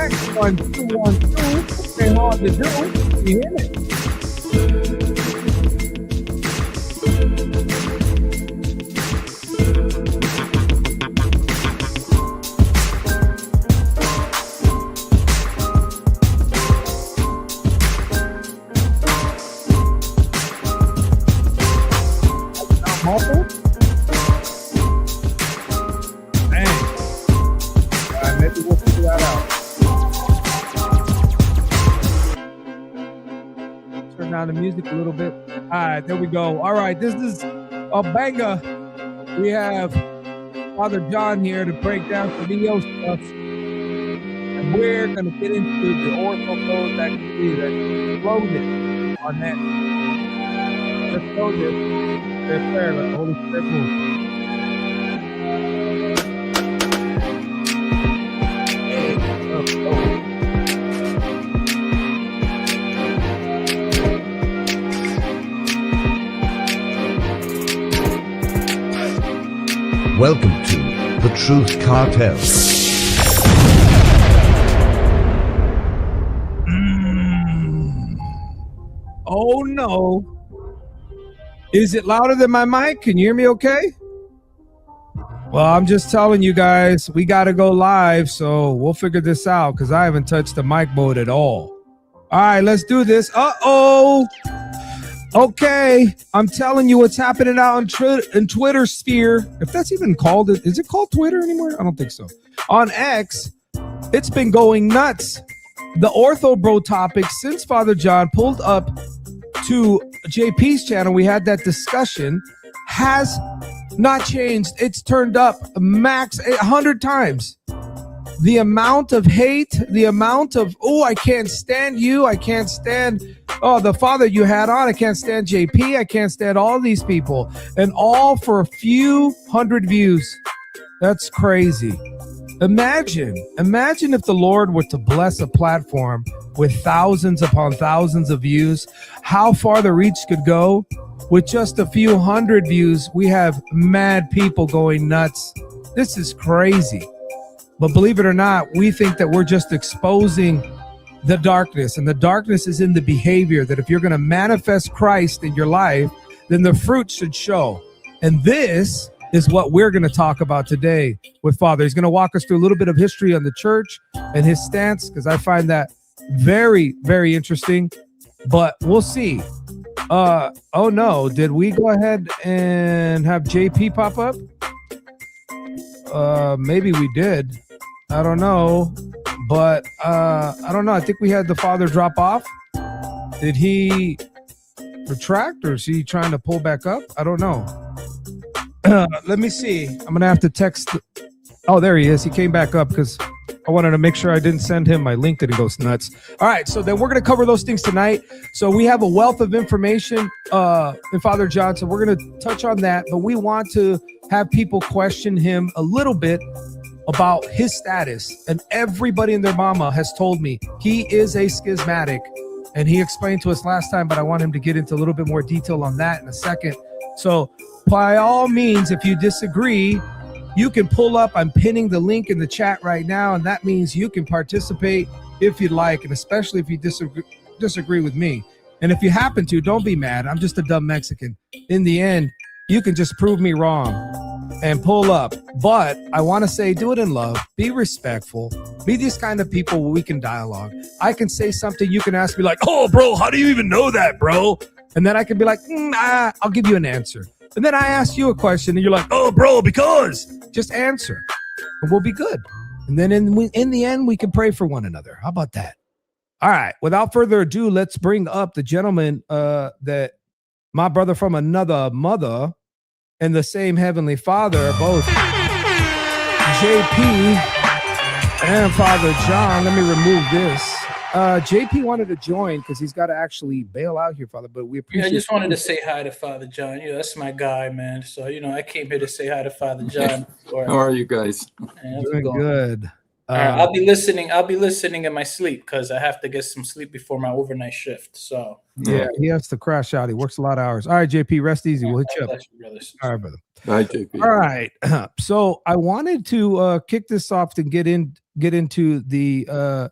check. 1 2 1 2. Ain't hard to do. You hear me? Muffled? Dang. All right, maybe we'll figure that out. Turn down the music a little bit. All right, there we go. All right, this is a banger. We have Father John here to break down some Neo stuff. And we're going to get into the Orthobros that exploded on that. Let's go this. Their prayer, let the Holy Spirit move. Welcome to the Truth Cartel. Oh no. Is it louder than my mic? Can you hear me okay? Well, I'm just telling you guys, we got to go live, so we'll figure this out because I haven't touched the mic mode at all. All right, let's do this. Uh-oh. Okay, I'm telling you what's happening out in Twitter sphere. If that's even called it. Is it called Twitter anymore? I don't think so. On X, it's been going nuts. The Orthobro topic since Father John pulled up to JP's channel, we had that discussion, has not changed. It's turned up max 100 times. The amount of hate, the amount of, oh, I can't stand you. I can't stand, oh, the father you had on. I can't stand JP. I can't stand all these people. And all for a few hundred views. That's crazy. Imagine if the Lord were to bless a platform with thousands upon thousands of views, how far the reach could go. With just a few hundred views, we have mad people going nuts. This is crazy. But believe it or not, we think that we're just exposing the darkness, and the darkness is in the behavior, that if you're going to manifest Christ in your life, then the fruit should show. And this is what we're going to talk about today with Father. He's going to walk us through a little bit of history on the church and his stance, because I find that very, very interesting. But we'll see. Oh no, did we go ahead and have JP pop up? Maybe we did. I don't know. But I don't know. I think we had the father drop off. Did he retract, or is he trying to pull back up? I don't know. Let me see. I'm going to have to text. Oh, there he is. He came back up because I wanted to make sure I didn't send him my link that he goes nuts. All right. So then we're going to cover those things tonight. So we have a wealth of information in Father John. So we're going to touch on that. But we want to have people question him a little bit about his status. And everybody and their mama has told me he is a schismatic. And he explained to us last time, but I want him to get into a little bit more detail on that in a second. So by all means, if you disagree, you can pull up. I'm pinning the link in the chat right now, and that means you can participate if you'd like, and especially if you disagree with me. And if you happen to, don't be mad. I'm just a dumb Mexican. In the end, you can just prove me wrong and pull up. But I want to say, do it in love. Be respectful. Be these kind of people where we can dialogue. I can say something, you can ask me like, oh, bro, how do you even know that, bro? And then I can be like, I'll give you an answer. And then I ask you a question, and you're like, oh, bro, because. Just answer, and we'll be good. And then in the end, we can pray for one another. How about that? All right. Without further ado, let's bring up the gentleman that my brother from another mother and the same Heavenly Father, both JP and Father John. Let me remove this. JP wanted to join because he's got to actually bail out here, Father, but we appreciate I just wanted to say hi to Father John. That's my guy, man. So, I came here to say hi to Father John. How are you guys? Doing good. I'll be listening in my sleep because I have to get some sleep before my overnight shift. So yeah, he has to crash out. He works a lot of hours. All right, JP, rest easy. We'll hit you up. All right, brother. Bye, JP. All right. So I wanted to kick this off and get in get into the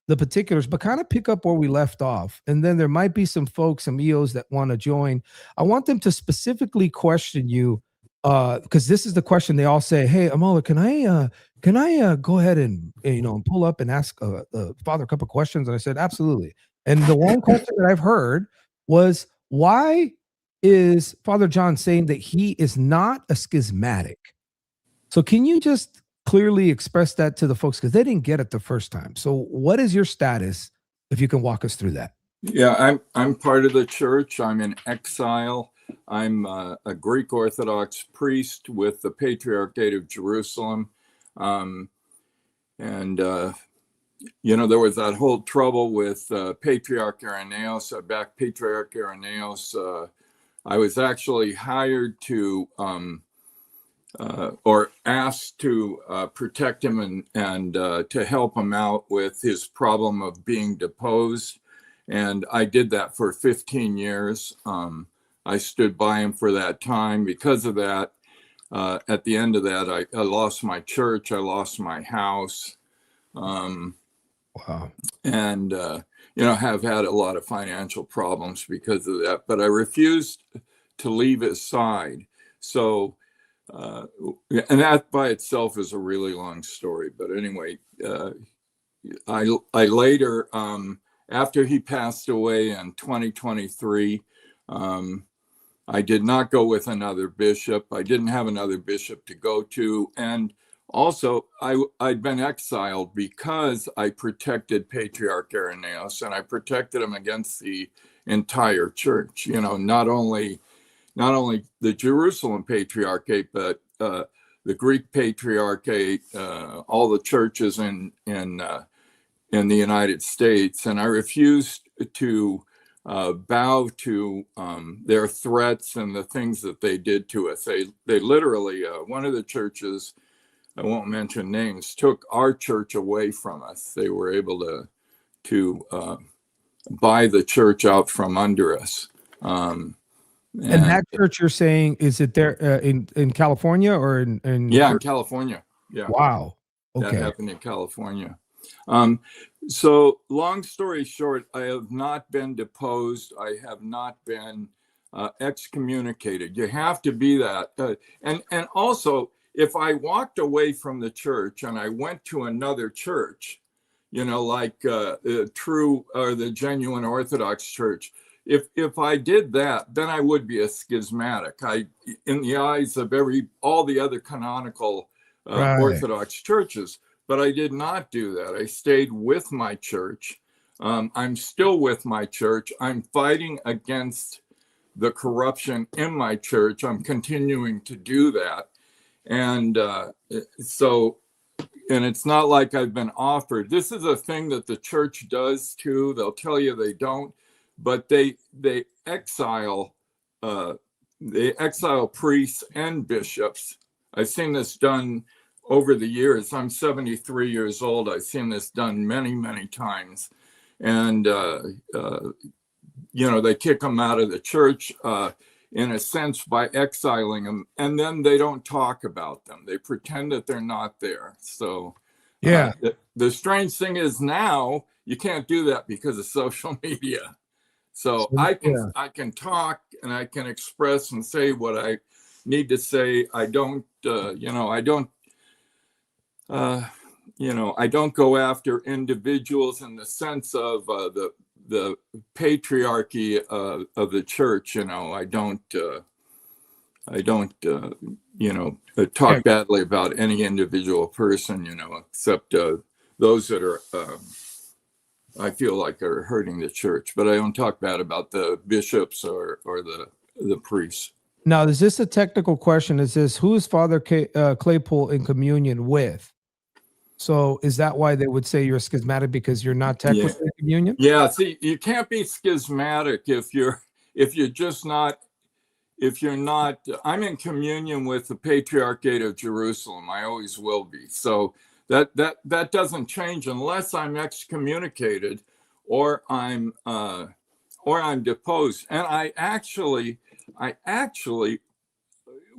particulars, but kind of pick up where we left off. And then there might be some folks, some EOs that want to join. I want them to specifically question you, because this is the question they all say, hey, Amola, can I go ahead and pull up and ask the father a couple questions? And I said, absolutely. And the one question that I've heard was, why is Father John saying that he is not a schismatic? So can you just clearly express that to the folks, because they didn't get it the first time? So what is your status, if you can walk us through that? Yeah, I'm part of the church. I'm in exile. I'm a Greek Orthodox priest with the Patriarchate of Jerusalem. There was that whole trouble with Patriarch Irenaeus. Back Patriarch Irenaeus, I was actually hired to or asked to protect him and to help him out with his problem of being deposed. And I did that for 15 years. I stood by him for that time. Because of that, at the end of that, I lost my church. I lost my house. Wow. And, have had a lot of financial problems because of that. But I refused to leave his side. So, and that by itself is a really long story. But anyway, I later, after he passed away in 2023, I did not go with another bishop. I didn't have another bishop to go to. And also, I'd been exiled because I protected Patriarch Irenaeus, and I protected him against the entire church. Not only the Jerusalem Patriarchate, but the Greek Patriarchate, all the churches in the United States. And I refused to bow to their threats and the things that they did to us. They literally, one of the churches, I won't mention names, took our church away from us. They were able to buy the church out from under us. And that church you're saying, is it there in California or in in California? Yeah. Wow. Okay. That happened in California. So long story short, I have not been deposed. I have not been excommunicated. You have to be that. And also, if I walked away from the church and I went to another church, like true or the genuine Orthodox church, if I did that, then I would be a schismatic. In the eyes of all the other canonical Right. Orthodox churches. But I did not do that. I stayed with my church. I'm still with my church. I'm fighting against the corruption in my church. I'm continuing to do that. And and it's not like I've been offered. This is a thing that the church does too. They'll tell you they don't, but they exile priests and bishops. I've seen this done over the years. I'm 73 years old. I've seen this done many, many times. And, they kick them out of the church, in a sense, by exiling them. And then they don't talk about them. They pretend that they're not there. So Yeah. The strange thing is now you can't do that because of social media. So I can talk and I can express and say what I need to say. I don't, I don't go after individuals in the sense of the patriarchy of the church. I don't talk badly about any individual person, except those that are I feel like are hurting the church. But I don't talk bad about the bishops or the priests. Now, is this a technical question? Is this, who is Father Claypool in communion with? So is that why they would say you're schismatic, because you're not technically in communion? Yeah. See, you can't be schismatic if you're not. I'm in communion with the Patriarchate of Jerusalem. I always will be. So that doesn't change unless I'm excommunicated or I'm deposed. And I actually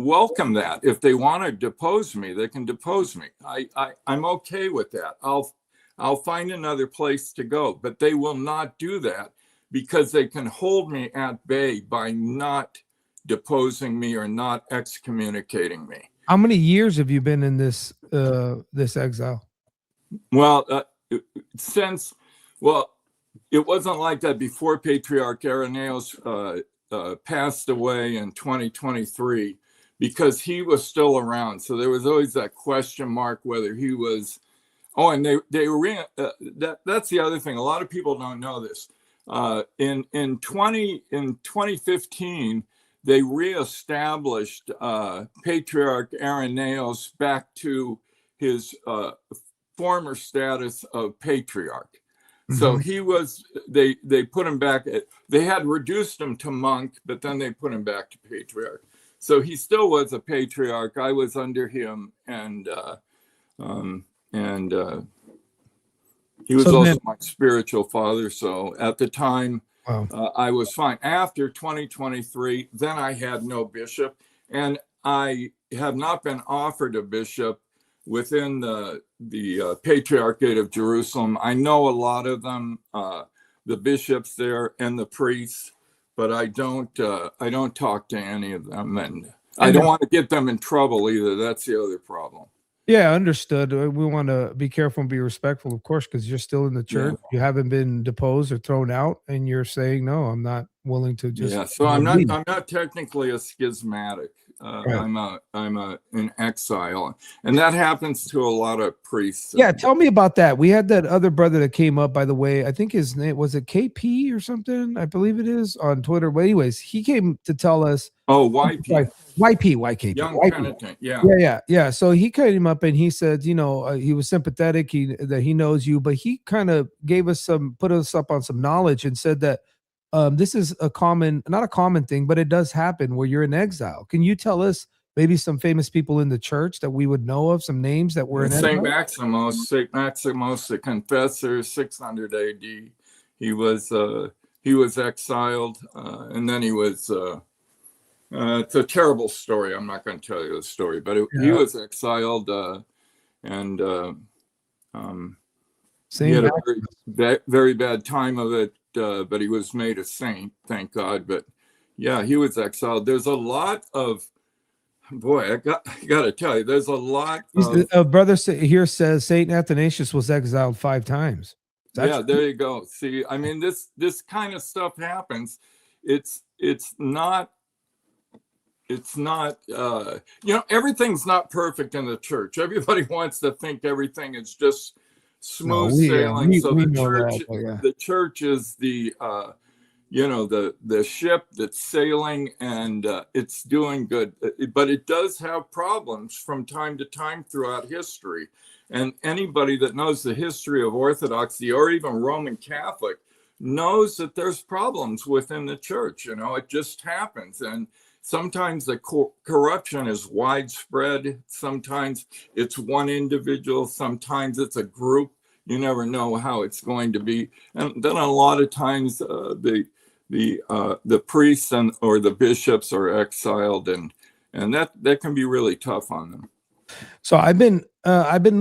welcome that. If they want to depose me, they can depose me. I'm okay with that. I'll find another place to go, but they will not do that because they can hold me at bay by not deposing me or not excommunicating me. How many years have you been in this this exile? Well, it wasn't like that before Patriarch Irenaeus passed away in 2023, because he was still around. So there was always that question mark whether he was. Oh, and that's the other thing. A lot of people don't know this. In 2015, they reestablished Patriarch Irenaeus back to his former status of patriarch. Mm-hmm. So he was. They put him back. They had reduced him to monk, but then they put him back to patriarch. So he still was a patriarch. I was under him, and he was also my spiritual father. So at the time, I was fine. After 2023, then I had no bishop, and I have not been offered a bishop within the Patriarchate of Jerusalem. I know a lot of them, the bishops there and the priests, but I don't talk to any of them, and I don't want to get them in trouble either. That's the other problem. Yeah, understood. We want to be careful and be respectful, of course, because you're still in the church. Yeah. You haven't been deposed or thrown out, and you're saying, no, I'm not willing to just. Yeah, so I'm not technically a schismatic. Right. I'm in exile, and that happens to a lot of priests. Yeah, tell me about that. We had that other brother that came up, by the way. I think his name was it KP or something. I believe it is on Twitter. But anyways, he came to tell us. Oh, YP. YKP. Young penitent. Yeah. So he came up and he said, he was sympathetic. That he knows you, but he kind of put us up on some knowledge and said that. This is not a common thing, but it does happen where you're in exile. Can you tell us maybe some famous people in the church that we would know of, some names that were in exile? Saint Maximus, the Confessor, 600 AD. He was exiled, and then he was. It's a terrible story. I'm not going to tell you the story, but he was exiled, and he had a very bad time of it. But he was made a saint, thank God. But yeah, he was exiled. There's a lot of, I got to tell you, there's a lot of. A brother here says Saint Athanasius was exiled 5 times. Yeah, there you go. See, I mean, this kind of stuff happens. It's not, everything's not perfect in the church. Everybody wants to think everything is just smooth sailing. The church is the the ship that's sailing, and it's doing good, but it does have problems from time to time throughout history. And anybody that knows the history of Orthodoxy or even Roman Catholic knows that there's problems within the church. It just happens. And sometimes the corruption is widespread. Sometimes it's one individual. Sometimes it's a group. You never know how it's going to be. And then a lot of times the priests or the bishops are exiled, and that can be really tough on them. So I've been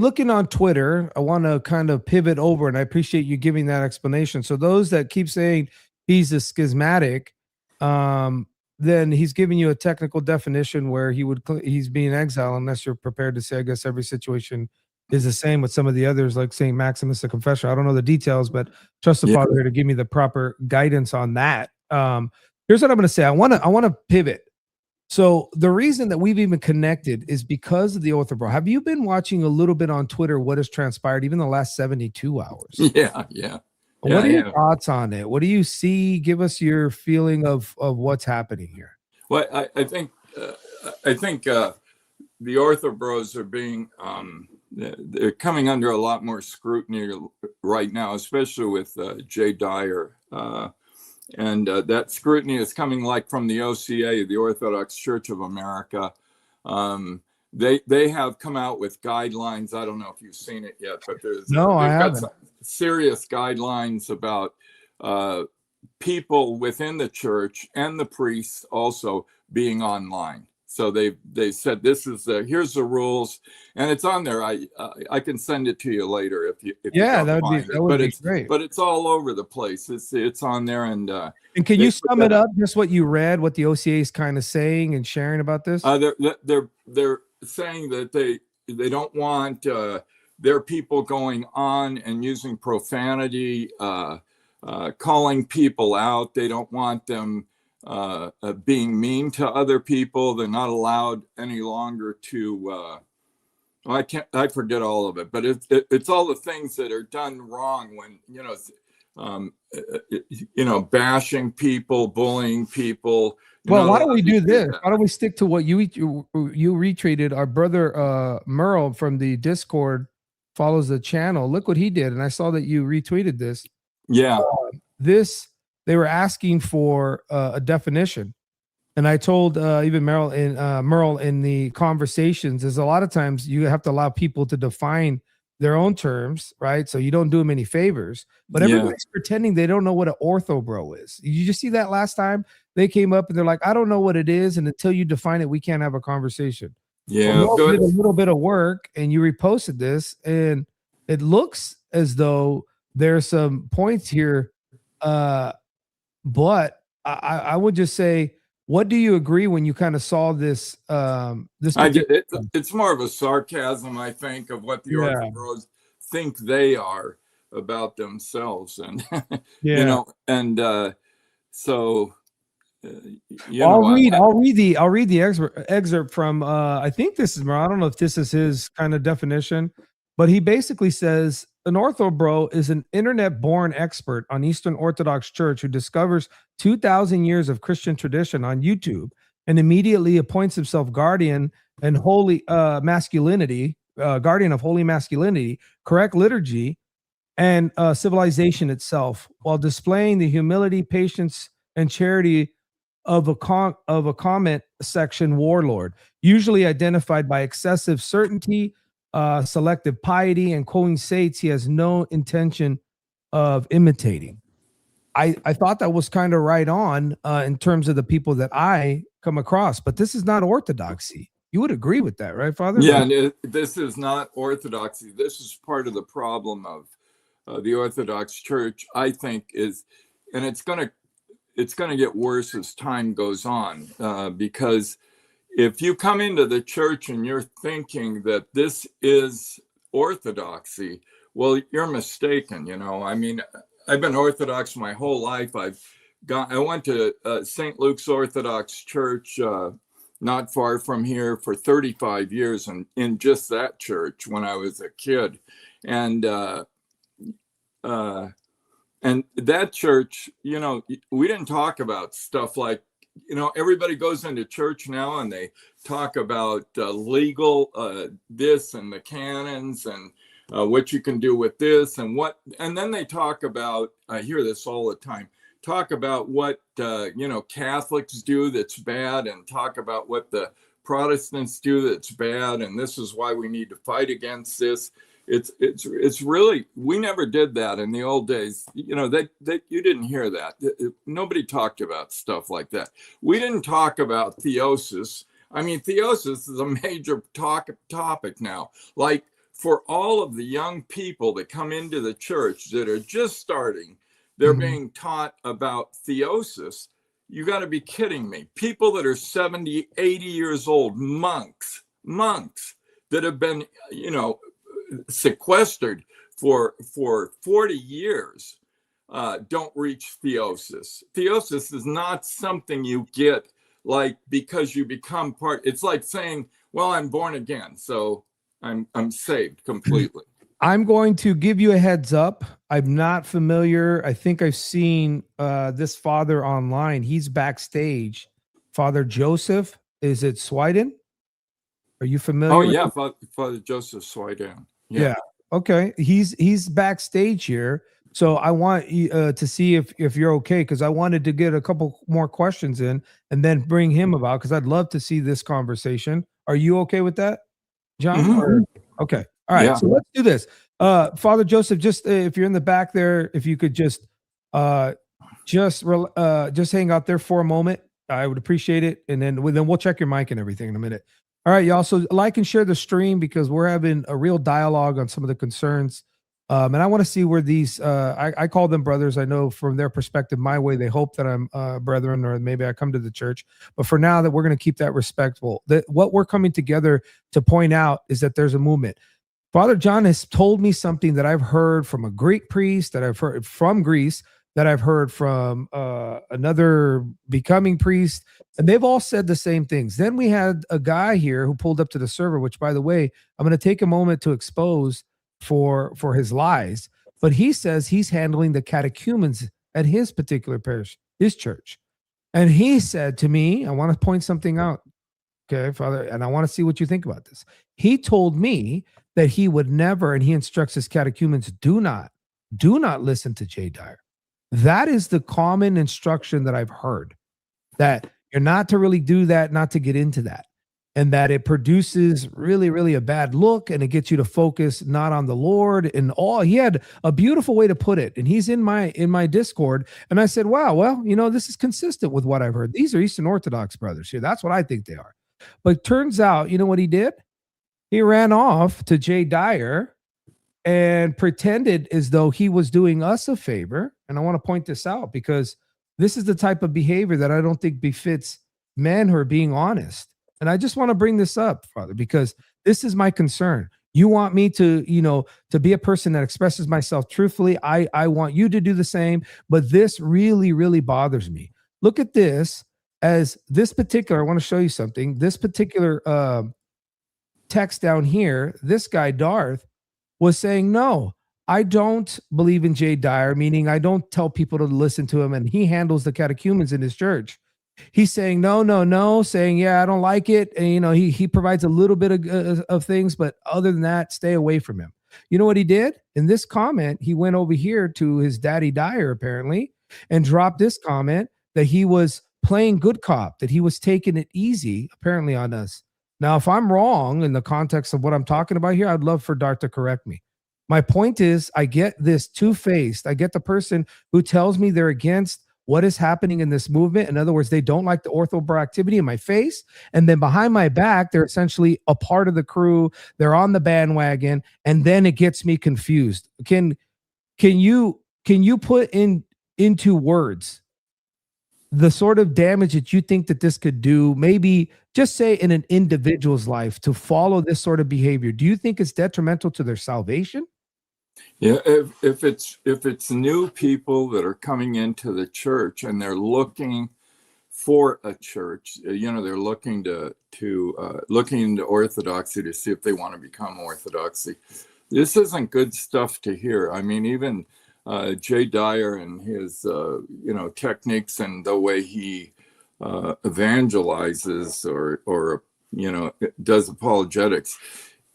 looking on Twitter. I want to kind of pivot over, and I appreciate you giving that explanation. So those that keep saying he's a schismatic, then he's giving you a technical definition where he's being exiled, unless you're prepared to say, I guess every situation is the same with some of the others, like St. Maximus the Confessor. I don't know the details, but trust the Father here to give me the proper guidance on that. Here's what I'm going to say. I want to pivot. So the reason that we've even connected is because of the Orthobro. Have you been watching a little bit on Twitter what has transpired even the last 72 hours? Yeah. What are your thoughts on it? What do you see? Give us your feeling of what's happening here. Well, I think the Orthobros are being they're coming under a lot more scrutiny right now, especially with Jay Dyer, and that scrutiny is coming like from the OCA, the Orthodox Church of America. They have come out with guidelines. I don't know if you've seen it yet, but I haven't. Some serious guidelines about people within the church and the priests also being online. So they said this is here's the rules, and it's on there. I can send it to you later if you Yeah, don't find that would be great. But it's all over the place. It's on there, and can you sum it up? Just what you read, what the OCA is kind of saying and sharing about this. They're saying that they don't want their people going on and using profanity, calling people out. They don't want them being mean to other people. They're not allowed any longer to I forget all of it, but it's all the things that are done wrong when bashing people, bullying people. Well, why don't we do this? Why don't we stick to what you retweeted? Our brother Merle from the Discord follows the channel. Look what he did, and I saw that you retweeted this. Yeah, they were asking for a definition, and I told even Merle in the conversations is a lot of times you have to allow people to define their own terms, right? So you don't do them any favors. But everybody's pretending they don't know what an orthobro is. You just see that last time they came up and they're like, I don't know what it is, and until you define it, we can't have a conversation. Yeah, well, you did a little bit of work and you reposted this, and it looks as though there's some points here. But I would just say, what do you agree when you kind of saw this? It's more of a sarcasm, I think, of what the Orthobros think they are about themselves, and I'll read the excerpt from I think this is I don't know if this is his kind of definition, but he basically says an orthobro is an internet-born expert on Eastern Orthodox Church who discovers 2,000 years of Christian tradition on YouTube and immediately appoints himself guardian and holy masculinity, guardian of holy masculinity, correct liturgy, and civilization itself, while displaying the humility, patience, and charity of a comment section warlord, usually identified by excessive certainty, selective piety, and quoting saints he has no intention of imitating. I thought that was kind of right on in terms of the people that I come across, but this is not orthodoxy. You would agree with that, right, Father? Yeah, and this is not orthodoxy. This is part of the problem of the Orthodox Church, I think, and it's going to get worse as time goes on, because if you come into the church and you're thinking that this is orthodoxy, well, you're mistaken. I mean, I've been Orthodox my whole life. I went to St. Luke's Orthodox Church, not far from here, for 35 years, and in just that church when I was a kid, and that church, we didn't talk about stuff like, everybody goes into church now and they talk about legal this and the canons and what you can do with this and then they talk about, I hear this all the time, talk about what Catholics do that's bad, and talk about what the Protestants do that's bad, and this is why we need to fight against this. It's really, we never did that in the old days. That you didn't hear that. Nobody talked about stuff like that. We didn't talk about theosis. I mean, theosis is a major topic now. Like, for all of the young people that come into the church that are just starting, they're being taught about theosis. You got to be kidding me. People that are 70, 80 years old, monks that have been, sequestered for 40 years, don't reach theosis. Theosis is not something you get like because you become part. It's like saying, well, I'm born again, so I'm saved completely. I'm going to give you a heads up. I'm not familiar. I think I've seen this father online. He's backstage. Father Joseph, is it Swiden? Are you familiar? Oh, yeah, Father Joseph Swiden. Yeah. Okay. He's backstage here. So I want to see if you're okay, because I wanted to get a couple more questions in and then bring him about, because I'd love to see this conversation. Are you okay with that, John? Mm-hmm. Okay. All right. Yeah. So let's do this. Father Joseph, just if you're in the back there, if you could just hang out there for a moment. I would appreciate it. And then we'll check your mic and everything in a minute. All right, y'all. So like and share the stream because we're having a real dialogue on some of the concerns. And I want to see where these, I call them brothers. I know from their perspective, my way, they hope that I'm brethren, or maybe I come to the church. But for now, that we're going to keep that respectful. That what we're coming together to point out is that there's a movement. Father John has told me something that I've heard from a Greek priest, that I've heard from Greece, that I've heard from another becoming priest, and they've all said the same things. Then we had a guy here who pulled up to the server, which, by the way, I'm going to take a moment to expose for his lies. But he says he's handling the catechumens at his particular parish, his church. And he said to me, I want to point something out, okay, Father, and I want to see what you think about this. He told me that he would never, and he instructs his catechumens, do not listen to J. Dyer. That is the common instruction that I've heard, that you're not to really do that, not to get into that, and that it produces really, really a bad look, and it gets you to focus not on the Lord and all. He had a beautiful way to put it, and he's in my Discord, and I said, wow, well, this is consistent with what I've heard. These are Eastern Orthodox brothers here. That's what I think they are. But turns out, you know what he did? He ran off to J. Dyer and pretended as though he was doing us a favor. And I want to point this out because this is the type of behavior that I don't think befits men who are being honest. And I just want to bring this up, Father, because this is my concern. You want me to, to be a person that expresses myself truthfully. I want you to do the same, but this really, really bothers me. Look at this as this particular, I want to show you something. This particular text down here, this guy, Darth, was saying, no, I don't believe in J. Dyer, meaning I don't tell people to listen to him, and he handles the catechumens in his church. He's saying, no, saying, yeah, I don't like it. And, he provides a little bit of things, but other than that, stay away from him. You know what he did? In this comment, he went over here to his daddy Dyer, apparently, and dropped this comment that he was playing good cop, that he was taking it easy, apparently, on us. Now, if I'm wrong in the context of what I'm talking about here, I'd love for Dart to correct me. My point is, I get this two-faced. I get the person who tells me they're against what is happening in this movement. In other words, they don't like the Orthobro activity in my face. And then behind my back, they're essentially a part of the crew. They're on the bandwagon. And then it gets me confused. Can you put into words the sort of damage that you think that this could do, maybe just say in an individual's life, to follow this sort of behavior? Do you think it's detrimental to their salvation? Yeah, if it's new people that are coming into the church and they're looking for a church, they're looking looking into Orthodoxy to see if they want to become Orthodoxy. This isn't good stuff to hear. I mean, even J. Dyer and his techniques and the way he evangelizes or does apologetics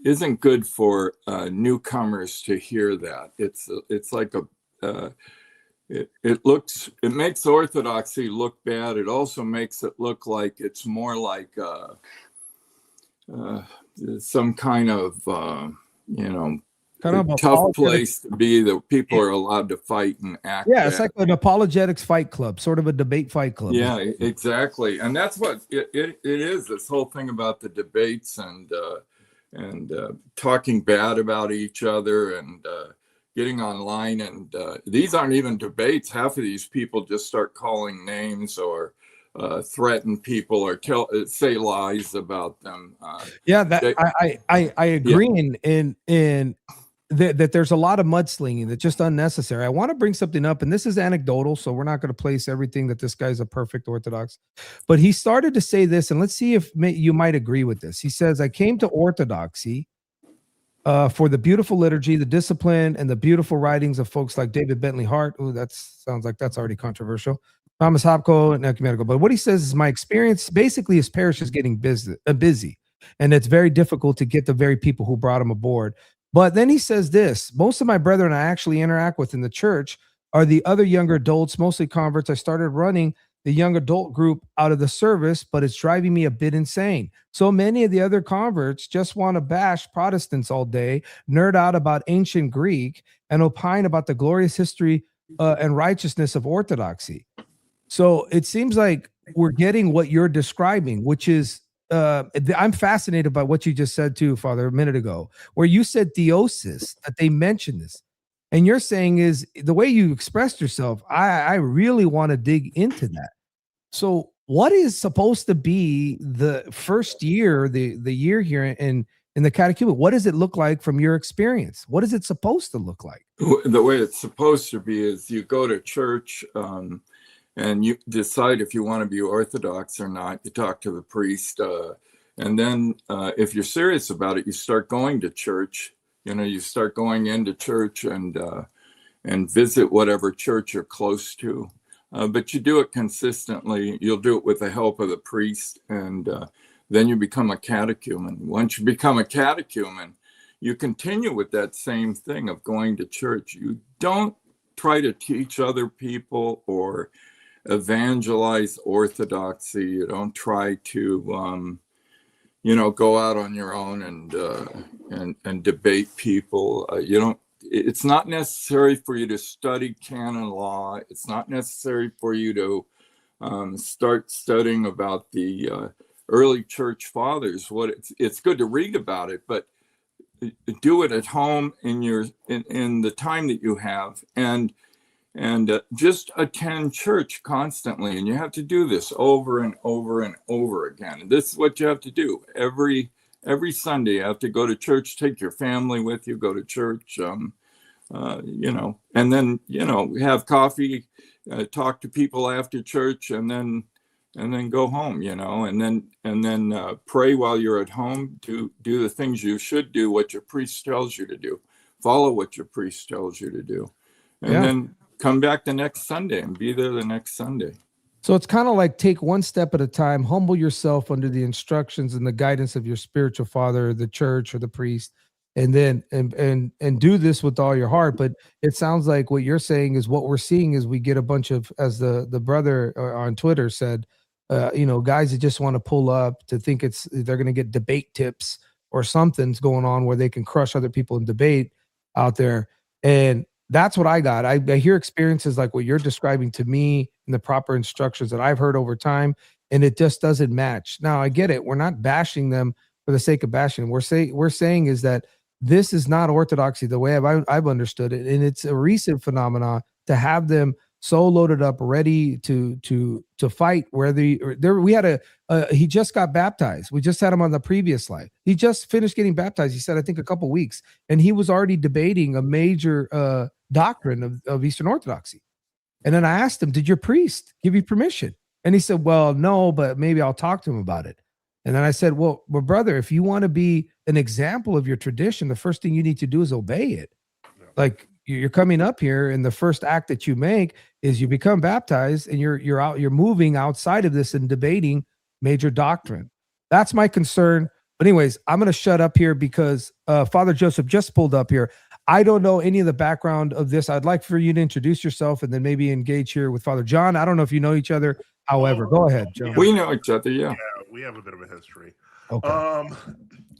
isn't good for newcomers to hear that. It's like it makes Orthodoxy look bad. It also makes it look like it's more like some kind of a tough place to be, that people are allowed to fight and act. Yeah, it's like an apologetics fight club, sort of a debate fight club. Yeah, exactly. And that's what it is, this whole thing about the debates and talking bad about each other and getting online. And these aren't even debates. Half of these people just start calling names or threaten people or say lies about them. I agree. Yeah. in that there's a lot of mudslinging that's just unnecessary. I want to bring something up, and this is anecdotal, so we're not going to place everything that this guy's a perfect Orthodox. But he started to say this, and let's see if you might agree with this. He says, I came to Orthodoxy for the beautiful liturgy, the discipline, and the beautiful writings of folks like David Bentley Hart. Oh, that sounds like that's already controversial. Thomas Hopko and Ecumenical. But what he says is, my experience, basically his parish is getting busy, and it's very difficult to get the very people who brought him aboard. But then he says this: most of my brethren I actually interact with in the church are the other younger adults, mostly converts. I started running the young adult group out of the service, but it's driving me a bit insane. So many of the other converts just want to bash Protestants all day, nerd out about ancient Greek, and opine about the glorious history and righteousness of Orthodoxy. So it seems like we're getting what you're describing, which is I'm fascinated by what you just said too, Father, a minute ago, where you said theosis, that they mentioned this. And you're saying is the way you expressed yourself, I really want to dig into that. So what is supposed to be the first year, the year here in the catechumen? What does it look like from your experience? What is it supposed to look like? The way it's supposed to be is you go to church, and you decide if you want to be Orthodox or not. You talk to the priest, and then if you're serious about it, you start going to church. You start going into church and visit whatever church you're close to. But you do it consistently. You'll do it with the help of the priest, and then you become a catechumen. Once you become a catechumen, you continue with that same thing of going to church. You don't try to teach other people or evangelize Orthodoxy. You don't try to, go out on your own and debate people. You don't. It's not necessary for you to study canon law. It's not necessary for you to start studying about the early church fathers. It's good to read about it, but do it at home in the time that you have, and just attend church constantly. And you have to do this over and over and over again. And this is what you have to do every Sunday. You have to go to church, take your family with you, go to church, and then, have coffee, talk to people after church, and then go home, and then pray while you're at home. Do the things you should do, what your priest tells you to do, follow what your priest tells you to do, and then come back the next Sunday and be there the next Sunday. So it's kind of like take one step at a time, humble yourself under the instructions and the guidance of your spiritual father, the church or the priest, and then and do this with all your heart. But it sounds like what you're saying is what we're seeing is we get a bunch of, as the brother on Twitter said, guys that just want to pull up to think they're going to get debate tips or something's going on where they can crush other people in debate out there. And that's what I got. I hear experiences like what you're describing to me and the proper instructions that I've heard over time, and it just doesn't match. Now I get it. We're not bashing them for the sake of bashing. We're saying is that this is not Orthodoxy the way I've understood it, and it's a recent phenomenon to have them so loaded up, ready to fight. We had he just got baptized. We just had him on the previous slide. He just finished getting baptized. He said, I think a couple weeks, and he was already debating a major doctrine of Eastern Orthodoxy. And then I asked him, did your priest give you permission? And he said, well, no, but maybe I'll talk to him about it. And then I said, well, brother, if you want to be an example of your tradition, the first thing you need to do is obey it. Like, you're coming up here, and the first act that you make is you become baptized, and you're moving outside of this and debating major doctrine. That's my concern. But anyways, I'm going to shut up here because Father Joseph just pulled up here. I don't know any of the background of this. I'd like for you to introduce yourself and then maybe engage here with Father John. I don't know if you know each other. However, go ahead, John. We know each other, yeah. We have a bit of a history. Okay.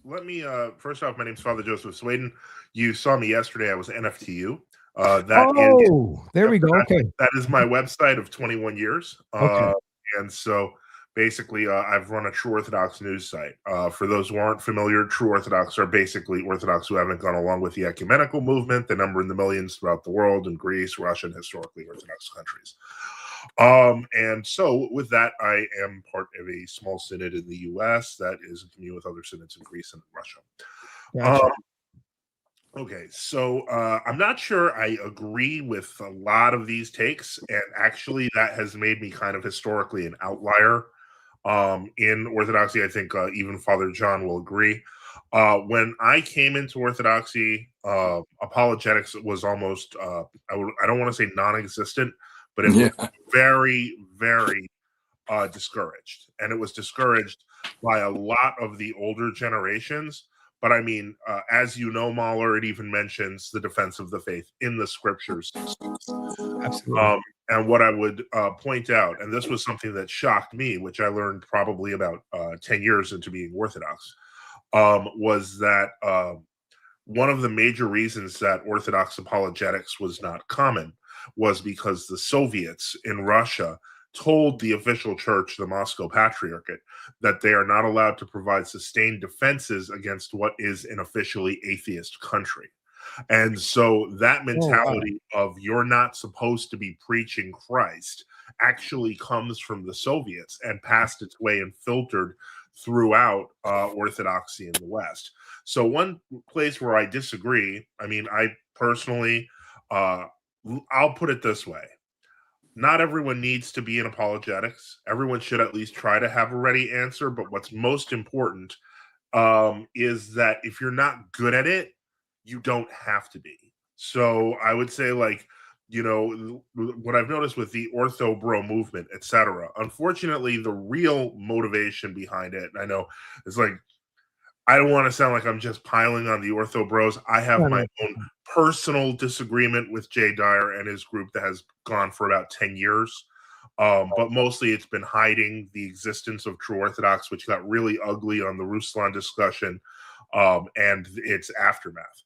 Let me first off, my name's Father Joseph Swaden. You saw me yesterday. I was NFTU. There we go. Okay. That is my website of 21 years. Okay. And so basically, I've run a True Orthodox news site. For those who aren't familiar, True Orthodox are basically Orthodox who haven't gone along with the ecumenical movement, the number in the millions throughout the world, in Greece, Russia, and historically Orthodox countries. And so with that, I am part of a small synod in the U.S. that is in communion with other synods in Greece and Russia. Gotcha. Okay, so I'm not sure I agree with a lot of these takes, and actually that has made me kind of historically an outlier in Orthodoxy. I think even Father John will agree. When I came into Orthodoxy, apologetics was almost, I don't want to say non-existent, but it was very, very discouraged. And it was discouraged by a lot of the older generations. But I mean, as you know, Mahler, it even mentions the defense of the faith in the scriptures. Absolutely. And what I would point out, and this was something that shocked me, which I learned probably about 10 years into being Orthodox, was that one of the major reasons that Orthodox apologetics was not common was because the Soviets in Russia told the official church, the Moscow Patriarchate, that they are not allowed to provide sustained defenses against what is an officially atheist country. And so that mentality of you're not supposed to be preaching Christ actually comes from the Soviets and passed its way and filtered throughout Orthodoxy in the West. So one place where I disagree, I mean, I personally, I'll put it this way. Not everyone needs to be in apologetics. Everyone should at least try to have a ready answer. But what's most important is that if you're not good at it, you don't have to be. So I would say, like, you know, what I've noticed with the Orthobro movement, etc. Unfortunately, the real motivation behind it, and I know it's like, I don't want to sound like I'm just piling on the Orthobros. I have my own personal disagreement with Jay Dyer and his group that has gone for about 10 years. But mostly it's been hiding the existence of true Orthodox, which got really ugly on the Ruslan discussion and its aftermath.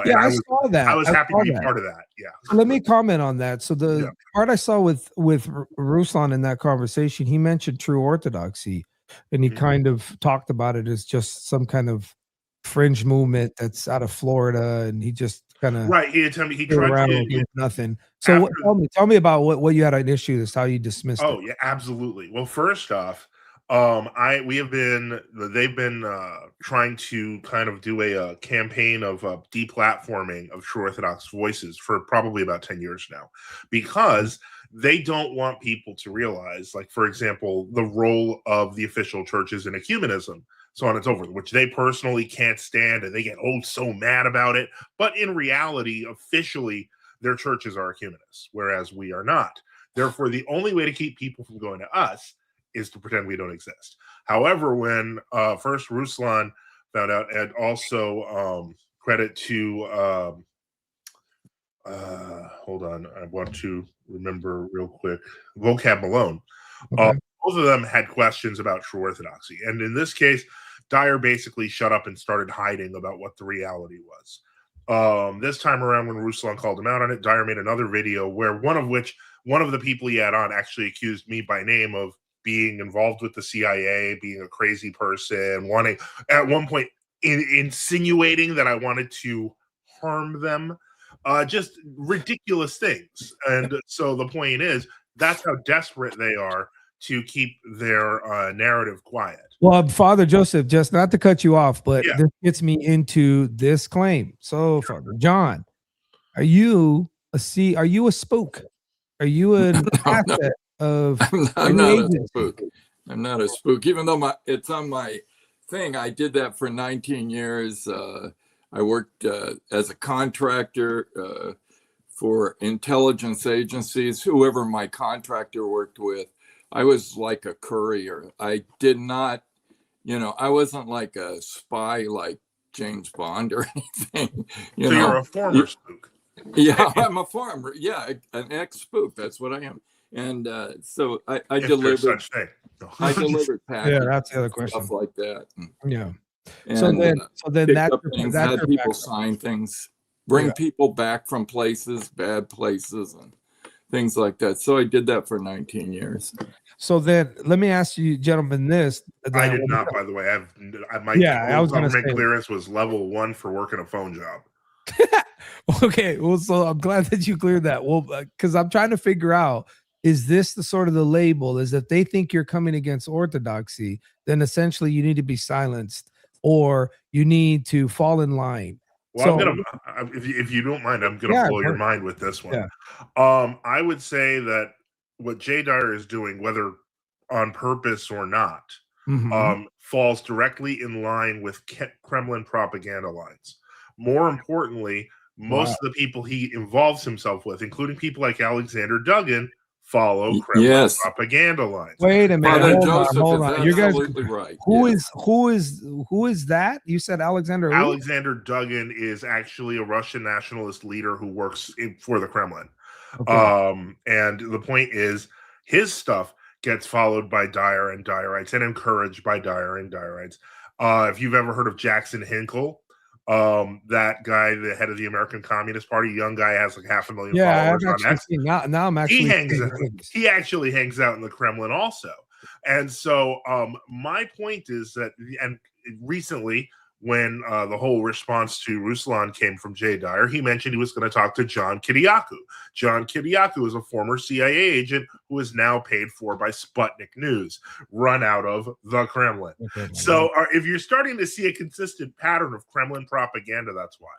Yeah, I saw that. I was happy to be part of that. Yeah. So let me comment on that. So the part I saw with Ruslan in that conversation, he mentioned true Orthodoxy, and he kind of talked about it as just some kind of fringe movement that's out of Florida, and he just kind of He tried to do nothing. So tell me about what you had an issue. That's how you dismissed it. Oh yeah, absolutely. Well, first off, they've been trying to kind of do a campaign of deplatforming of true Orthodox voices for probably about 10 years now, because they don't want people to realize, like, for example, the role of the official churches in ecumenism, so on and so forth, which they personally can't stand, and they get so mad about it. But in reality, officially, their churches are ecumenists, whereas we are not. Therefore, the only way to keep people from going to us is to pretend we don't exist. However, when first Ruslan found out, and also credit to hold on, I want to remember real quick, Vocab Malone. Both of them had questions about true Orthodoxy, and in this case, Dyer basically shut up and started hiding about what the reality was. This time around, when Ruslan called him out on it, Dyer made another video where one of the people he had on actually accused me by name of being involved with the CIA, being a crazy person, wanting at one point insinuating that I wanted to harm them, just ridiculous things. And so the point is, that's how desperate they are to keep their narrative quiet. Well, Father Joseph, just not to cut you off, but this gets me into this claim. So, Father John, are you a spook? Are you an asset of? I'm not a spook. I'm not a spook, even though it's on my thing. I did that for 19 years. I worked as a contractor for intelligence agencies, whoever my contractor worked with. I was like a courier. I did not, I wasn't like a spy like James Bond or anything. You're a former spook. Yeah, I'm a farmer. Yeah, an ex-spook. That's what I am. And so I delivered such thing. I delivered packages. Yeah, that's the other question. Stuff like that. Yeah. And, so then had people sign things, bring people back from bad places, and things like that. So I did that for 19 years. So then, let me ask you, gentlemen, this. I did not, by the way. I was government clearance was level 1 for working a phone job. Okay, well, so I'm glad that you cleared that. Well, because I'm trying to figure out, is this the sort of the label? Is that they think you're coming against orthodoxy, then essentially you need to be silenced, or you need to fall in line. Well, if you don't mind, I'm gonna blow your mind with this one. Yeah. I would say that what Jay Dyer is doing, whether on purpose or not, falls directly in line with Kremlin propaganda lines. More importantly, most of the people he involves himself with, including people like Alexander Duggan, follow Kremlin propaganda lines. Wait a minute, hold on. You guys, right. Who is that? You said Alexander. Alexander Duggan is actually a Russian nationalist leader who works for the Kremlin. Okay. And the point is, his stuff gets followed by Dyer and Dyerites and encouraged by Dyer and Dyerites. If you've ever heard of Jackson Hinkle, That guy, the head of the American Communist Party, young guy, has like 500,000 Yeah, followers I've on actually X. seen now I'm actually He actually hangs out in the Kremlin also. And so my point is that, and recently when the whole response to Ruslan came from Jay Dyer, he mentioned he was going to talk to John Kiriakou. John Kiriakou is a former CIA agent who is now paid for by Sputnik News, run out of the Kremlin. So if you're starting to see a consistent pattern of Kremlin propaganda, that's why.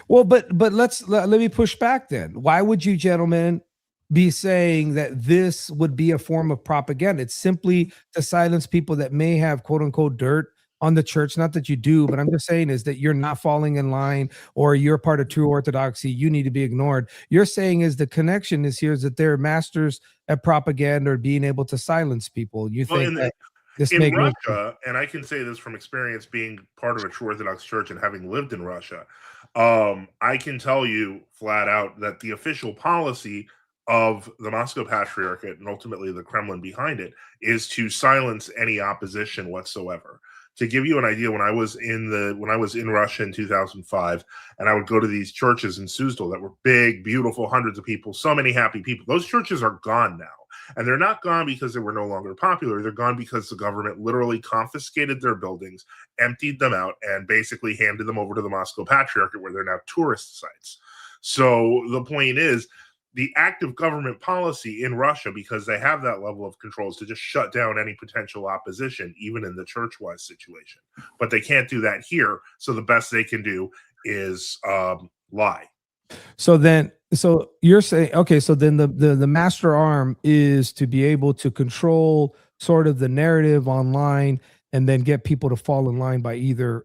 Well, but let me push back then. Why would you gentlemen be saying that this would be a form of propaganda? It's simply to silence people that may have quote unquote dirt on the church. Not that you do, but I'm just saying is that you're not falling in line, or you're part of true orthodoxy. You need to be ignored. You're saying is the connection is here is that they're masters at propaganda or being able to silence people. You think that this in makes Russia, and I can say this from experience being part of a true Orthodox church and having lived in Russia, I can tell you flat out that the official policy of the Moscow Patriarchate and ultimately the Kremlin behind it is to silence any opposition whatsoever. To give you an idea, when I was in Russia in 2005, and I would go to these churches in Suzdal that were big, beautiful, hundreds of people, so many happy people. Those churches are gone now. And they're not gone because they were no longer popular. They're gone because the government literally confiscated their buildings, emptied them out, and basically handed them over to the Moscow Patriarchate, where they're now tourist sites. So the point is, the active government policy in Russia, because they have that level of control, is to just shut down any potential opposition, even in the church-wise situation. But they can't do that here. So the best they can do is lie. So you're saying, okay, so then the master arm is to be able to control sort of the narrative online and then get people to fall in line by either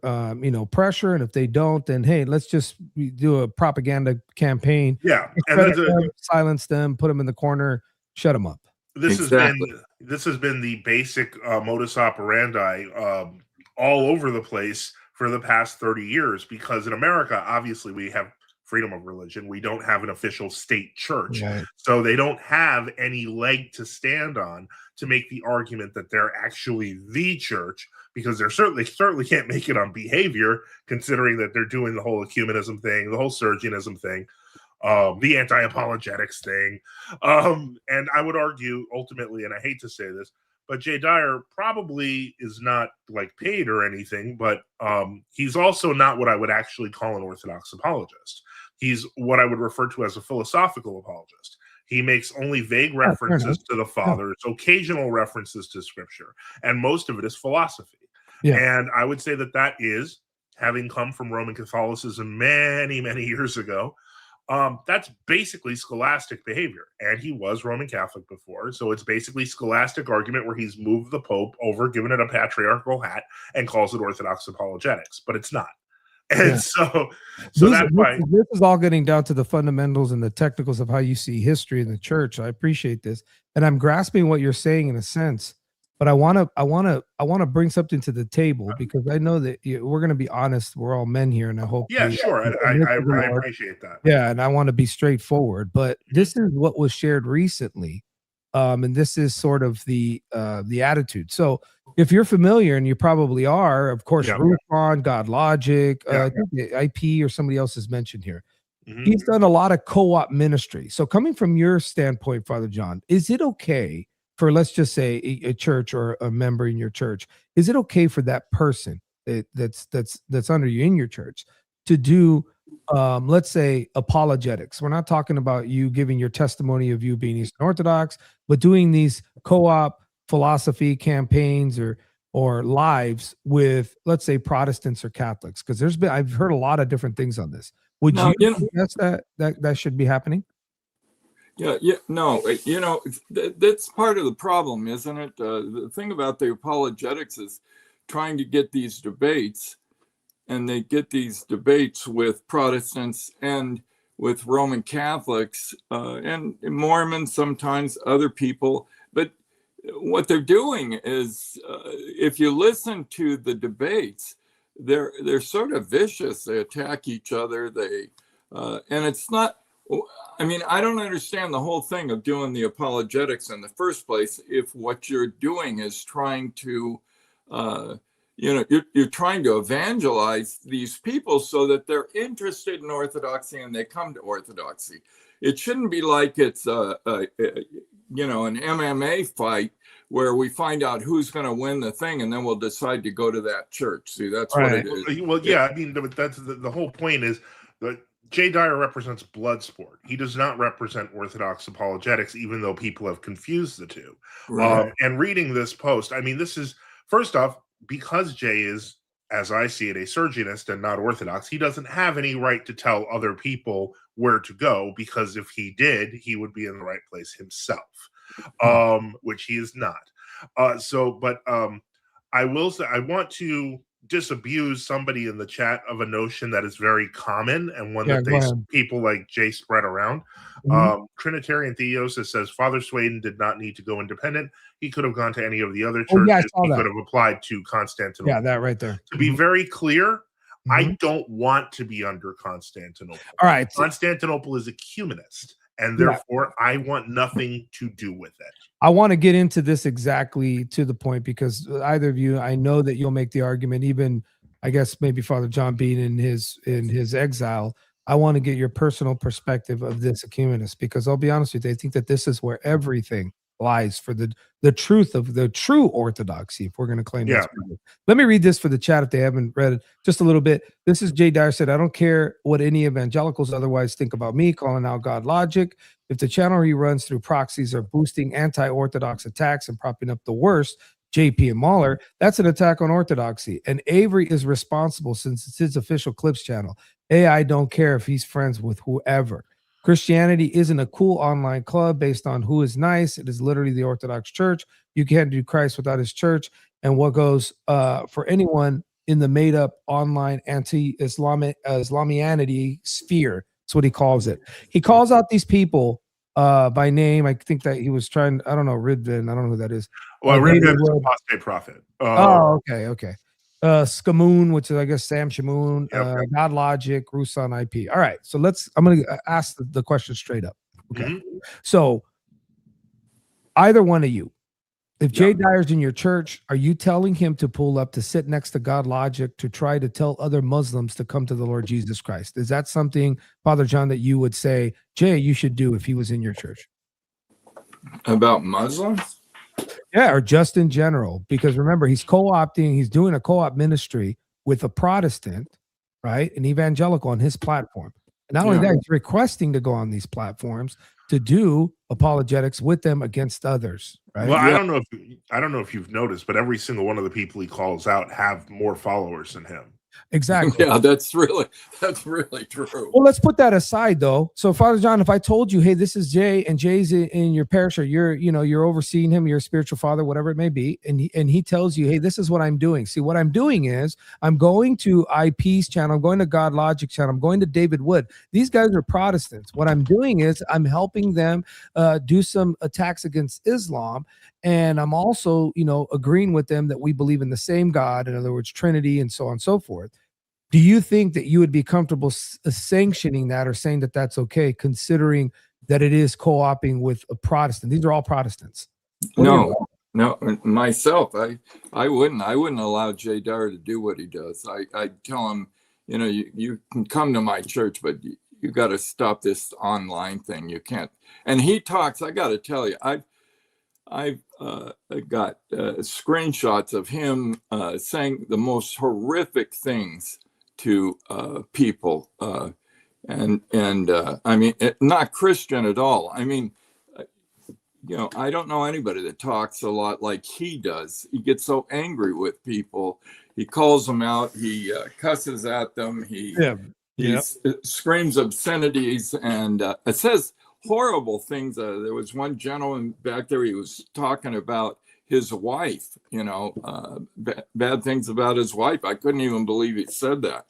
pressure, and if they don't, then hey, let's just do a propaganda campaign. Yeah, and silence them, put them in the corner, shut them up. This has been the basic modus operandi all over the place for the past 30 years, because in America, obviously, we have freedom of religion. We don't have an official state church. Right. So they don't have any leg to stand on to make the argument that they're actually the church, because they certainly can't make it on behavior, considering that they're doing the whole ecumenism thing, the whole surgeonism thing, the anti-apologetics thing. And I would argue ultimately, and I hate to say this, but Jay Dyer probably is not like paid or anything, but he's also not what I would actually call an Orthodox apologist. He's what I would refer to as a philosophical apologist. He makes only vague references to the fathers, occasional references to scripture, and most of it is philosophy. Yeah. And I would say that is, having come from Roman Catholicism many, many years ago, that's basically scholastic behavior. And he was Roman Catholic before, so it's basically scholastic argument where he's moved the Pope over, given it a patriarchal hat, and calls it Orthodox apologetics, but it's not. And so that's why this is all getting down to the fundamentals and the technicals of how you see history in the church. I appreciate this, and I'm grasping what you're saying in a sense. But I want to bring something to the table, because I know that we're going to be honest. We're all men here, and I hope. Yeah, sure. I appreciate that. Yeah, and I want to be straightforward. But this is what was shared recently, and this is sort of the attitude. So if you're familiar, and you probably are, of course, Rufon, God Logic, I think IP or somebody else has mentioned here. Mm-hmm. He's done a lot of co-op ministry. So coming from your standpoint, Father John, is it okay for, let's just say, a church or a member in your church, is it okay for that person that's under you in your church to do, let's say, apologetics? We're not talking about you giving your testimony of you being Eastern Orthodox, but doing these co-op philosophy campaigns or lives with, let's say, Protestants or Catholics, because I've heard a lot of different things on this. Would you suggest that should be happening? That's part of the problem, isn't it? The thing about the apologetics is trying to get these debates, and they get these debates with Protestants and with Roman Catholics and Mormons, sometimes other people. But what they're doing is, if you listen to the debates, they're sort of vicious. They attack each other. And it's not. I mean, I don't understand the whole thing of doing the apologetics in the first place if what you're doing is trying to, you're trying to evangelize these people so that they're interested in Orthodoxy and they come to Orthodoxy. It shouldn't be like it's an MMA fight where we find out who's going to win the thing and then we'll decide to go to that church. See, that's what it is. Well, yeah, I mean, that's the whole point is that Jay Dyer represents blood sport. He does not represent Orthodox apologetics, even though people have confused the two. Right. And reading this post, I mean, this is, first off, because Jay is, as I see it, a surgeonist and not Orthodox, he doesn't have any right to tell other people where to go, because if he did, he would be in the right place himself, which he is not. I will say, I want to disabuse somebody in the chat of a notion that is very common and one that people like Jay spread around. Trinitarian Theosis says Father Swaden did not need to go independent. He could have gone to any of the other churches. He could have applied to Constantinople. Yeah, that right there. To be very clear, I don't want to be under Constantinople. All right. Constantinople is ecumenist, and therefore I want nothing to do with it. I want to get into this exactly to the point, because either of you, I know that you'll make the argument, even I guess maybe Father John being in his exile. I want to get your personal perspective of this ecumenist, because I'll be honest with you, I think that this is where everything lies for the truth of the true orthodoxy, if we're going to claim that. Let me read this for the chat if they haven't read it just a little bit. This is Jay Dyer said, I don't care what any evangelicals otherwise think about me calling out God logic. If the channel he runs through proxies are boosting anti-orthodox attacks and propping up the worst, JP and Mahler, that's an attack on orthodoxy. And Avery is responsible since it's his official clips channel. AI don't care if he's friends with whoever. Christianity isn't a cool online club based on who is nice. It is literally the Orthodox Church. You can't do Christ without his church. And what goes for anyone in the made-up online anti-Islamianity sphere. That's what he calls it. He calls out these people by name. I think that he was trying, I don't know, Ridvan. I don't know who that is. Well, Ridvan is an apostate prophet. Okay. Skamoon, which is, I guess, Sam Shamoon, God Logic, Rusan IP. All right. So I'm going to ask the question straight up. Okay. So either one of you, if Jay Dyer's in your church, are you telling him to pull up to sit next to God Logic to try to tell other Muslims to come to the Lord Jesus Christ? Is that something, Father John, that you would say, Jay, you should do if he was in your church? About Muslims? Yeah, or just in general, because remember, he's doing a co-op ministry with a Protestant, right? An evangelical on his platform. And not only that, he's requesting to go on these platforms to do apologetics with them against others, right? Well, I don't know if you've noticed, but every single one of the people he calls out have more followers than him. Exactly. Yeah, that's really true. Well, let's put that aside, though. So, Father John, if I told you, hey, this is Jay, and Jay's in your parish, or you're overseeing him, you're a spiritual father, whatever it may be, and he tells you, hey, this is what I'm doing. See, what I'm doing is I'm going to IP's channel, I'm going to God Logic channel, I'm going to David Wood. These guys are Protestants. What I'm doing is I'm helping them do some attacks against Islam. And I'm also, agreeing with them that we believe in the same God, in other words, Trinity, and so on and so forth. Do you think that you would be comfortable sanctioning that, or saying that that's okay, considering that it is co-oping with a Protestant? These are all Protestants. No, myself, I wouldn't allow Jay Dyer to do what he does. I tell him, you can come to my church, but you got to stop this online thing. You can't. And he talks, I got to tell you, I've got screenshots of him saying the most horrific things to people, and I mean, not Christian at all. I mean, I don't know anybody that talks a lot like he does. He gets so angry with people. He calls them out. He cusses at them. He screams obscenities, and it says horrible things. There was one gentleman back there, he was talking about his wife, bad things about his wife. I couldn't even believe he said that.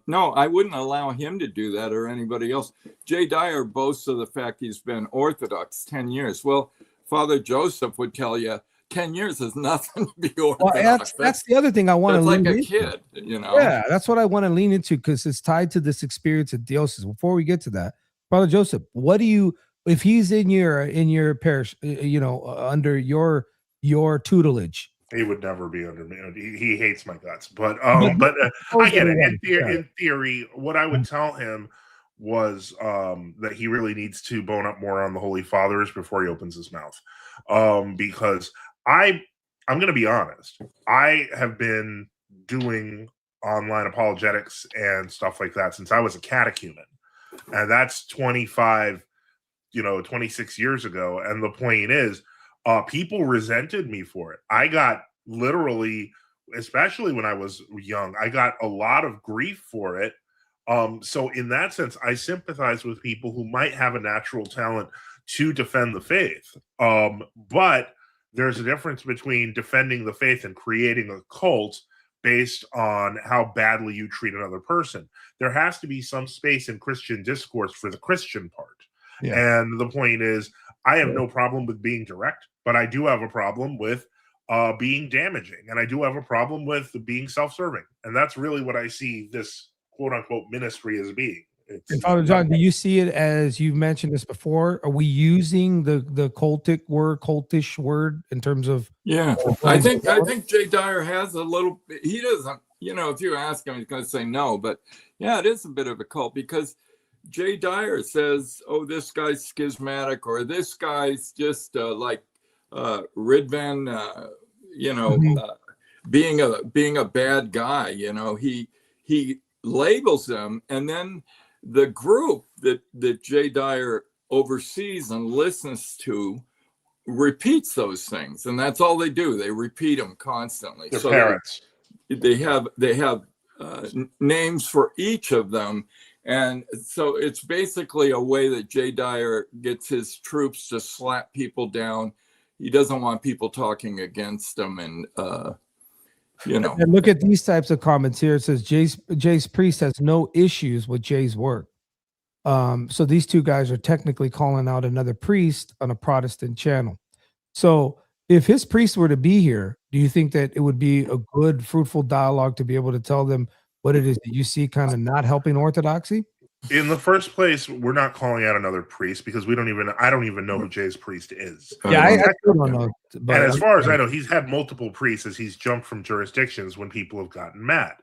No, I wouldn't allow him to do that, or anybody else. Jay Dyer boasts of the fact he's been Orthodox 10 years. Well, Father Joseph would tell you 10 years is nothing to be Orthodox. Well, that's the other thing I want to lean like a into. Kid, Yeah, that's what I want to lean into, because it's tied to this experience of Theosis. Before we get to that, Father Joseph, what do you, if he's in your parish, under your tutelage, He would never be under me. He hates my guts, but I get it. In theory, what I would tell him was that he really needs to bone up more on the Holy Fathers before he opens his mouth, because I'm going to be honest. I have been doing online apologetics and stuff like that since I was a catechumen, and that's 26 years ago. And the point is, people resented me for it. I got literally, especially when I was young, I got a lot of grief for it. So in that sense, I sympathize with people who might have a natural talent to defend the faith. But there's a difference between defending the faith and creating a cult based on how badly you treat another person. There has to be some space in Christian discourse for the Christian part. Yeah. And the point is, I have no problem with being direct, but I do have a problem with being damaging. And I do have a problem with being self-serving. And that's really what I see this quote-unquote ministry as being. And Father John, do you see it as you've mentioned this before? Are we using the cultish word in terms of? Yeah, I think Jay Dyer has a little. He doesn't. If you ask him, he's going to say no. But yeah, it is a bit of a cult because Jay Dyer says, "Oh, this guy's schismatic," or "This guy's just like Ridvan." Being a bad guy. He labels them, and then the group that Jay Dyer oversees and listens to repeats those things, and that's all they do. They repeat them constantly. Their parents. They have names for each of them, and so it's basically a way that Jay Dyer gets his troops to slap people down. He doesn't want people talking against him, and And look at these types of comments here. It says Jay's priest has no issues with Jay's work. So these two guys are technically calling out another priest on a Protestant channel. So if his priest were to be here, do you think that it would be a good, fruitful dialogue to be able to tell them what it is that you see kind of not helping Orthodoxy? In the first place, we're not calling out another priest because I don't even know who Jay's priest is. Yeah, I still don't know. And as far as I know, he's had multiple priests as he's jumped from jurisdictions when people have gotten mad.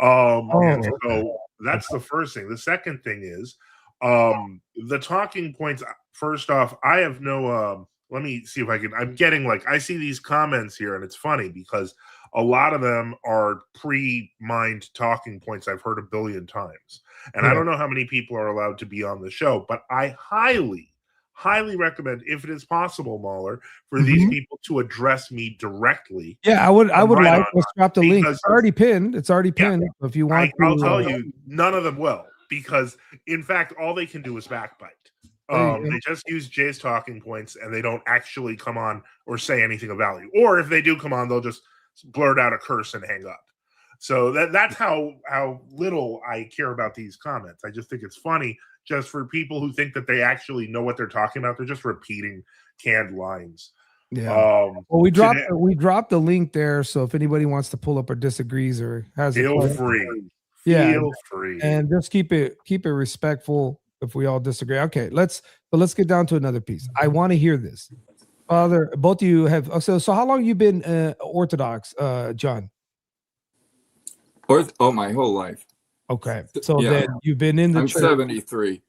So that's the first thing. The second thing is the talking points. First off, I have no. Let me see if I can. I'm getting I see these comments here, and it's funny because a lot of them are pre-mined talking points I've heard a billion times. And I don't know how many people are allowed to be on the show, but I highly recommend, if it is possible, Mahler, for these people to address me directly. Yeah, I would like to drop the link. It's already pinned. Yeah, if you want I'll tell you, none of them will, because in fact, all they can do is backbite. They just use Jay's talking points and they don't actually come on or say anything of value. Or if they do come on, they'll just blurt out a curse and hang up. So that's how little I care about these comments. I just think it's funny just for people who think that they actually know what they're talking about. They're just repeating canned lines. Yeah. Well, we dropped the link there, so if anybody wants to pull up or disagrees or has feel free. Feel free. And just keep it respectful if we all disagree. Okay, let's get down to another piece. I want to hear this. Father, both of you have so how long you been Orthodox, John? My whole life. Okay, so then you've been in the I'm church. 73.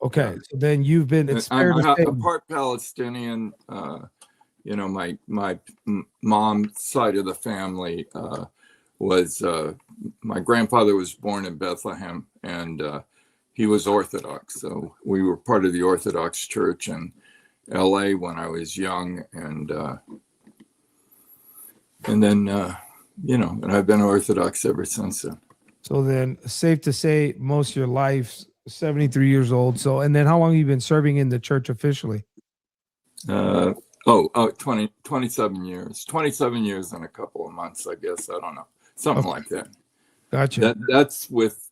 Okay, so then you've been. It's fair to say, I'm part Palestinian. My mom's side of the family was my grandfather was born in Bethlehem, and he was Orthodox. So we were part of the Orthodox Church in LA when I was young, and then and I've been Orthodox ever since then. So then, safe to say, most of your life, 73 years old. So, and then how long have you been serving in the church officially? 27 years. 27 years and a couple of months, I guess. I don't know. Something like that. Gotcha. That's with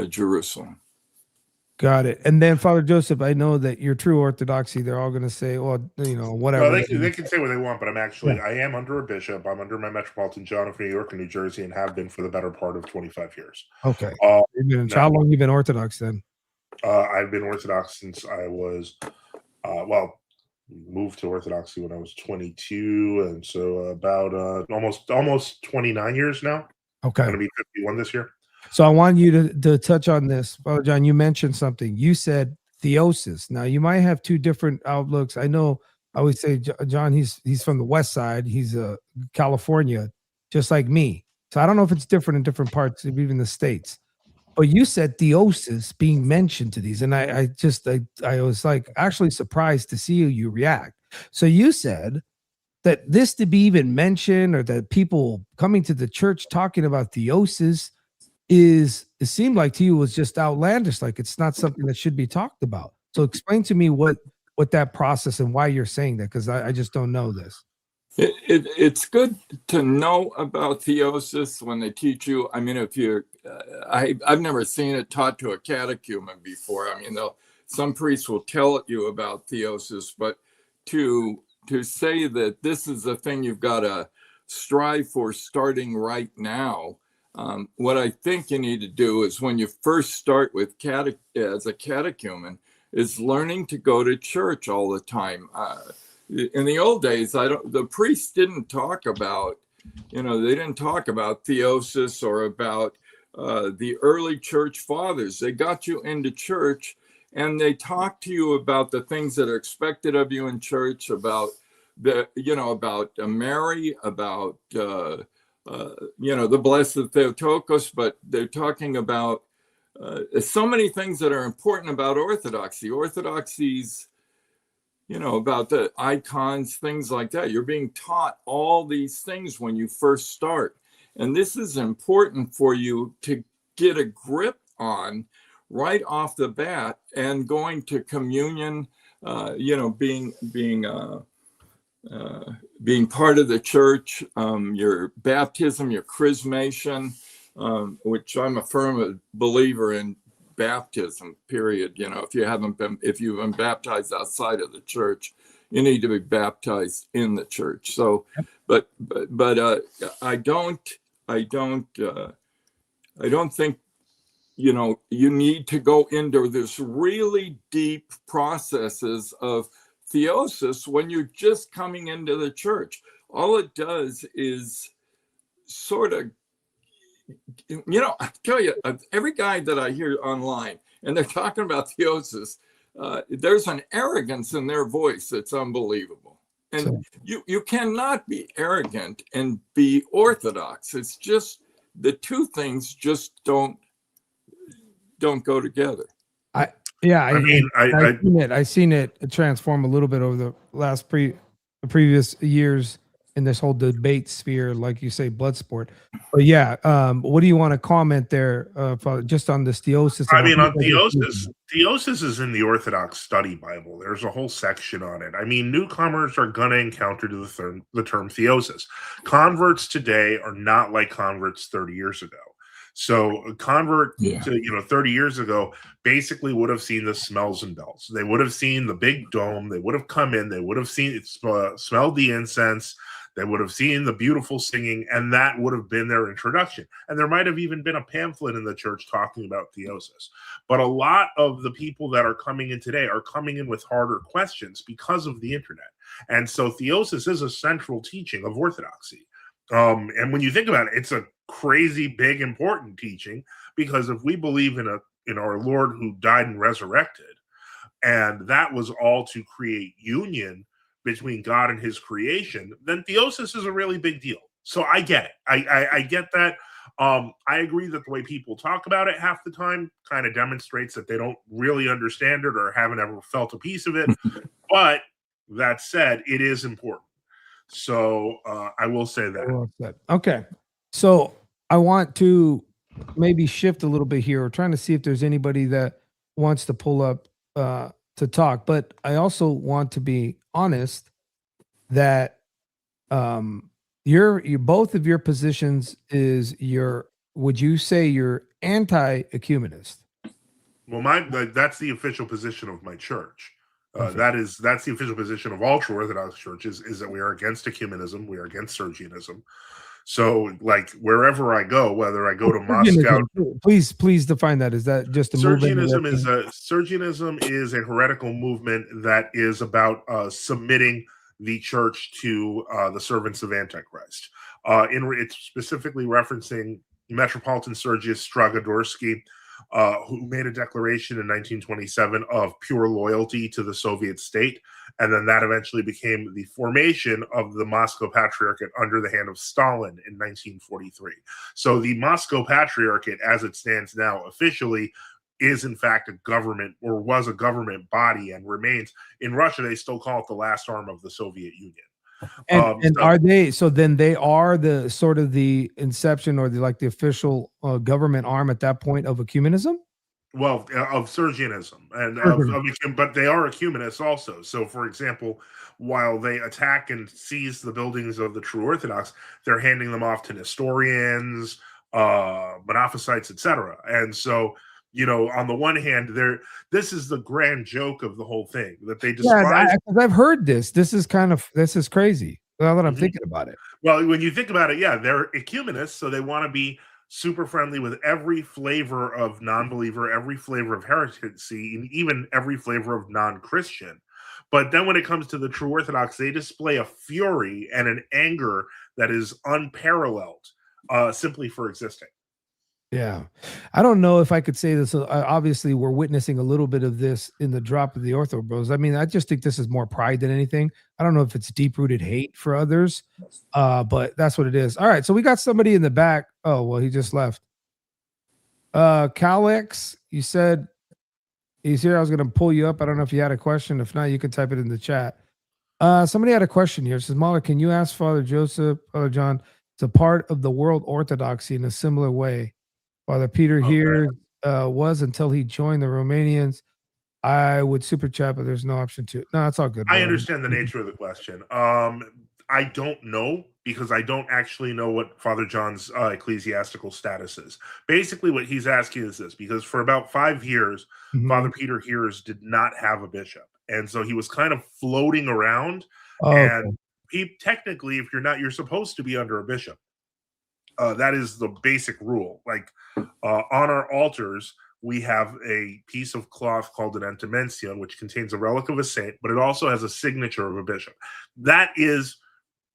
Jerusalem. Got it. And then, Father Joseph, I know that your true Orthodoxy, they're all going to say, well, whatever. No, they can say what they want, but I am under a bishop. I'm under my Metropolitan John of New York and New Jersey, and have been for the better part of 25 years. Okay. How long have you been Orthodox then? I've been Orthodox since I was, moved to Orthodoxy when I was 22, and so about almost 29 years now. Okay. Going to be 51 this year. So I want you to touch on this, Father John. You mentioned something. You said theosis. Now you might have two different outlooks. I know. I would say John. He's from the West Side. He's California, just like me. So I don't know if it's different in different parts of even the states. But you said theosis being mentioned to these, and I was like actually surprised to see you react. So you said that this to be even mentioned, or that people coming to the church talking about theosis, it seemed like to you was just outlandish, like it's not something that should be talked about. So explain to me what that process and why you're saying that, because I just don't know this. It's good to know about theosis when they teach you. I mean, if you're, I've never seen it taught to a catechumen before. I mean, some priests will tell you about theosis, but to say that this is a thing you've got to strive for starting right now, what I think you need to do is when you first start with as a catechumen is learning to go to church all the time. In the old days, the priests didn't talk about, they didn't talk about theosis or about the early church fathers. They got you into church and they talked to you about the things that are expected of you in church, about about Mary, about the Blessed Theotokos, but they're talking about so many things that are important about Orthodoxy. Orthodoxy's, about the icons, things like that. You're being taught all these things when you first start. And this is important for you to get a grip on right off the bat, and going to communion, being part of the church, your baptism, your chrismation, which I'm a firm believer in baptism, period. If you've been baptized outside of the church, you need to be baptized in the church. So, but I don't think, you need to go into this really deep processes of theosis when you're just coming into the church. All it does is sort of, I tell you, every guy that I hear online and they're talking about theosis, there's an arrogance in their voice that's unbelievable. And you cannot be arrogant and be orthodox. It's just the two things just don't go together. I've seen it transform a little bit over the last previous years in this whole debate sphere, like you say, blood sport. But yeah, what do you want to comment there, just on this theosis? I mean, on theosis, theosis is in the Orthodox Study Bible. There's a whole section on it. I mean, newcomers are going to encounter the term theosis. Converts today are not like converts 30 years ago. So a convert to 30 years ago basically would have seen the smells and bells. They would have seen the big dome. They would have come in. They would have smelled the incense. They would have seen the beautiful singing, and that would have been their introduction. And there might have even been a pamphlet in the church talking about theosis. But a lot of the people that are coming in today are coming in with harder questions because of the internet. And so theosis is a central teaching of Orthodoxy. And when you think about it, it's a crazy, big, important teaching, because if we believe in our Lord who died and resurrected, and that was all to create union between God and his creation, then theosis is a really big deal. So I get it. I get that. I agree that the way people talk about it half the time kind of demonstrates that they don't really understand it or haven't ever felt a piece of it. But that said, it is important. So I will say that. Okay. So I want to maybe shift a little bit here. We're trying to see if there's anybody that wants to pull up to talk, but I also want to be honest that your both of your positions is would you say you're anti-ecumenist? Well, that's the official position of my church. That's the official position of all true Orthodox churches, is that we are against ecumenism, we are against Sergianism. So, like wherever I go, whether I go to Moscow, Please define that. Is that just a movement? Sergianism is a heretical movement that is about submitting the church to the servants of Antichrist. It's specifically referencing Metropolitan Sergius Stragadorsky, who made a declaration in 1927 of pure loyalty to the Soviet state. And then that eventually became the formation of the Moscow Patriarchate under the hand of Stalin in 1943. So the Moscow Patriarchate, as it stands now officially, is in fact a government, or was a government body, and remains. In Russia, they still call it the last arm of the Soviet Union. And are they, so then they are the sort of the inception, or the official government arm at that point of ecumenism? Well, of Sergianism, and but they are ecumenists also. So, for example, while they attack and seize the buildings of the true Orthodox, they're handing them off to Nestorians, Monophysites, etc. And so, on the one hand, this is the grand joke of the whole thing, that they despise. Yeah, I've heard this. This is crazy. Now that I'm thinking about it. Well, when you think about it, yeah, they're ecumenists, so they want to be super friendly with every flavor of non-believer, every flavor of heresy, and even every flavor of non-Christian. But then when it comes to the true Orthodox, they display a fury and an anger that is unparalleled, simply for existing. Yeah. I don't know if I could say this. Obviously, we're witnessing a little bit of this in the drop of the Orthobros. I mean, I just think this is more pride than anything. I don't know if it's deep-rooted hate for others, but that's what it is. All right, so we got somebody in the back. Oh, well, he just left. Calix, you said he's here. I was going to pull you up. I don't know if you had a question. If not, you can type it in the chat. Somebody had a question here. It says, Mahler, can you ask Father Joseph, Father John, it's a part of the world orthodoxy in a similar way? Father Peter here was until he joined the Romanians. I would super chat, but there's no option to. No, it's all good. I understand the nature of the question. I don't know, because I don't actually know what Father John's ecclesiastical status is. Basically, what he's asking is this, because for about 5 years, Father Peter Heers did not have a bishop. And so he was kind of floating around. And he technically, if you're supposed to be under a bishop. That is the basic rule. Like on our altars, we have a piece of cloth called an entomension, which contains a relic of a saint, but it also has a signature of a bishop. That is,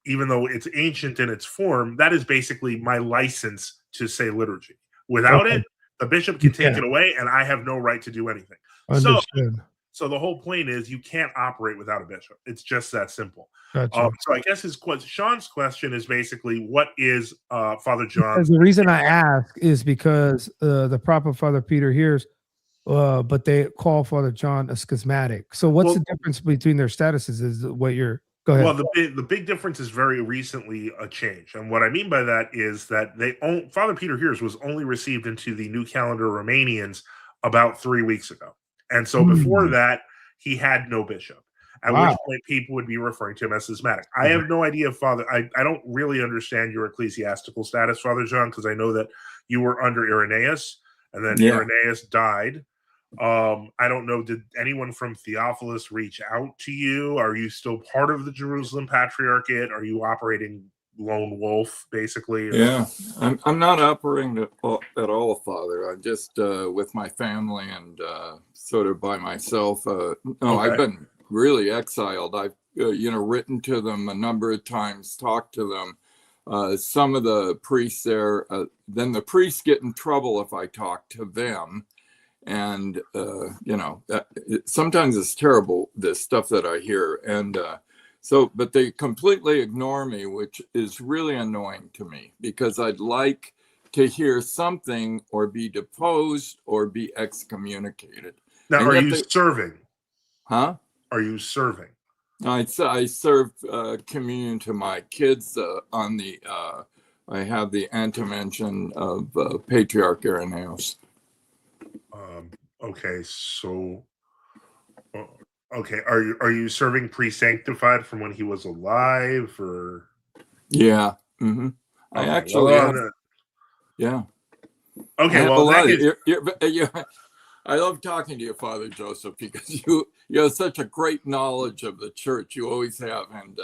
even though it's ancient in its form, that is basically my license to say liturgy. Without it, the bishop can take it away, and I have no right to do anything. Understood. So the whole point is you can't operate without a bishop. It's just that simple. Gotcha. So I guess Sean's question is basically, what is Father John? The reason I ask is because the proper Father Peter Heers, but they call Father John a schismatic. So what's the difference between their statuses? Is what you're go ahead. Well, the big difference is very recently a change, and what I mean by that is that Father Peter Heers was only received into the New Calendar Romanians about 3 weeks ago. And so before that, he had no bishop, at which point people would be referring to him as schismatic. I have no idea, Father. I don't really understand your ecclesiastical status, Father John, because I know that you were under Irenaeus, and then Irenaeus died. I don't know, did anyone from Theophilus reach out to you? Are you still part of the Jerusalem Patriarchate? Are you operating lone wolf, basically? Yeah, I'm not operating at all, Father. I'm just with my family and sort of by myself. I've been really exiled. I've written to them a number of times, talked to them. Some of the priests there, then the priests get in trouble if I talk to them. And sometimes it's terrible, this stuff that I hear. And but they completely ignore me, which is really annoying to me, because I'd like to hear something, or be deposed, or be excommunicated. Now, are you serving? Huh? Are you serving? I serve communion to my kids on the. I have the antimension of Patriarch Irenaeus. Okay, so. Okay, are you serving pre-sanctified from when he was alive, or? Yeah. Mm-hmm. I actually. Yeah. Okay. I love talking to you, Father Joseph, because you have such a great knowledge of the church. You always have, and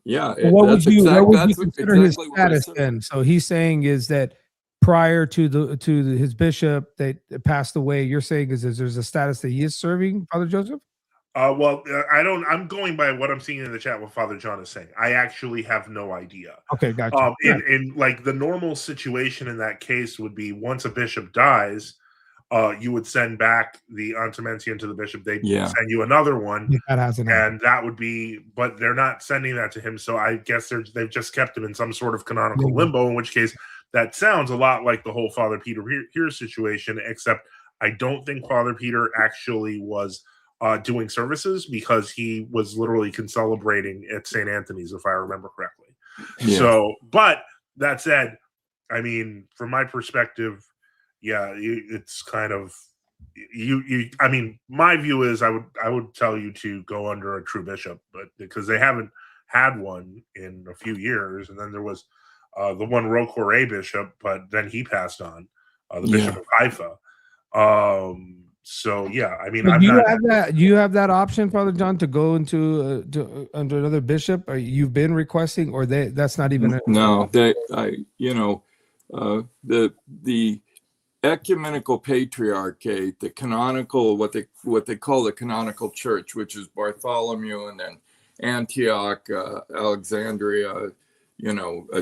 Yeah, What would that's you what would you that's consider his exactly what I status said. then? So he's saying is that prior to his bishop that passed away, you're saying is there's a status that he is serving, Father Joseph? I don't. I'm going by what I'm seeing in the chat. What Father John is saying. I actually have no idea. Okay, gotcha. In like the normal situation in that case would be once a bishop dies, you would send back the Antimensian to the bishop. They'd send you another one, That hasn't happened. and that would be. But they're not sending that to him, so I guess they've just kept him in some sort of canonical limbo. In which case, that sounds a lot like the whole Father Peter here situation, except I don't think Father Peter actually was doing services because he was literally celebrating at St. Anthony's, if I remember correctly. Yeah. So, but that said, I mean, from my perspective, yeah, it's kind of you. I mean, my view is I would tell you to go under a true bishop, but because they haven't had one in a few years, and then there was the one Rocor bishop, but then he passed on, the bishop of Haifa. So yeah, I mean, Do you have that option, Father John, to go into under another bishop? Or you've been requesting, or that's not even the ecumenical patriarchate, the canonical, what they call the canonical church, which is Bartholomew and then Antioch, Alexandria,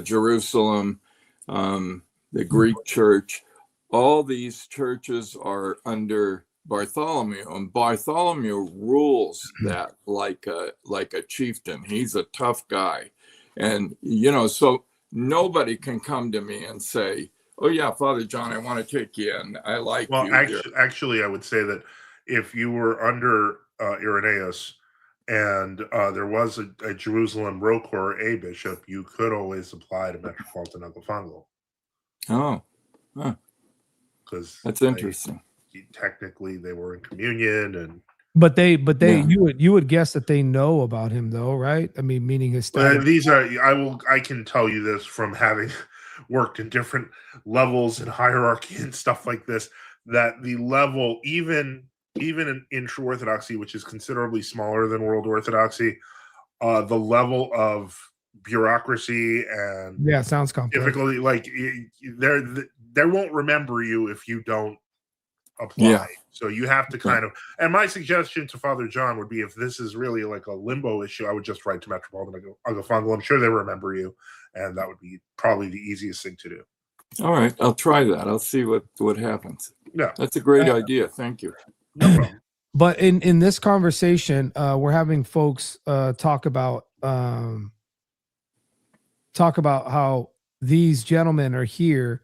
Jerusalem, the Greek church. All these churches are under Bartholomew, and Bartholomew rules that like a chieftain. He's a tough guy, and so nobody can come to me and say, "Oh yeah, Father John, I want to take you in. I like you." Well, actually, I would say that if you were under Irenaeus and there was a Jerusalem Rocor a bishop, you could always apply to Metropolitan Agafongo. Oh, because that's interesting. Technically, they were in communion, and you would guess that they know about him, though, right? I mean, meaning his status. I can tell you this from having worked in different levels and hierarchy and stuff like this, that the level, even in true Orthodoxy, which is considerably smaller than World Orthodoxy, the level of bureaucracy and sounds complex. Typically, like they won't remember you if you don't apply. Yeah. So you have to kind of. And my suggestion to Father John would be, if this is really like a limbo issue, I would just write to Metropolitan Agafongo. I'm sure they remember you, and that would be probably the easiest thing to do. All right, I'll try that. I'll see what happens. Yeah, that's a great idea. Thank you. No problem. But in this conversation, we're having folks talk about how these gentlemen are here,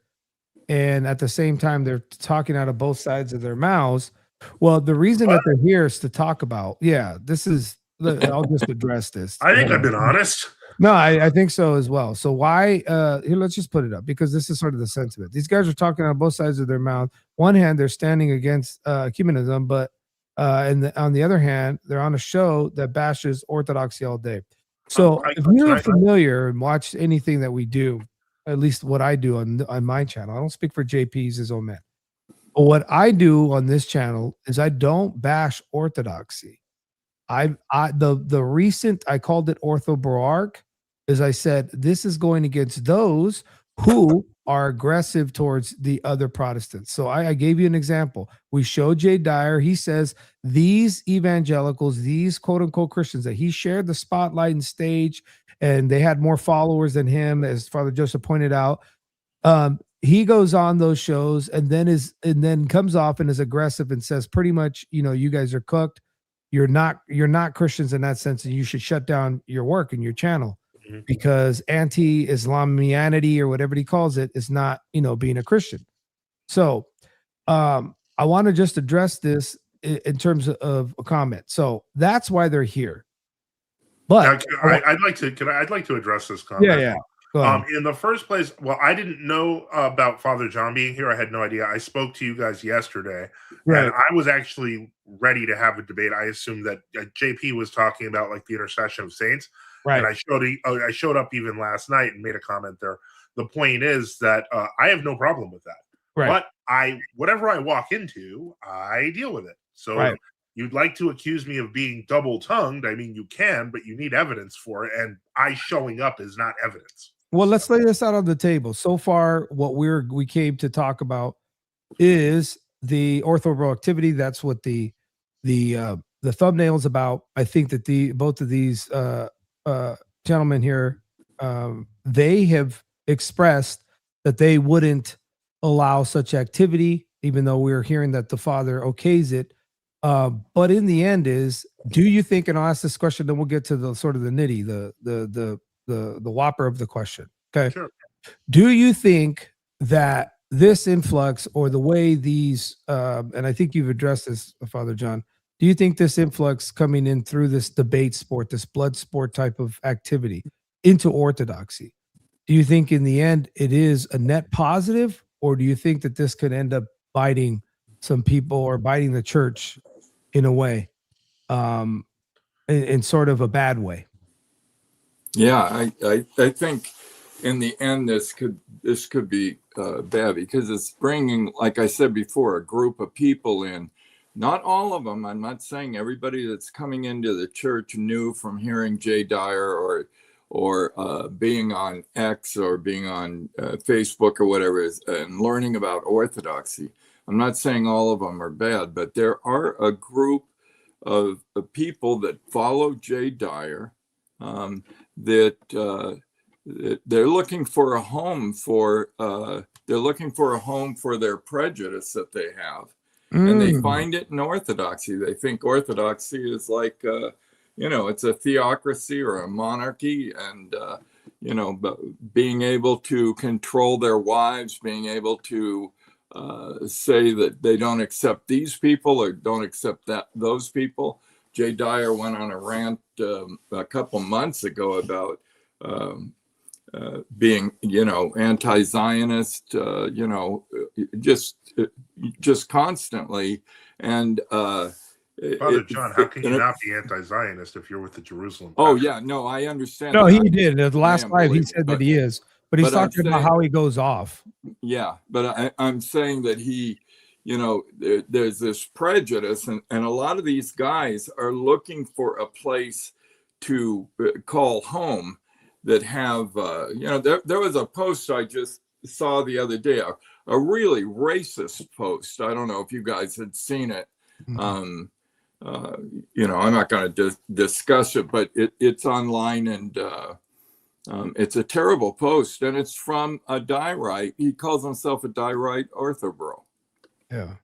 and at the same time they're talking out of both sides of their mouths. Well, the reason that they're here is to talk about. Yeah, this is. I'll just address this. I think I've been honest. No, I think so as well. So why? Here, let's just put it up, because this is sort of the sentiment. These guys are talking on both sides of their mouth. One hand, they're standing against ecumenism, but and on the other hand, they're on a show that bashes orthodoxy all day. So if you're familiar and watch anything that we do, at least what I do on my channel, I don't speak for JP, he's his own man. But what I do on this channel is I don't bash orthodoxy. The recent, I called it Orthobro, is I said this is going against those who are aggressive towards the other Protestants. So I gave you an example. We showed Jay Dyer. He says these evangelicals, these quote unquote Christians, that he shared the spotlight and stage, and they had more followers than him, as Father Joseph pointed out. He goes on those shows and then comes off and is aggressive and says pretty much, you guys are cooked. You're not Christians in that sense, and you should shut down your work and your channel, because anti-Islamianity, or whatever he calls it, is not, being a Christian. So I want to just address this in terms of a comment. So that's why they're here. But I'd like to address this comment. Yeah. In the first place, well, I didn't know about Father John being here. I had no idea. I spoke to you guys yesterday, and I was actually ready to have a debate. I assumed that JP was talking about like the intercession of saints, and I showed up even last night and made a comment there. The point is that I have no problem with that, but whatever I walk into, I deal with it. So you'd like to accuse me of being double-tongued. I mean, you can, but you need evidence for it, and I showing up is not evidence. Well, let's lay this out on the table. So far, what we came to talk about is the Orthobro activity. That's what the thumbnail is about. I think that both of these gentlemen here, they have expressed that they wouldn't allow such activity, even though we're hearing that the father okays it. But in the end, do you think? And I'll ask this question, then we'll get to the sort of the nitty, the whopper of the question. Okay. Sure. Do you think that this influx, or the way these, and I think you've addressed this, Father John, do you think this influx coming in through this debate sport, this blood sport type of activity into Orthodoxy, do you think in the end it is a net positive, or do you think that this could end up biting some people or biting the church in a way, in sort of a bad way? Yeah, I think in the end this could be bad, because it's bringing, like I said before, a group of people in. Not all of them. I'm not saying everybody that's coming into the church knew from hearing Jay Dyer or being on X or being on Facebook or whatever it is, and learning about Orthodoxy. I'm not saying all of them are bad, but there are a group of people that follow Jay Dyer, that they're looking for a home for their prejudice that they have. And they find it in Orthodoxy. They think Orthodoxy is like, it's a theocracy or a monarchy, and, but being able to control their wives, being able to say that they don't accept these people or don't accept those people. Jay Dyer went on a rant a couple months ago about being, anti-Zionist, just constantly. And Father John, how can you not be anti-Zionist if you're with the Jerusalem? Oh, yeah, no, I understand. No, he did. The last slide, he said that he is, but he's talking about how he goes off. Yeah, but I'm saying that there's this prejudice, and a lot of these guys are looking for a place to call home that have, there was a post I just saw the other day, a really racist post. I don't know if you guys had seen it. I'm not going to discuss it, but it's online, and it's a terrible post, and it's from a diorite. He calls himself a diorite Orthobro. Yeah.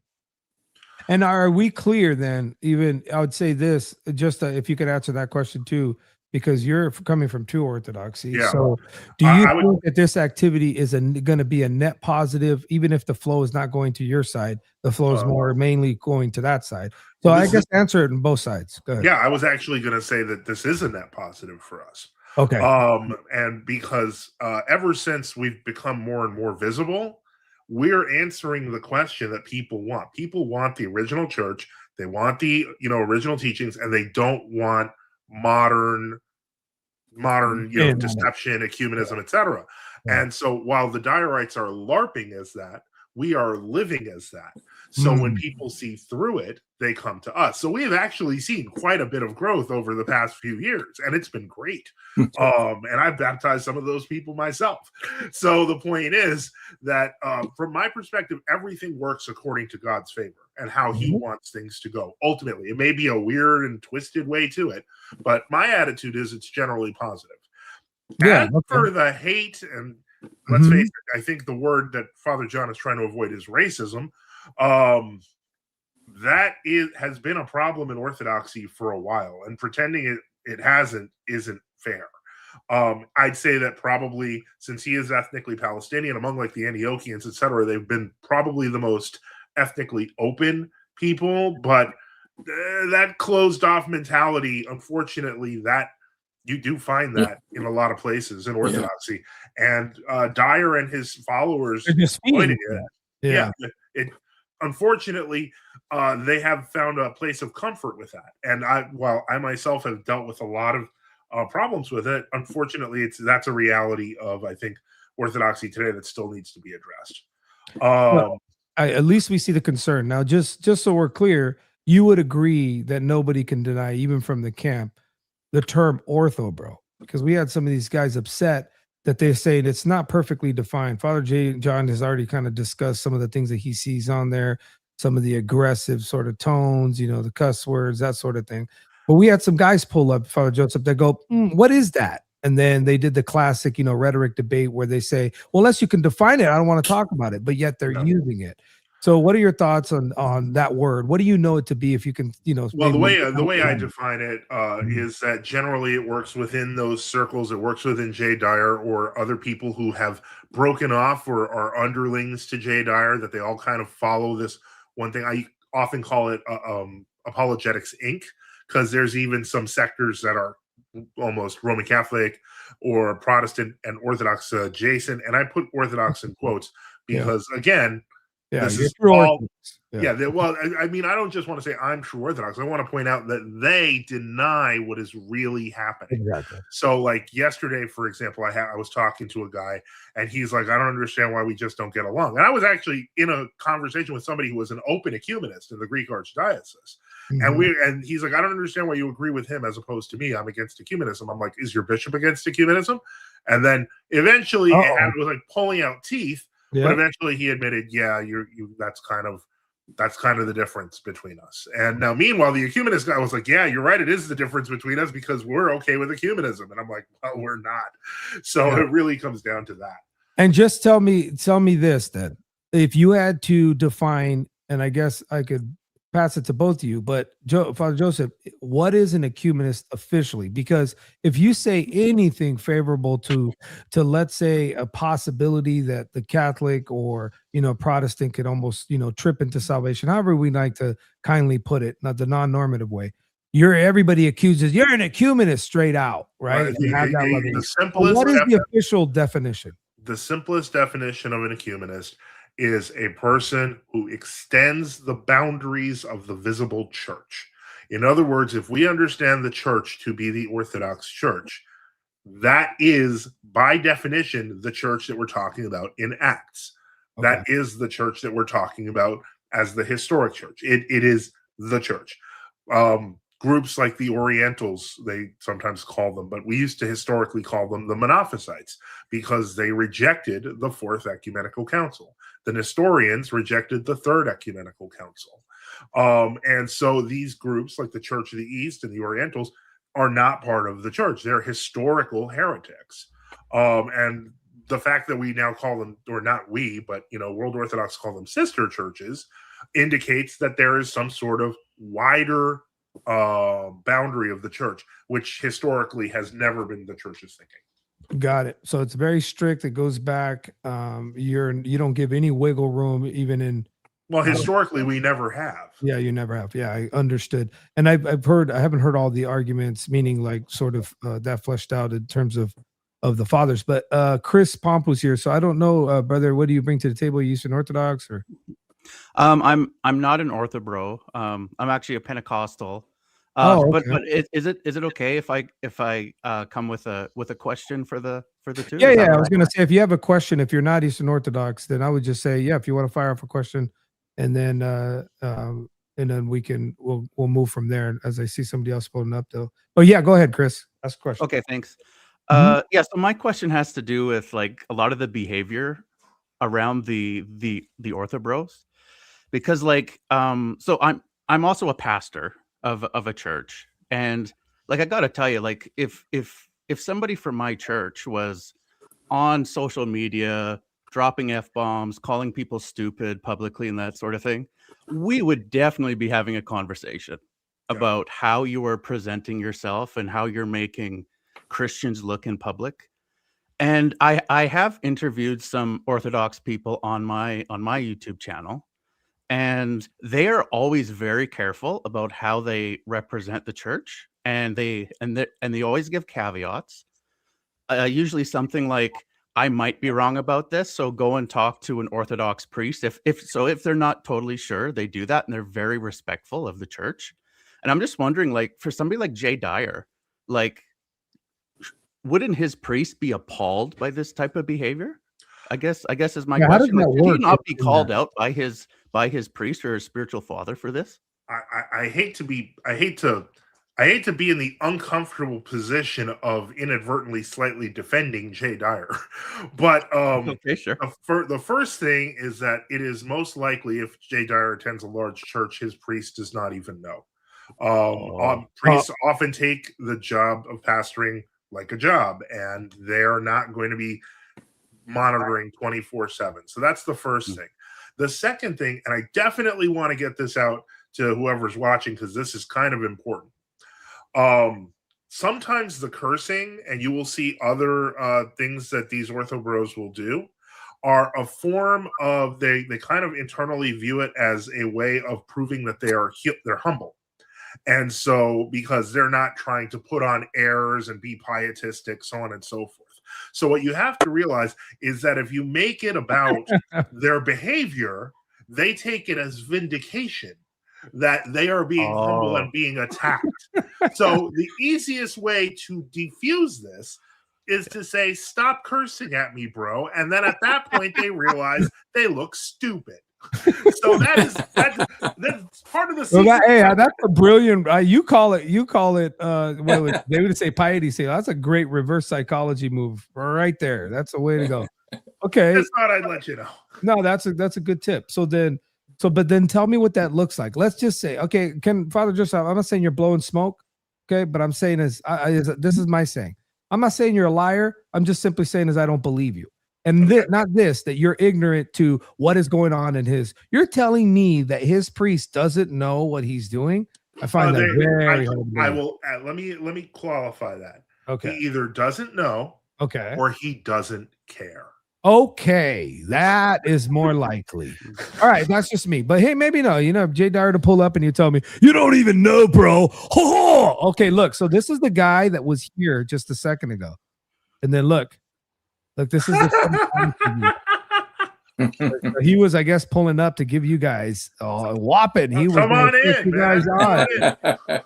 And are we clear then? Even I would say this, just if you could answer that question too, because you're coming from true Orthodoxy. Yeah. So do you think that this activity is going to be a net positive, even if the flow is not going to your side? The flow is more mainly going to that side. So I guess answer it on both sides. Go ahead. Yeah, I was actually going to say that this is a net positive for us. Okay. And because ever since we've become more and more visible, we're answering the question that people want. People want the original church. They want the original teachings, and they don't want modern deception, ecumenism, etc. And so while the diorites are LARPing as that, we are living as that. So when people see through it, they come to us. So we have actually seen quite a bit of growth over the past few years, and it's been great. And I've baptized some of those people myself. So the point is that from my perspective, everything works according to God's favor and how he wants things to go. Ultimately, it may be a weird and twisted way to it, but my attitude is it's generally positive. Yeah. As for the hate, and let's face it, I think the word that Father John is trying to avoid is racism. That has been a problem in Orthodoxy for a while, and pretending it hasn't isn't fair. I'd say that probably since he is ethnically Palestinian, among like the Antiochians, etc., they've been probably the most ethnically open people, but that closed off mentality, unfortunately, that you do find that in a lot of places in Orthodoxy. And Dyer and his followers pointing it. Unfortunately, they have found a place of comfort with that. And while I myself have dealt with a lot of problems with it, unfortunately, that's a reality of, I think, Orthodoxy today that still needs to be addressed. At least we see the concern. Now, just so we're clear, you would agree that nobody can deny, even from the camp, the term orthobro, because we had some of these guys upset that they're saying it's not perfectly defined. Father J. John has already kind of discussed some of the things that he sees on there, some of the aggressive sort of tones, the cuss words, that sort of thing. But we had some guys pull up, Father Joseph, that go, what is that? And then they did the classic, rhetoric debate where they say, well, unless you can define it, I don't want to talk about it, but yet they're using it. So what are your thoughts on that word? What do you know it to be, if you can, Well, maybe the way I define it is that generally it works within those circles. It works within Jay Dyer or other people who have broken off or are underlings to Jay Dyer, that they all kind of follow this one thing. I often call it apologetics Inc., because there's even some sectors that are almost Roman Catholic or Protestant and Orthodox adjacent. And I put Orthodox in quotes because, again, this is all. Well, I mean, I don't just want to say I'm true Orthodox. I want to point out that they deny what is really happening. Exactly. So, like yesterday, for example, I was talking to a guy, and he's like, "I don't understand why we just don't get along." And I was actually in a conversation with somebody who was an open ecumenist in the Greek Archdiocese, and he's like, "I don't understand why you agree with him as opposed to me. I'm against ecumenism." I'm like, "Is your bishop against ecumenism?" And then eventually, it was like pulling out teeth. Yeah. But eventually he admitted, yeah, that's kind of the difference between us. And now, meanwhile, the ecumenist guy was like, yeah, you're right. It is the difference between us because we're okay with ecumenism. And I'm like, well, we're not. So it really comes down to that. And just tell me this, then, if you had to define, and I guess I could pass it to both of you, but Father Joseph, what is an ecumenist officially? Because if you say anything favorable to let's say a possibility that the Catholic or Protestant could almost trip into salvation, however we like to kindly put it, not the non-normative way, everybody accuses you're an ecumenist straight out, right? The simplest. What is the official definition? The simplest definition of an ecumenist is a person who extends the boundaries of the visible church. In other words, if we understand the church to be the Orthodox Church, that is, by definition, the church that we're talking about in Acts. Okay. That is the church that we're talking about as the historic church. It is the church. Groups like the Orientals, they sometimes call them, but we used to historically call them the Monophysites because they rejected the Fourth Ecumenical Council. The Nestorians rejected the Third Ecumenical Council. And so these groups like the Church of the East and the Orientals are not part of the church. They're historical heretics. And the fact that we now call them, or not we, but World Orthodox call them sister churches, indicates that there is some sort of wider boundary of the church, which historically has never been the church's thinking. Got it. So it's very strict. It goes back. You don't give any wiggle room, even in. Well, historically, we never have. Yeah, you never have. Yeah, I understood. And I haven't heard all the arguments, meaning like sort of that fleshed out in terms of the fathers. But Chris Pompous here. So I don't know, brother, what do you bring to the table? Are you Eastern Orthodox or? I'm not an Orthobro. I'm actually a Pentecostal. Okay. But is it okay if I come with a question for the two? Yeah. I was gonna say, if you have a question, if you're not Eastern Orthodox, then I would just say, if you want to fire off a question, and then we'll move from there. As I see somebody else pulling up though. Oh yeah, go ahead, Chris. Ask a question. Okay, thanks. So my question has to do with like a lot of the behavior around the Orthobros, because so I'm also a pastor of a church, and like I gotta tell you, like if somebody from my church was on social media dropping F-bombs, calling people stupid publicly and that sort of thing, we would definitely be having a conversation about how you are presenting yourself and how you're making Christians look in public. And I have interviewed some Orthodox people on my YouTube channel, and they are always very careful about how they represent the church, and they always give caveats. Usually something like, I might be wrong about this, so go and talk to an Orthodox priest. If they're not totally sure, they do that, and they're very respectful of the church. And I'm just wondering, like, for somebody like Jay Dyer, like, wouldn't his priest be appalled by this type of behavior? I guess is my question. Should he not be called out by his priest or his spiritual father for this? I hate to be in the uncomfortable position of inadvertently slightly defending Jay Dyer, but Okay, sure. the first thing is that it is most likely if Jay Dyer attends a large church, his priest does not even know. Priests often take the job of pastoring like a job, and they're not going to be monitoring 24/7. So that's the first thing. The second thing, and I definitely want to get this out to whoever's watching because this is kind of important. Sometimes the cursing, and you will see other things that these Orthobros will do, are a form of they kind of internally view it as a way of proving that they're humble. And so because they're not trying to put on airs and be pietistic, so on and so forth. So what you have to realize is that if you make it about their behavior, they take it as vindication that they are being humble and being attacked. So the easiest way to defuse this is to say, stop cursing at me, bro. And then at that point, they realize they look stupid. So that's part of the well, that's a brilliant. You call it. They would say piety. Say that's a great reverse psychology move right there. That's the way to go. Okay, that's thought I'd let you know. No, that's a good tip. But then tell me what that looks like. Let's just say, okay, Father Joseph, I'm not saying you're blowing smoke, okay, but I'm saying this is my saying. I'm not saying you're a liar. I'm just simply saying I don't believe you. And that you're ignorant to what is going on in his. You're telling me that his priest doesn't know what he's doing. I find that very hard. I will let me qualify that. Okay, he either doesn't know, okay, or he doesn't care. Okay, that is more likely. All right, that's just me. But hey, maybe no. You know, if Jay Dyer to pull up and you tell me you don't even know, bro. Ho-ho! Okay, look. So this is the guy that was here just a second ago, and then look, this is the. He was, I guess, pulling up to give you guys a whopping. He was come on in, you guys on.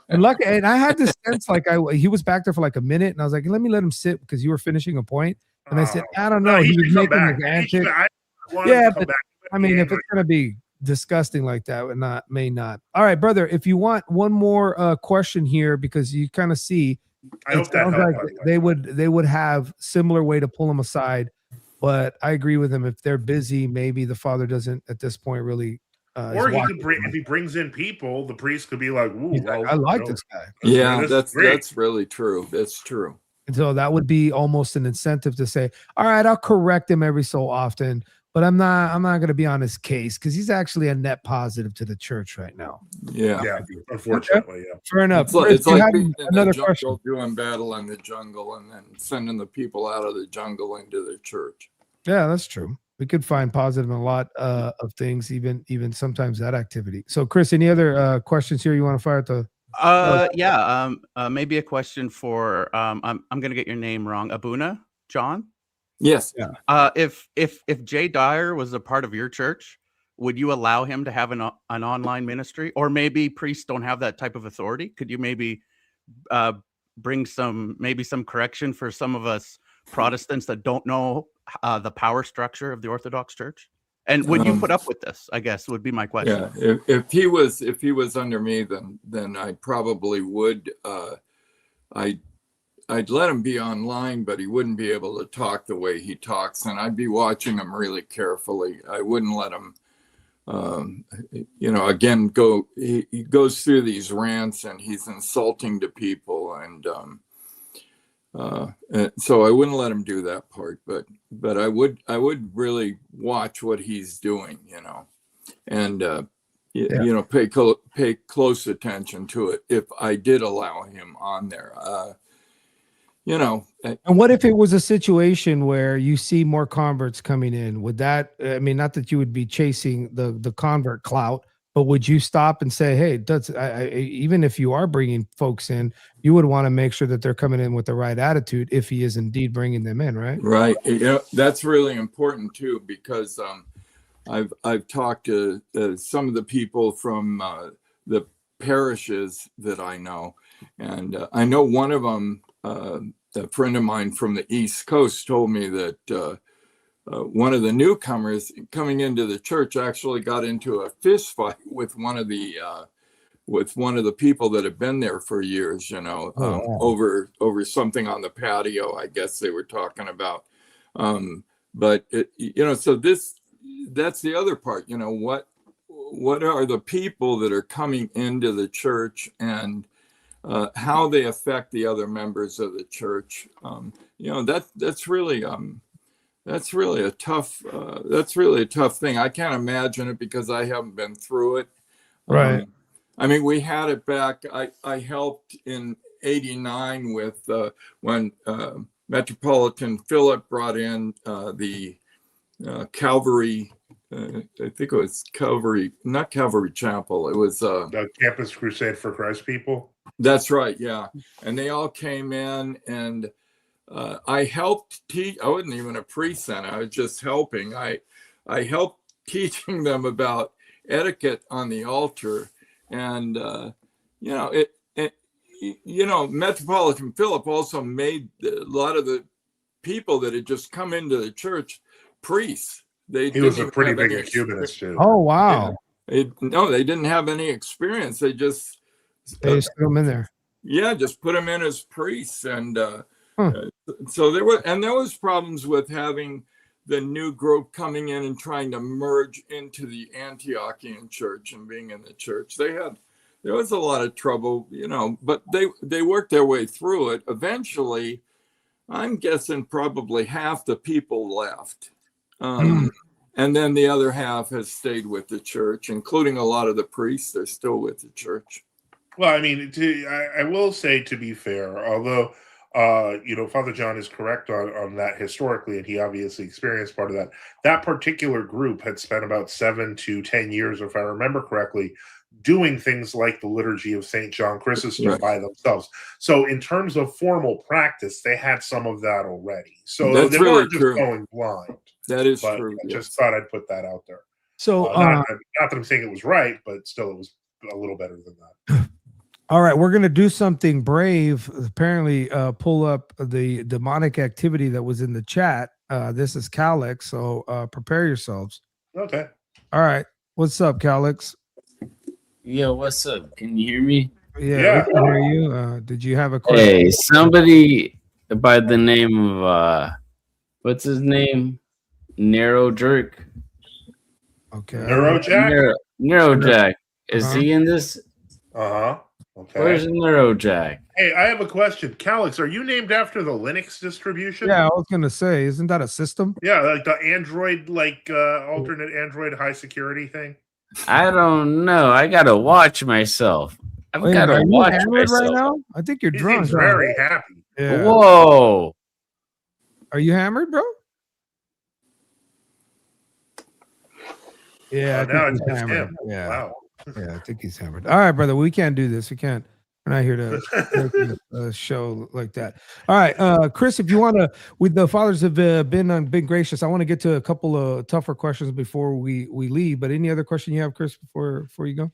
And lucky, and I had this sense he was back there for like a minute, and I was like, let him sit because you were finishing a point. And I said, I don't know. He was making an antic. Yeah, but I mean, if it's going to be disgusting like that, may not. All right, brother, if you want one more question here, because you kind of see, it sounds like they would have similar way to pull them aside. But I agree with him. If they're busy, maybe the father doesn't at this point really. Or he could if he brings in people, the priest could be like, "Ooh, I like this guy." Yeah, that's really true. That's true. And so that would be almost an incentive to say, all right, I'll correct him every so often, but I'm not going to be on his case because he's actually a net positive to the church right now. Yeah, unfortunately, yeah. Fair enough. It's like being in another question. Doing battle in the jungle and then sending the people out of the jungle into the church. Yeah, that's true. We could find positive in a lot of things, even sometimes that activity. So, Chris, any other questions here you want to fire at the? Maybe a question for I'm gonna get your name wrong. Abuna John. Yes. Yeah. If Jay Dyer was a part of your church, would you allow him to have an online ministry? Or maybe priests don't have that type of authority. Could you maybe bring some correction for some of us Protestants that don't know the power structure of the Orthodox Church? And would you put up with this? I guess would be my question. Yeah, if he was under me, then I probably would. I'd let him be online, but he wouldn't be able to talk the way he talks, and I'd be watching him really carefully. I wouldn't let him, again he goes through these rants and he's insulting to people, and so I wouldn't let him do that part, but I would really watch what he's doing, and pay close attention to it if I did allow him on there. And what if it was a situation where you see more converts coming in? Would that, I mean, not that you would be chasing the convert clout, but would you stop and say, hey, even if you are bringing folks in, you would want to make sure that they're coming in with the right attitude if he is indeed bringing them in, right? Right. That's really important too, because I've talked to some of the people from the parishes that I know, and I know one of them, a friend of mine from the East Coast, told me that one of the newcomers coming into the church actually got into a fist fight with one of the with one of the people that have been there for years, over something on the patio, I guess they were talking about. But so that's the other part, what are the people that are coming into the church, and how they affect the other members of the church. That's really a tough thing. I can't imagine it because I haven't been through it. Right. We had it back. I helped in '89 with when Metropolitan Philip brought in the Calvary. I think it was Calvary, not Calvary Chapel. It was The Campus Crusade for Christ people. That's right, yeah. And they all came in, and I helped teach. I wasn't even a priest then. I was just helping. I helped teaching them about etiquette on the altar, and Metropolitan Philip also made a lot of the people that had just come into the church priests. He was a pretty big ecumenist too. Oh, wow. No, they didn't have any experience. They just They just threw them in there. Yeah, just put them in as priests, and so there was problems with having the new group coming in and trying to merge into the Antiochian church and being in the church. There was a lot of trouble, but they worked their way through it. Eventually, I'm guessing probably half the people left. And then the other half has stayed with the church, including a lot of the priests. They're still with the church. Well, I will say, to be fair, although Father John is correct on that historically, and he obviously experienced part of that. That particular group had spent about 7 to 10 years, if I remember correctly, doing things like the Liturgy of St. John Chrysostom by themselves. So in terms of formal practice, they had some of that already. So they weren't just going blind. That is true. I just thought I'd put that out there. So not that I'm saying it was right, but still it was a little better than that. All right, we're going to do something brave. Apparently, pull up the demonic activity that was in the chat. This is Calix, so prepare yourselves. Okay. All right. What's up, Calix? Yo, what's up? Can you hear me? Yeah. We can hear you. Did you have a question? Hey, somebody by the name of, what's his name? Narrow Jerk? Okay. Neurojack. Is he in this? Uh-huh. Okay. Where's Neurojack? Hey, I have a question. Calix, are you named after the Linux distribution? Yeah, I was going to say, isn't that a system? Yeah, like the Android, alternate Android high security thing. I don't know. I got to watch myself. I've got to watch myself. Right now? I think you're drunk. He's very happy. Yeah. Whoa. Are you hammered, bro? Yeah, now it's just him. Yeah. Wow. Yeah, I think he's hammered. All right, brother. We can't do this. We can't. We're not here to show like that. All right, Chris, if you want to, the fathers have been gracious. I want to get to a couple of tougher questions before we leave. But any other question you have, Chris, before you go?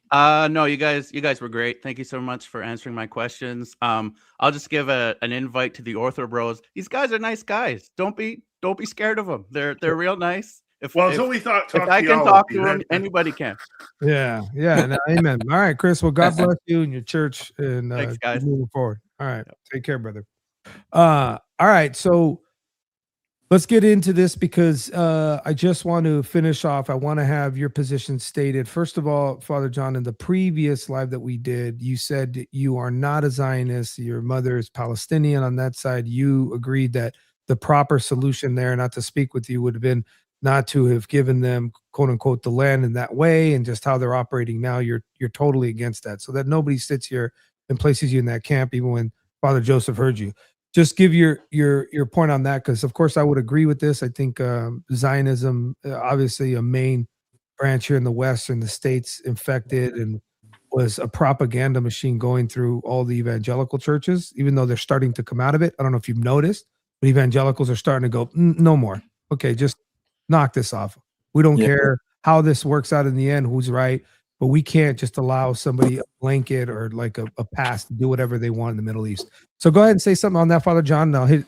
No, you guys were great. Thank you so much for answering my questions. I'll just give an invite to the Orthobros. These guys are nice guys. Don't be scared of them. They're real nice. If I can talk to them, anybody can. Yeah. No, amen. All right, Chris. Well, God bless you and your church, and thanks, guys. Moving forward. All right, take care, brother. All right, so let's get into this because I just want to finish off. I want to have your position stated. First of all, Father John, in the previous live that we did, you said you are not a Zionist. Your mother is Palestinian on that side. You agreed that the proper solution there, not to speak with you, would have been not to have given them, quote unquote, the land in that way, and just how they're operating now. You're totally against that, so that nobody sits here and places you in that camp, even when Father Joseph heard you. Just give your point on that, because of course I would agree with this. I think Zionism, obviously a main branch here in the West and the States, infected and was a propaganda machine going through all the evangelical churches, even though they're starting to come out of it. I don't know if you've noticed, but evangelicals are starting to go, no more. Okay, just knock this off. We don't care how this works out in the end, who's right, but we can't just allow somebody a blanket or like a pass to do whatever they want in the Middle East. So go ahead and say something on that, Father John, and I'll hit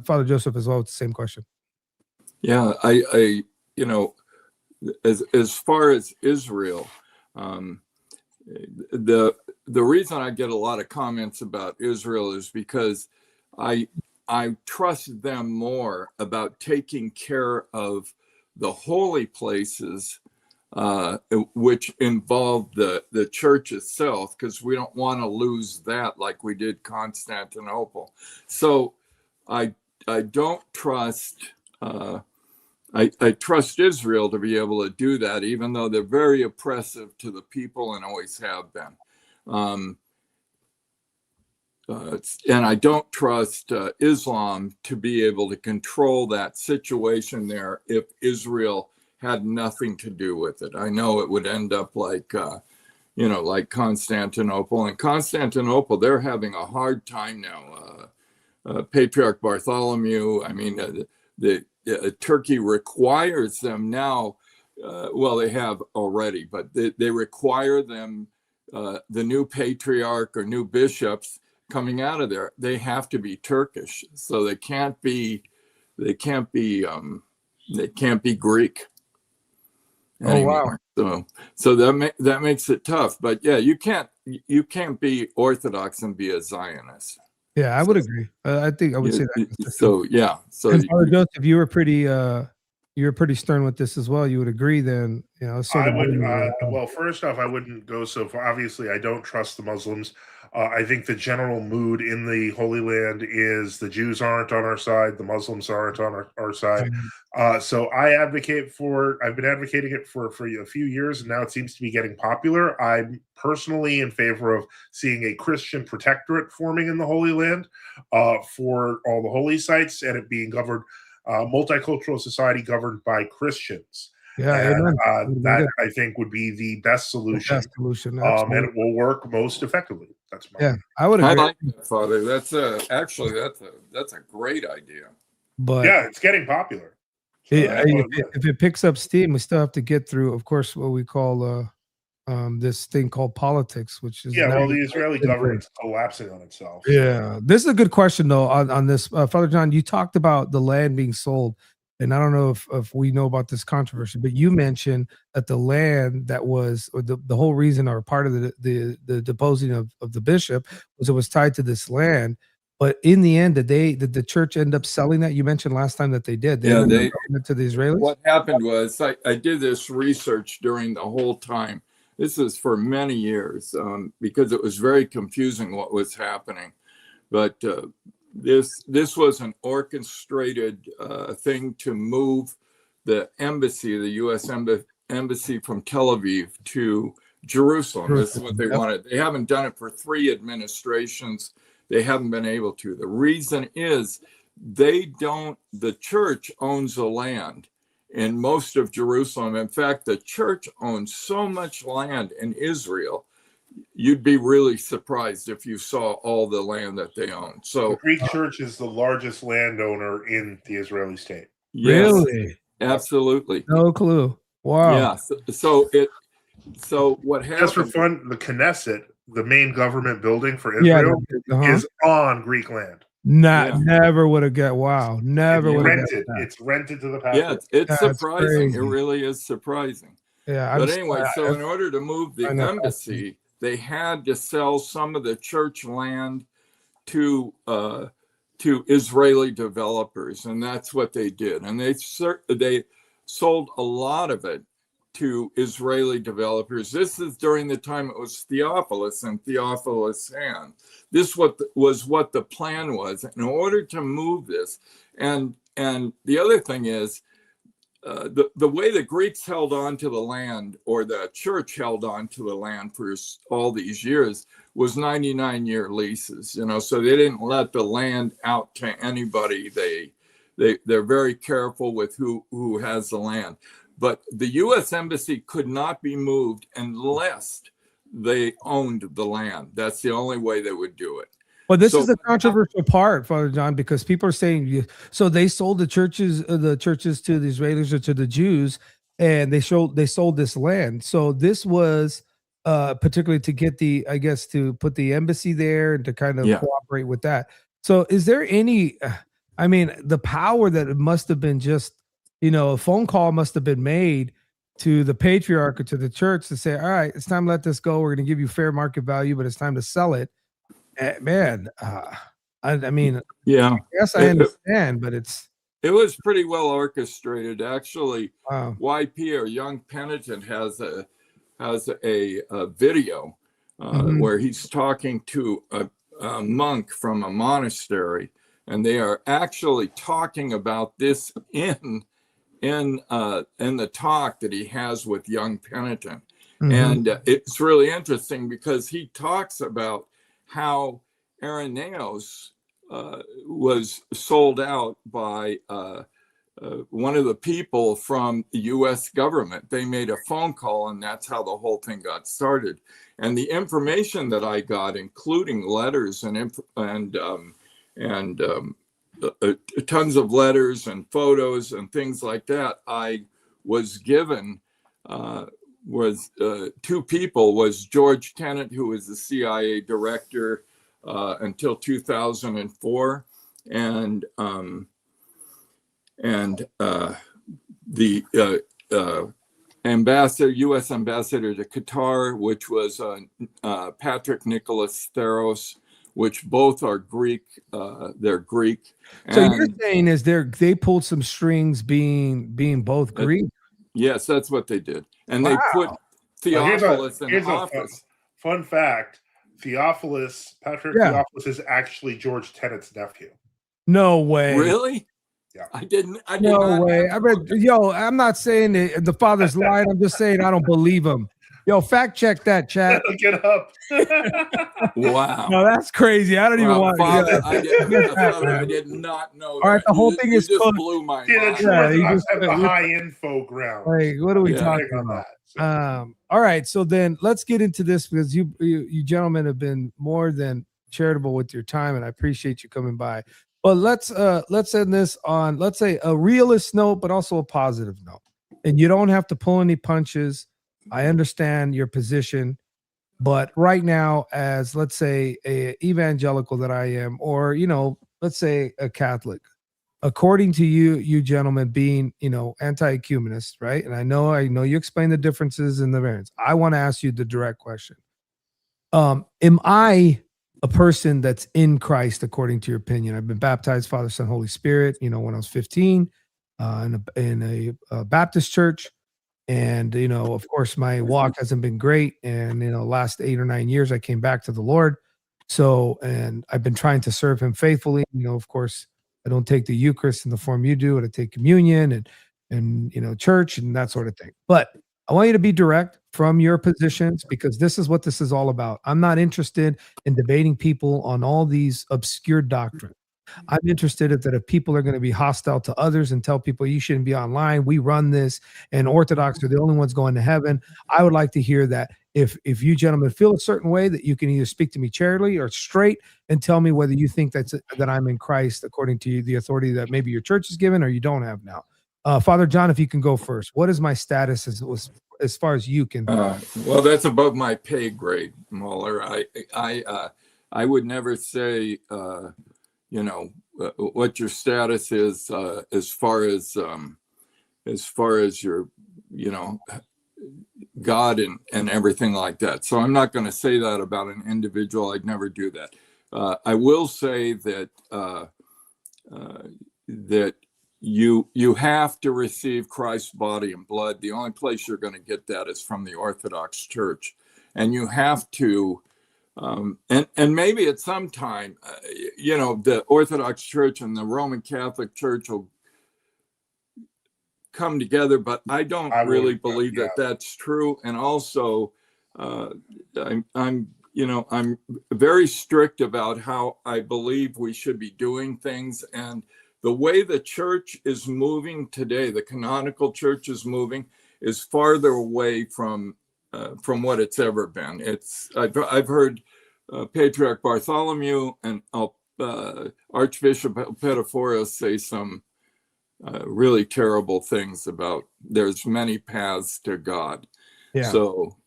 Father Joseph as well with the same question. Yeah, I as far as Israel, the reason I get a lot of comments about Israel is because I trust them more about taking care of the holy places, which involve the church itself, because we don't want to lose that like we did Constantinople. So I don't trust. I trust Israel to be able to do that, even though they're very oppressive to the people and always have been. And I don't trust Islam to be able to control that situation there if Israel had nothing to do with it. I know it would end up like, like Constantinople. And Constantinople, they're having a hard time now. Patriarch Bartholomew, I mean, Turkey requires them now, well, they have already, but they require them, the new patriarch or new bishops coming out of there, they have to be Turkish. So they can't be Greek anymore. So that makes it tough. But yeah, you can't be Orthodox and be a Zionist. Yeah, I would agree. I think I would say that. So yeah. So and Father Joseph, you were pretty stern with this as well. You would agree then, sort of. Well, first off, I wouldn't go so far. Obviously, I don't trust the Muslims. I think the general mood in the Holy Land is the Jews aren't on our side, the Muslims aren't on our side. So I've been advocating it for a few years, and now it seems to be getting popular. I'm personally in favor of seeing a Christian protectorate forming in the Holy Land for all the holy sites, and it being governed, multicultural society governed by Christians. Yeah, and, that I think would be the best solution. And it will work most effectively. That's my opinion. I would agree. I like that, Father. That's a great idea. But yeah, it's getting popular. So if it picks up steam, we still have to get through, of course, what we call this thing called politics, which is the Israeli government's collapsing on itself. Yeah, this is a good question though on this, Father John. You talked about the land being sold. And I don't know if we know about this controversy, but you mentioned that the land that was, or the whole reason or part of the deposing of the bishop was it was tied to this land. But in the end, did the church end up selling that? You mentioned last time that they did. They to the Israelis. What happened was I did this research during the whole time. This is for many years because it was very confusing what was happening. But this was an orchestrated thing to move the embassy, the U.S. embassy from Tel Aviv to Jerusalem. This is what they wanted. They haven't done it for 3 administrations. They haven't been able to. The reason is the church owns the land in most of Jerusalem. In fact, the church owns so much land in Israel, you'd be really surprised if you saw all the land that they own. So the Greek church is the largest landowner in the Israeli state. Yes, really? Absolutely. No clue. Wow. Yeah. So what happened? Just for fun, the Knesset, the main government building for Israel, is on Greek land. Never would have got. Wow. Never would have rented. It's rented to the pastor. Yeah, it's surprising. Crazy. It really is surprising. Yeah. But anyway, so in order to move the embassy, they had to sell some of the church land to Israeli developers, and that's what they did. And they sold a lot of it to Israeli developers. This is during the time it was Theophilus and Theophilus' hand. This was what the plan was in order to move this. And the other thing is, the way the Greeks held on to the land, or the church held on to the land for all these years, was 99-year leases. So they didn't let the land out to anybody. They're very careful with who has the land. But the U.S. embassy could not be moved unless they owned the land. That's the only way they would do it. Well, this is the controversial part, Father John, because people are saying, so they sold the churches to the Israelis or to the Jews, and they sold this land. So this was particularly to get to put the embassy there and to kind of cooperate with that. So is there any, the power that it must have been just, a phone call must have been made to the patriarch or to the church to say, all right, it's time to let this go. We're going to give you fair market value, but it's time to sell it. Man, I mean, Yeah. yes, I understand, but it was pretty well orchestrated. Actually, wow. YP or Young Penitent has a video where he's talking to a monk from a monastery, and they are actually talking about this in the talk that he has with Young Penitent. And it's really interesting because he talks about how Irenaeus was sold out by one of the people from the U.S. government. They made a phone call, and that's how the whole thing got started. And the information that I got, including letters and tons of letters and photos and things like that, I was given was two people. Was George Tenet, who was the CIA director until 2004, and the ambassador, U.S. ambassador to Qatar, which was Patrick Nicholas Theros, which both are Greek. They're Greek. So you're saying is they pulled some strings, being both Greek? Yes, that's what they did, and they put Theophilus in office. Fun fact: Patrick Theophilus is actually George Tenet's nephew. No way. Really? Yeah. I didn't. No way. I'm not saying the father's lying. I'm just saying I don't believe him. Yo, fact check that, chat. Get up. Wow. No, that's crazy. I don't even want to. I did not know. All right, the whole thing is just blew my mind. You just have the high info ground. Like, what are we talking about? All right, so then let's get into this because you gentlemen have been more than charitable with your time, and I appreciate you coming by. But let's end this on, let's say, a realist note, but also a positive note. And you don't have to pull any punches. I understand your position, but right now, as let's say a evangelical that I am, or let's say a Catholic, according to you gentlemen being anti-ecumenist, right? And I know you explain the differences and the variants. I want to ask you the direct question: am I a person that's in Christ according to your opinion? I've been baptized, Father, Son, Holy Spirit, when I was 15 in a Baptist church. And, of course, my walk hasn't been great. And, last 8 or 9 years, I came back to the Lord. So, and I've been trying to serve him faithfully. Of course, I don't take the Eucharist in the form you do, and I take communion and church and that sort of thing. But I want you to be direct from your positions, because this is what this is all about. I'm not interested in debating people on all these obscure doctrines. I'm interested that if people are going to be hostile to others and tell people you shouldn't be online, we run this, and Orthodox are the only ones going to heaven. I would like to hear that if you gentlemen feel a certain way, that you can either speak to me charitably or straight and tell me whether you think that I'm in Christ according to the authority that maybe your church is given or you don't have now. Father John, if you can go first, what is my status as far as you can? Well, that's above my pay grade, Mueller. I would never say what your status is as far as your God and everything like that. So I'm not going to say that about an individual. I'd never do that. I will say that that you have to receive Christ's body and blood. The only place you're going to get that is from the Orthodox Church, and you have to. And maybe at some time, the Orthodox Church and the Roman Catholic Church will come together, but I don't really believe that that's true. And also, I'm very strict about how I believe we should be doing things. And the way the church is moving today, the Canonical Church is moving, is farther away from what it's ever been. I've heard Patriarch Bartholomew and Archbishop Petaphoros say some really terrible things about there's many paths to God. Yeah. So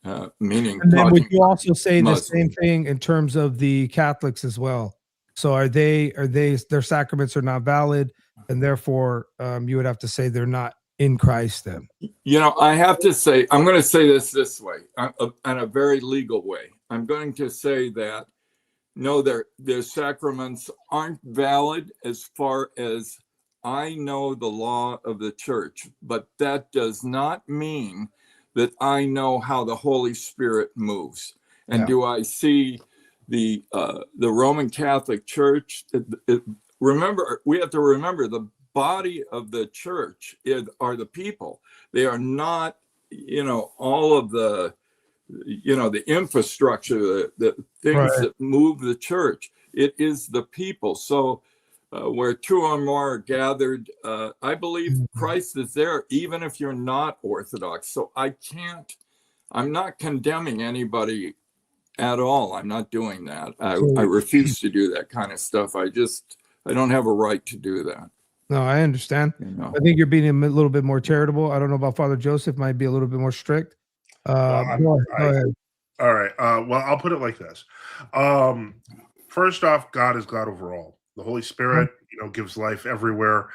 meaning. And then would you also say the same thing in terms of the Catholics as well? So their sacraments are not valid, and therefore you would have to say they're not in Christ then? You know, I have to say, I'm going to say this way, in a very legal way. I'm going to say that, no, their sacraments aren't valid as far as I know the law of the church, but that does not mean that I know how the Holy Spirit moves. And do I see the Roman Catholic Church? Remember, we have to remember the body of the church are the people. They are not, all of the, the infrastructure, the things that move the church. It is the people. So where two or more are gathered, I believe Christ is there, even if you're not Orthodox. So I'm not condemning anybody at all. I'm not doing that. I refuse to do that kind of stuff. I don't have a right to do that. No, I understand. I think you're being a little bit more charitable. I don't know about Father Joseph, might be a little bit more strict. Go ahead. All right. Well, I'll put it like this. First off, God is God over all. The Holy Spirit, gives life everywhere.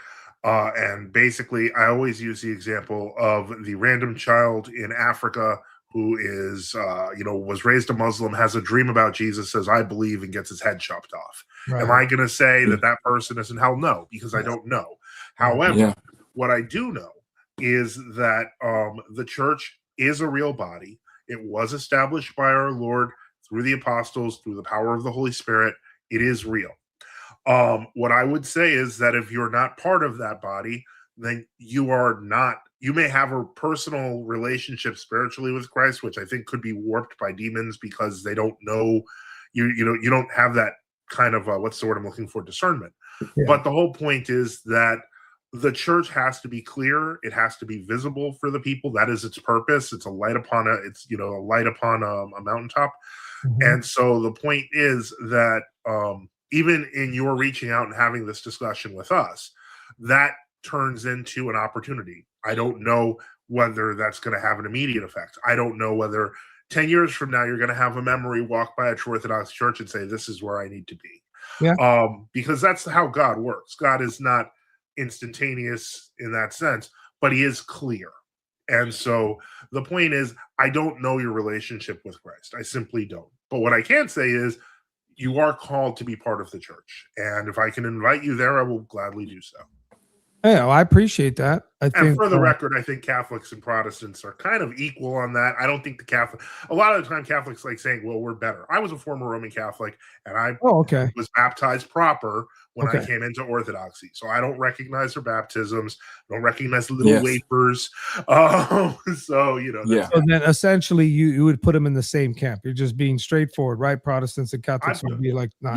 And basically, I always use the example of the random child in Africa who is, was raised a Muslim, has a dream about Jesus, says, I believe, and gets his head chopped off. Am I going to say that person is in hell? No, because I don't know. However, what I do know is that the church is a real body. It was established by our Lord through the apostles, through the power of the Holy Spirit. It is real. What I would say is that if you're not part of that body, then you may have a personal relationship spiritually with Christ, which I think could be warped by demons because they don't know you don't have that kind of what's the word I'm looking for, discernment. But the whole point is that the church has to be clear. It has to be visible for the people. That is its purpose. It's a light upon a mountaintop. And so the point is that even in your reaching out and having this discussion with us, that turns into an opportunity. I don't know whether that's going to have an immediate effect. I don't know whether 10 years from now you're going to have a memory walk by a true Orthodox church and say, this is where I need to be. Because that's how God works. God is not instantaneous in that sense, but he is clear. And so the point is, I don't know your relationship with Christ. I simply don't. But what I can say is you are called to be part of the church. And if I can invite you there, I will gladly do so. Yeah, well, I appreciate that. And for the record, I think Catholics and Protestants are kind of equal on that. I don't think a lot of the time Catholics like saying, well, we're better. I was a former Roman Catholic and I was baptized proper when I came into Orthodoxy. So I don't recognize their baptisms. I don't recognize the little wafers. So then essentially you would put them in the same camp. You're just being straightforward, right? Protestants and Catholics would be like, nah.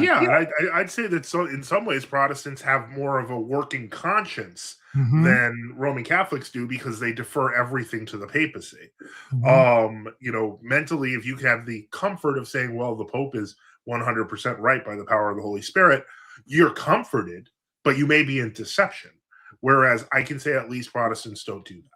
I'd say that in some ways Protestants have more of a working conscience than Roman Catholics do because they defer everything to the papacy. Mentally, if you have the comfort of saying, well, the Pope is 100% right by the power of the Holy Spirit, you're comforted, but you may be in deception. Whereas I can say at least Protestants don't do that.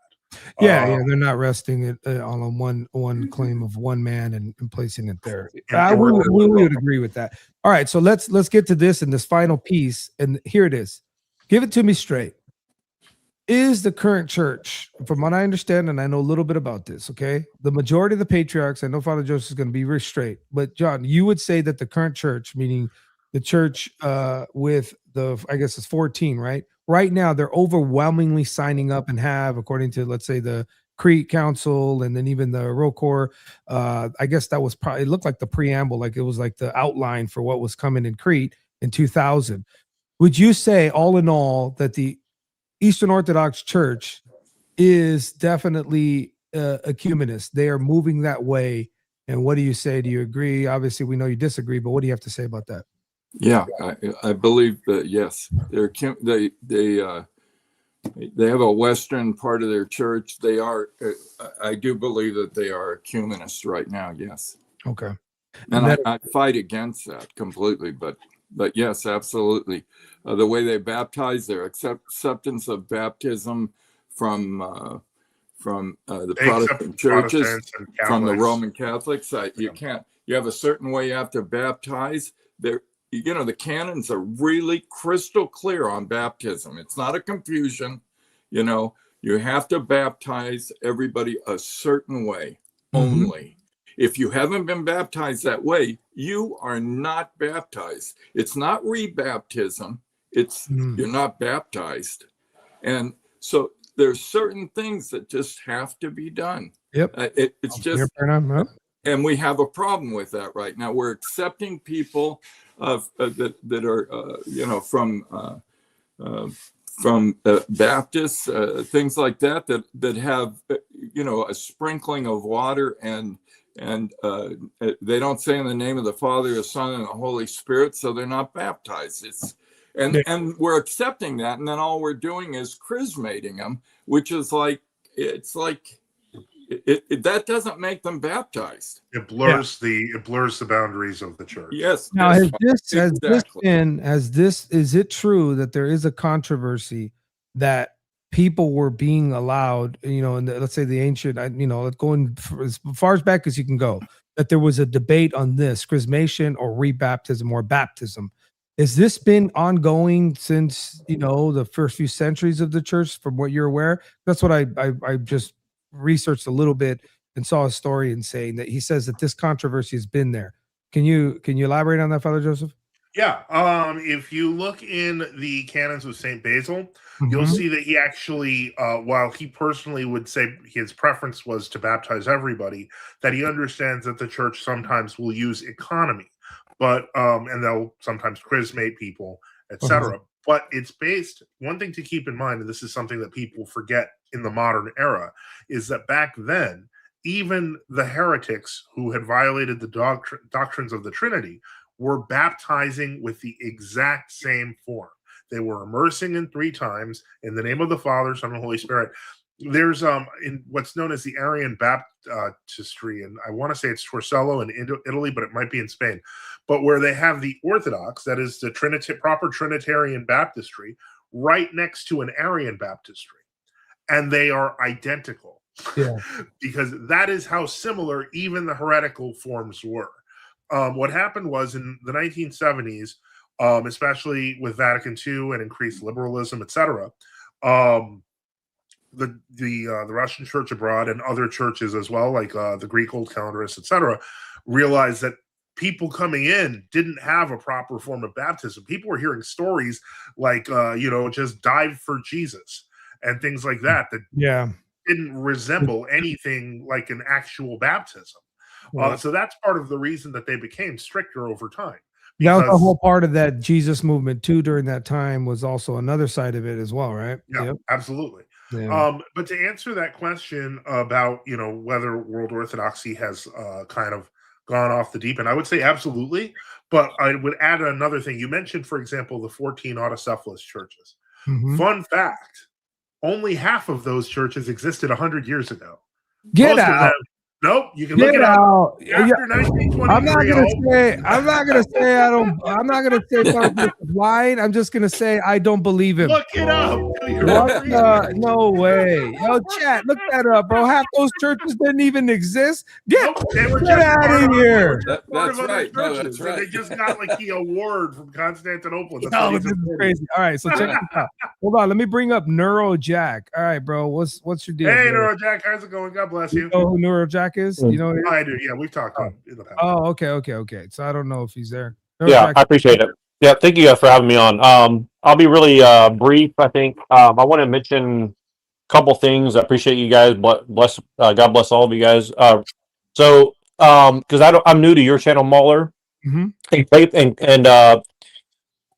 They're not resting it on one claim of one man and placing it there. We would agree with that. All right, so let's get to this in this final piece, and here it is. Give it to me straight. Is the current church, from what I understand, and I know a little bit about this, okay? The majority of the patriarchs, I know Father Joseph is going to be very straight, but John, you would say that the current church, meaning the church with I guess it's 14, right? Right now, they're overwhelmingly signing up and have, according to, let's say, the Crete Council and then even the ROCOR, I guess that was probably, it looked like the preamble, like it was like the outline for what was coming in Crete in 2000. Would you say, all in all, that the Eastern Orthodox Church is definitely ecumenist? They are moving that way. And what do you say? Do you agree? Obviously, we know you disagree, but what do you have to say about that? Yeah, I believe that, yes, they have a Western part of their church. They are, I do believe that they are ecumenist right now. Yes. Okay. And I fight against that completely, but yes, absolutely. The way they baptize, their acceptance of baptism from the Protestant churches, from the Roman Catholics. You have a certain way you have to baptize. The canons are really crystal clear on baptism. It's not a confusion. You have to baptize everybody a certain way Mhm. only. If you haven't been baptized that way, you are not baptized. It's not rebaptism. It's Mm. you're not baptized. And so there's certain things that just have to be done. Yep. It's Your just, paradigm, huh? and we have a problem with that right now. We're accepting people that are from Baptists, things like that have a sprinkling of water and they don't say in the name of the Father, the Son, and the Holy Spirit, so they're not baptized. Yeah. And we're accepting that, and then all we're doing is chrismating them, which is like that doesn't make them baptized. It blurs the boundaries of the church. Yes. Now, yes, is it true that there is a controversy that people were being allowed, let's say the ancient, going as far as back as you can go, that there was a debate on this chrismation or rebaptism or baptism. Has this been ongoing since, the first few centuries of the church, from what you're aware? That's what I just researched a little bit and saw a story and saying that he says that this controversy has been there. Can you elaborate on that, Father Joseph? Yeah. If you look in the canons of St. Basil, you'll Mhm. see that he actually, while he personally would say his preference was to baptize everybody, that he understands that the church sometimes will use economy, but and they'll sometimes chrismate people, etc. But it's based, one thing to keep in mind, and this is something that people forget in the modern era, is that back then, even the heretics who had violated the doctrines of the Trinity were baptizing with the exact same form. They were immersing in 3 times in the name of the Father, Son, and Holy Spirit. There's in what's known as the Arian baptistry, and I want to say it's Torcello in Italy, but it might be in Spain, but where they have the Orthodox, that is the proper Trinitarian baptistry, right next to an Arian baptistry, and they are identical. Yeah. Because that is how similar even the heretical forms were. What happened was in the 1970s, especially with Vatican II and increased liberalism, etc., the Russian Church abroad and other churches as well, like the Greek Old Calendarists, etc., realized that people coming in didn't have a proper form of baptism. People were hearing stories like, just dive for Jesus and things like that didn't resemble anything like an actual baptism. So that's part of the reason that they became stricter over time. That was the whole part of that Jesus movement too. During that time was also another side of it as well, right? Yeah, Yep. absolutely. Yeah. But to answer that question about whether World Orthodoxy has kind of gone off the deep end, I would say absolutely. But I would add another thing. You mentioned, for example, the 14 autocephalous churches. Mhm. Fun fact: only half of those churches existed 100 years ago. Get Most of out. them, nope, you can look Get it up. out. After 1923, I'm not gonna say something lying. I'm just gonna say I don't believe him. Look it up. What no way. Yo, chat, look that up, bro. Half those churches didn't even exist. Get out of here. That's right. No, that's right. They just got like the award from Constantinople. That's No, what this he's is crazy. All right, so check this out. Hold on, let me bring up Neurojack. All right, bro. What's your deal? Hey, bro? Neurojack, how's it going? God bless you. You know who Neurojack is? You know who he is? I do. Yeah, we've talked to him in the past. Oh, okay. So I don't know if he's there. Yeah, Neurojack. I appreciate it. Yeah, thank you guys for having me on. I'll be really brief. I think I want to mention a couple things. I appreciate you guys. Bless God bless all of you guys. So because I'm new to your channel, Mahler. Mhm.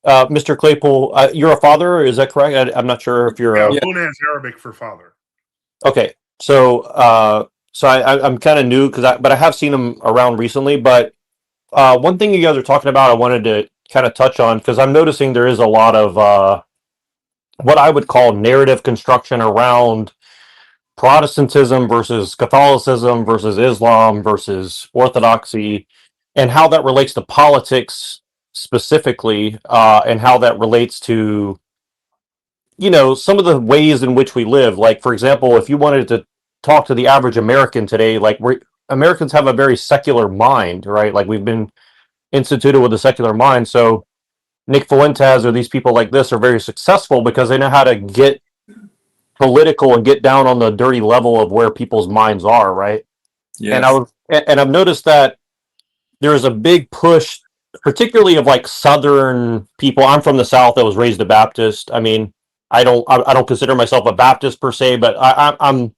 And Mr. Claypool, you're a father, is that correct? I'm not sure if you're. Yeah, Buna is Arabic for father. Okay, so I'm kind of new but I have seen him around recently. But one thing you guys are talking about, I wanted to kind of touch on because I'm noticing there is a lot of what I would call narrative construction around Protestantism versus Catholicism versus Islam versus Orthodoxy, and how that relates to politics specifically, and how that relates to some of the ways in which we live. Like, for example, if you wanted to talk to the average American today, like Americans have a very secular mind, right? Like we've been instituted with a secular mind. So Nick Fuentes or these people like this are very successful because they know how to get political and get down on the dirty level of where people's minds are, right? Yes. And I've noticed that there's a big push, particularly of like Southern people. I'm from the South. I was raised a Baptist. I mean, I don't consider myself a Baptist per se, but I'm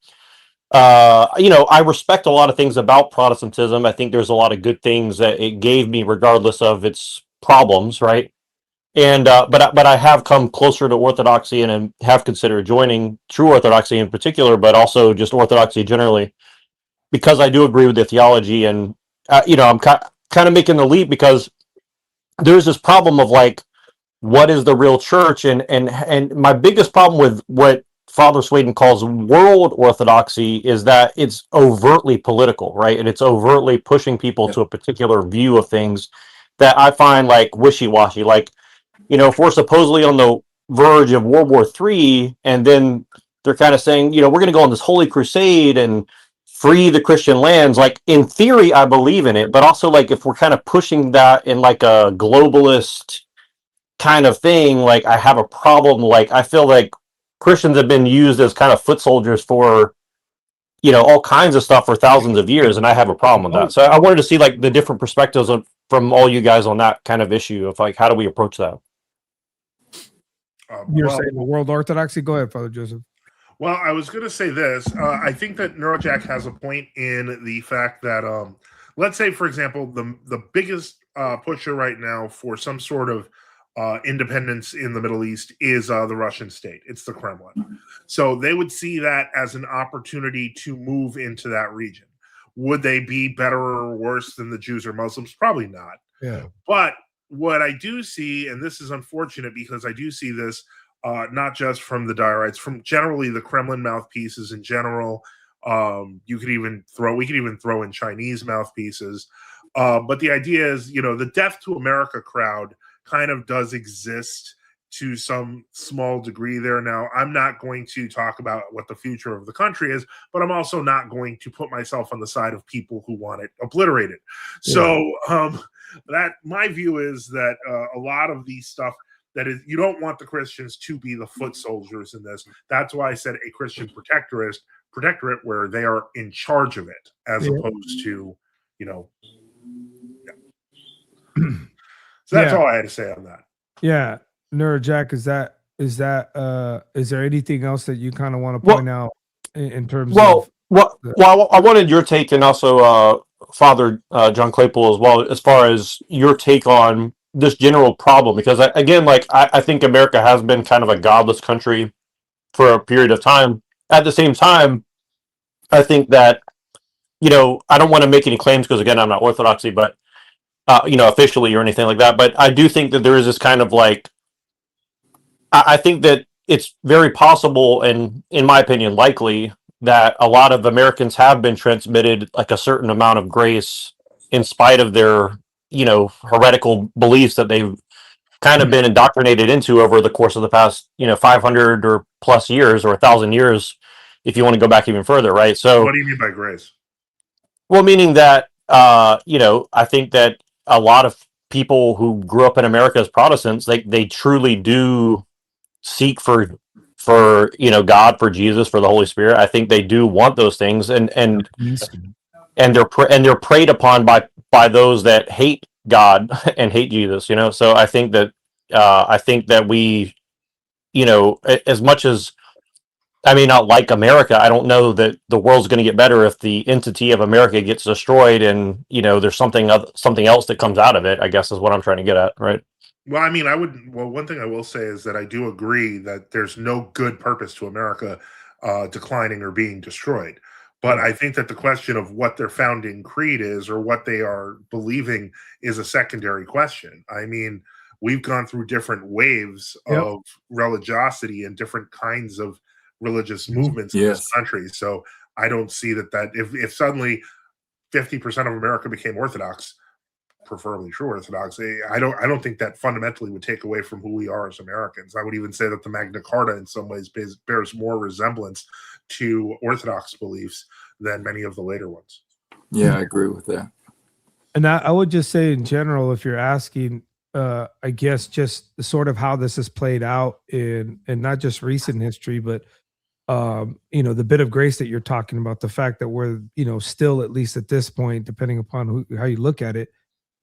I respect a lot of things about Protestantism. I think there's a lot of good things that it gave me, regardless of its problems, right? And but I have come closer to Orthodoxy and have considered joining True Orthodoxy in particular, but also just Orthodoxy generally, because I do agree with the theology. And I'm kind of making the leap because there's this problem of like, what is the real church? And my biggest problem with what Father Sweden calls world orthodoxy is that it's overtly political, right? And it's overtly pushing people to a particular view of things that I find like wishy-washy. Like, if we're supposedly on the verge of World War III, and then they're kind of saying, we're going to go on this holy crusade and free the Christian lands. Like, in theory, I believe in it, but also like if we're kind of pushing that in like a globalist kind of thing, like I have a problem. Like, I feel like Christians have been used as kind of foot soldiers for all kinds of stuff for thousands of years, and I have a problem with that. So I wanted to see like the different perspectives from all you guys on that kind of issue of like, how do we approach that? You're saying the world orthodoxy? Go ahead, Father Joseph. Well, I was going to say this. I think that Neurojack has a point in the fact that, let's say, for example, the biggest pusher right now for some sort of independence in the Middle East is the Russian state. It's the Kremlin. So they would see that as an opportunity to move into that region. Would they be better or worse than the Jews or Muslims? Probably not. Yeah. But what I do see, and this is unfortunate because I do see this not just from the Diorites, from generally the Kremlin mouthpieces in general. We could even throw in Chinese mouthpieces. But the idea is, the Death to America crowd kind of does exist to some small degree there. Now, I'm not going to talk about what the future of the country is, but I'm also not going to put myself on the side of people who want it obliterated. Yeah. So that my view is that a lot of these stuff that is, you don't want the Christians to be the foot soldiers in this. That's why I said a Christian protectorate where they are in charge of it, as opposed to, So that's all I had to say on that. Yeah. Jack, is there anything else that you kind of want to point out in terms of? I wanted your take, and also Father John Claypool as well, as far as your take on this general problem, because I think America has been kind of a godless country for a period of time. At the same time, I think that, I don't want to make any claims because, again, I'm not Orthodoxy, but officially or anything like that. But I do think that there is this kind of like, I think that it's very possible, and in my opinion, likely, that a lot of Americans have been transmitted like a certain amount of grace in spite of their, heretical beliefs that they've kind of been indoctrinated into over the course of the past, 500 or plus years, or 1,000 years, if you want to go back even further, right? So, what do you mean by grace? Well, meaning that, I think that a lot of people who grew up in America as Protestants, they truly do seek for God, for Jesus, for the Holy Spirit. I think they do want those things, and they're preyed upon by those that hate God and hate Jesus. So I think that we, as much as I may not like America, I don't know that the world's going to get better if the entity of America gets destroyed, and there's something else that comes out of it, I guess, is what I'm trying to get at, right? Well, I mean, one thing I will say is that I do agree that there's no good purpose to America declining or being destroyed. But I think that the question of what their founding creed is, or what they are believing, is a secondary question. I mean, we've gone through different waves of religiosity and different kinds of religious movements in this country. So I don't see that if suddenly 50% of America became Orthodox, preferably true Orthodox, I don't think that fundamentally would take away from who we are as Americans. I would even say that the Magna Carta in some ways bears more resemblance to Orthodox beliefs than many of the later ones. Yeah, I agree with that. And I would just say in general, if you're asking, I guess just sort of how this has played out in not just recent history, but the bit of grace that you're talking about, the fact that we're, still, at least at this point, depending upon how you look at it,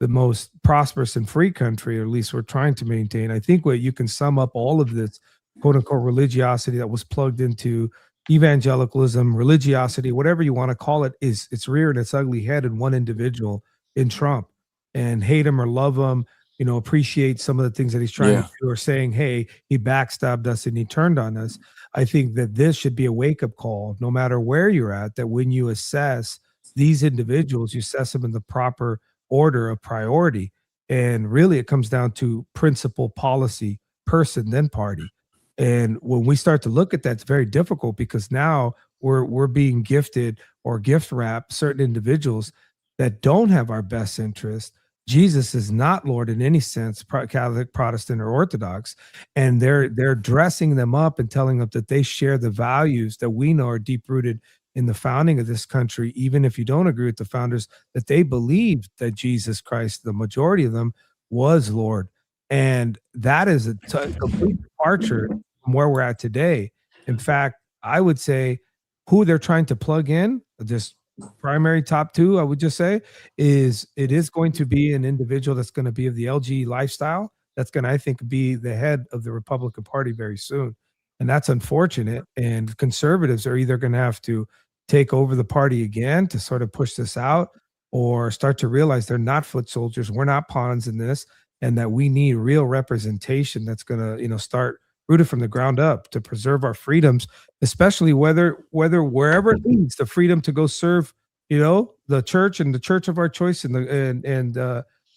the most prosperous and free country, or at least we're trying to maintain. I think what you can sum up all of this quote unquote religiosity that was plugged into evangelicalism, religiosity, whatever you want to call it, is it's reared its ugly head in one individual, in Trump. And hate him or love him, appreciate some of the things that he's trying Yeah. to do, or saying, hey, he backstabbed us and he turned on us. I think that this should be a wake-up call, no matter where you're at, that when you assess these individuals, you assess them in the proper order of priority. And really it comes down to principle, policy, person, then party. And when we start to look at that, it's very difficult, because now we're being gifted or gift wrap certain individuals that don't have our best interest. Jesus is not Lord in any sense, Catholic, Protestant, or Orthodox, and they're dressing them up and telling them that they share the values that we know are deep rooted in the founding of this country. Even if you don't agree with the founders, that they believed that Jesus Christ, the majority of them, was Lord, and that is a complete departure from where we're at today. In fact, I would say who they're trying to plug in, just primary top two, I would just say, is it is going to be an individual that's going to be of the LG lifestyle, that's going to, I think, be the head of the Republican Party very soon. And that's unfortunate. And conservatives are either going to have to take over the party again to sort of push this out, or start to realize they're not foot soldiers. We're not pawns in this, and that we need real representation that's going to, start rooted from the ground up to preserve our freedoms, especially whether wherever it leads, the freedom to go serve, the church and the church of our choice, and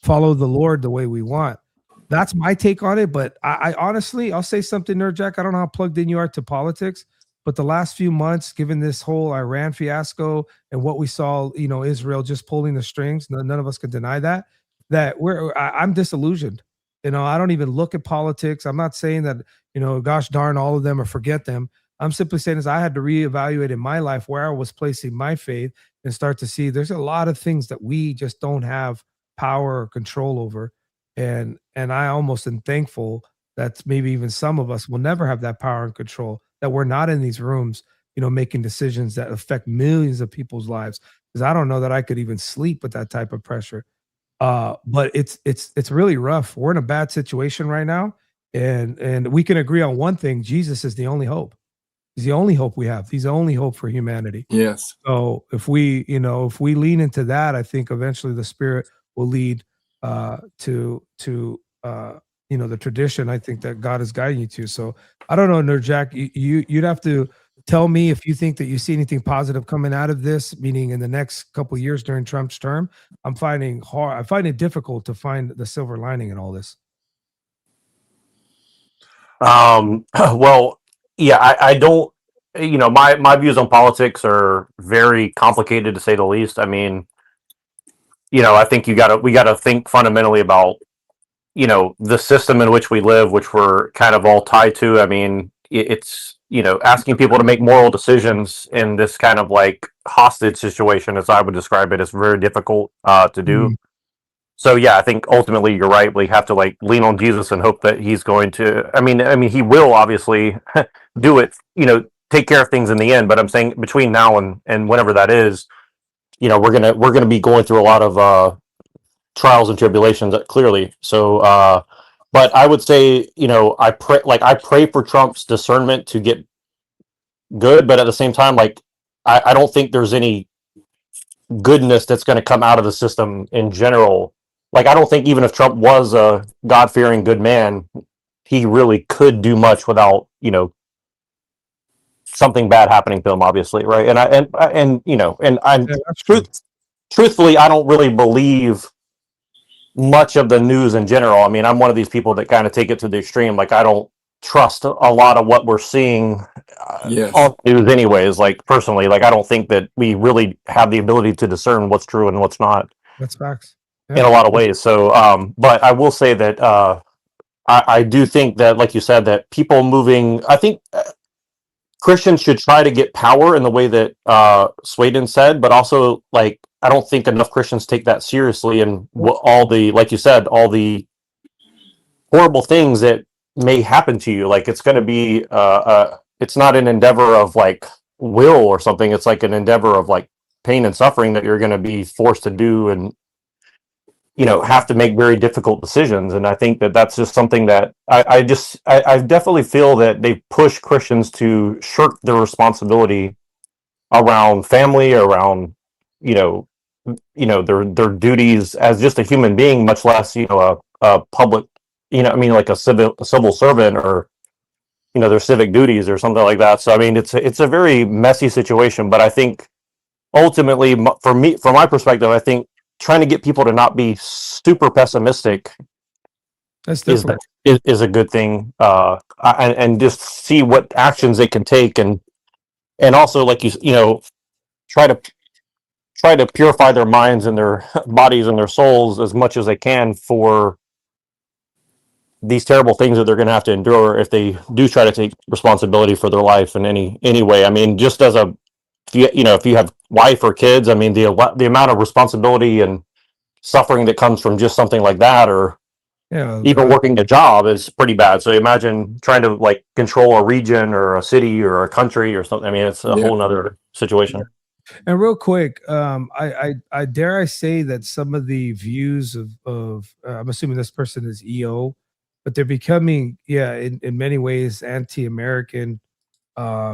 follow the Lord the way we want. That's my take on it. But I honestly, I'll say something, Nerd Jack. I don't know how plugged in you are to politics, but the last few months, given this whole Iran fiasco and what we saw, Israel just pulling the strings, none of us can deny that I'm disillusioned. I don't even look at politics. I'm not saying that, gosh darn all of them or forget them. I'm simply saying is I had to reevaluate in my life where I was placing my faith, and start to see there's a lot of things that we just don't have power or control over. And I almost am thankful that maybe even some of us will never have that power and control, that we're not in these rooms, making decisions that affect millions of people's lives. Because I don't know that I could even sleep with that type of pressure. But it's really rough. We're in a bad situation right now, and we can agree on one thing: Jesus is the only hope. He's the only hope we have. He's the only hope for humanity. Yes. So if we lean into that, I think eventually the Spirit will lead to the tradition, I think, that God is guiding you to. So I don't know, Nerd Jack, you'd have to tell me if you think that you see anything positive coming out of this, meaning in the next couple of years during Trump's term. I find it difficult to find the silver lining in all this. Well, yeah, I don't, my views on politics are very complicated, to say the least. I mean, I think we gotta think fundamentally about, the system in which we live, which we're kind of all tied to. I mean, it's, asking people to make moral decisions in this kind of like hostage situation, as I would describe it, is very difficult to do. So yeah, I think ultimately you're right. We have to like lean on Jesus and hope that he's going to. I mean, he will obviously do it. Take care of things in the end. But I'm saying between now and whenever that is, we're gonna be going through a lot of trials and tribulations, clearly. So, but I would say, I pray for Trump's discernment to get good, but at the same time, like I don't think there's any goodness that's going to come out of the system in general. Like, I don't think even if Trump was a God-fearing good man, he really could do much without, something bad happening to him, obviously, right? Truthfully, I don't really believe much of the news in general. I mean, I'm one of these people that kind of take it to the extreme. Like, I don't trust a lot of what we're seeing on the news anyways. Like, personally, like, I don't think that we really have the ability to discern what's true and what's not. That's facts. In a lot of ways. So, but I will say that I do think that, like you said, that people moving, I think Christians should try to get power in the way that Sweden said, but also, like, I don't think enough Christians take that seriously, and all the, like you said, all the horrible things that may happen to you. Like, it's going to be it's not an endeavor of like will or something. It's like an endeavor of like pain and suffering that you're going to be forced to do, and have to make very difficult decisions. And I think that that's just something that I definitely feel that they push Christians to shirk their responsibility around family, around their duties as just a human being, much less a public, like a civil servant, or their civic duties or something like that. So I mean, it's a very messy situation, but I think ultimately, from my perspective, I think trying to get people to not be super pessimistic That's is difficult. is a good thing, and just see what actions they can take, and also, like try to purify their minds and their bodies and their souls as much as they can for these terrible things that they're going to have to endure if they do try to take responsibility for their life in any way. I mean, just as if you have wife or kids, I mean, the amount of responsibility and suffering that comes from just something like that, or even working a job, is pretty bad. So imagine trying to like control a region or a city or a country or something. I mean, it's a whole nother situation. And real quick, I dare I say that some of the views of I'm assuming this person is EO, but they're becoming in many ways anti-American. I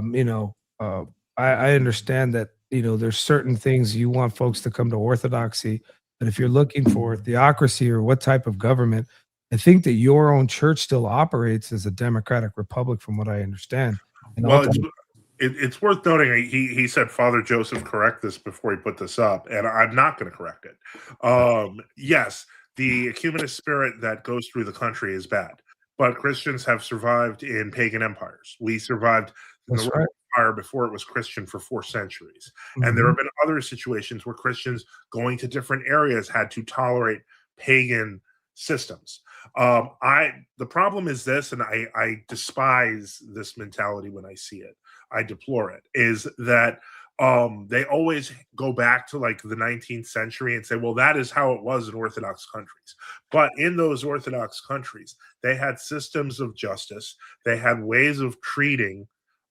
understand that there's certain things you want folks to come to Orthodoxy, but if you're looking for theocracy or what type of government, I think that your own church still operates as a democratic republic, from what I understand. And Well, it's worth noting, he said Father Joseph correct this before he put this up, and I'm not going to correct it. Yes, the ecumenist spirit that goes through the country is bad, but Christians have survived in pagan empires. We survived in the Roman Empire before it was Christian for 4 centuries. And there have been other situations where Christians going to different areas had to tolerate pagan systems. The problem is this, and I despise this mentality when I see it. I deplore it, is that they always go back to like the 19th century and say, well, that is how it was in Orthodox countries. But in those Orthodox countries, they had systems of justice. They had ways of treating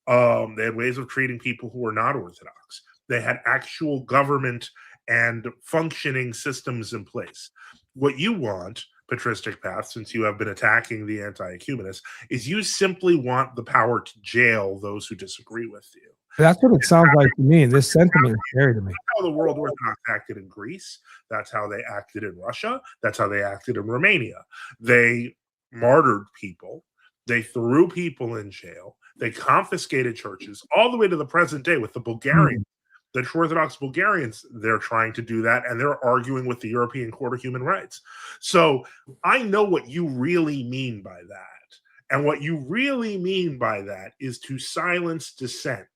people who were not Orthodox. They had actual government and functioning systems in place. What you want, patristic path, since you have been attacking the anti-ecumenists, is you simply want the power to jail those who disagree with you. That's what it sounds like to me. This sentiment is scary to me. That's how the world Orthodox acted in Greece. That's how they acted in Russia. That's how they acted in Romania. They martyred people. They threw people in jail. They confiscated churches all the way to the present day with the Bulgarians. The Orthodox Bulgarians, they're trying to do that, and they're arguing with the European Court of Human Rights. So I know what you really mean by that. And what you really mean by that is to silence dissent.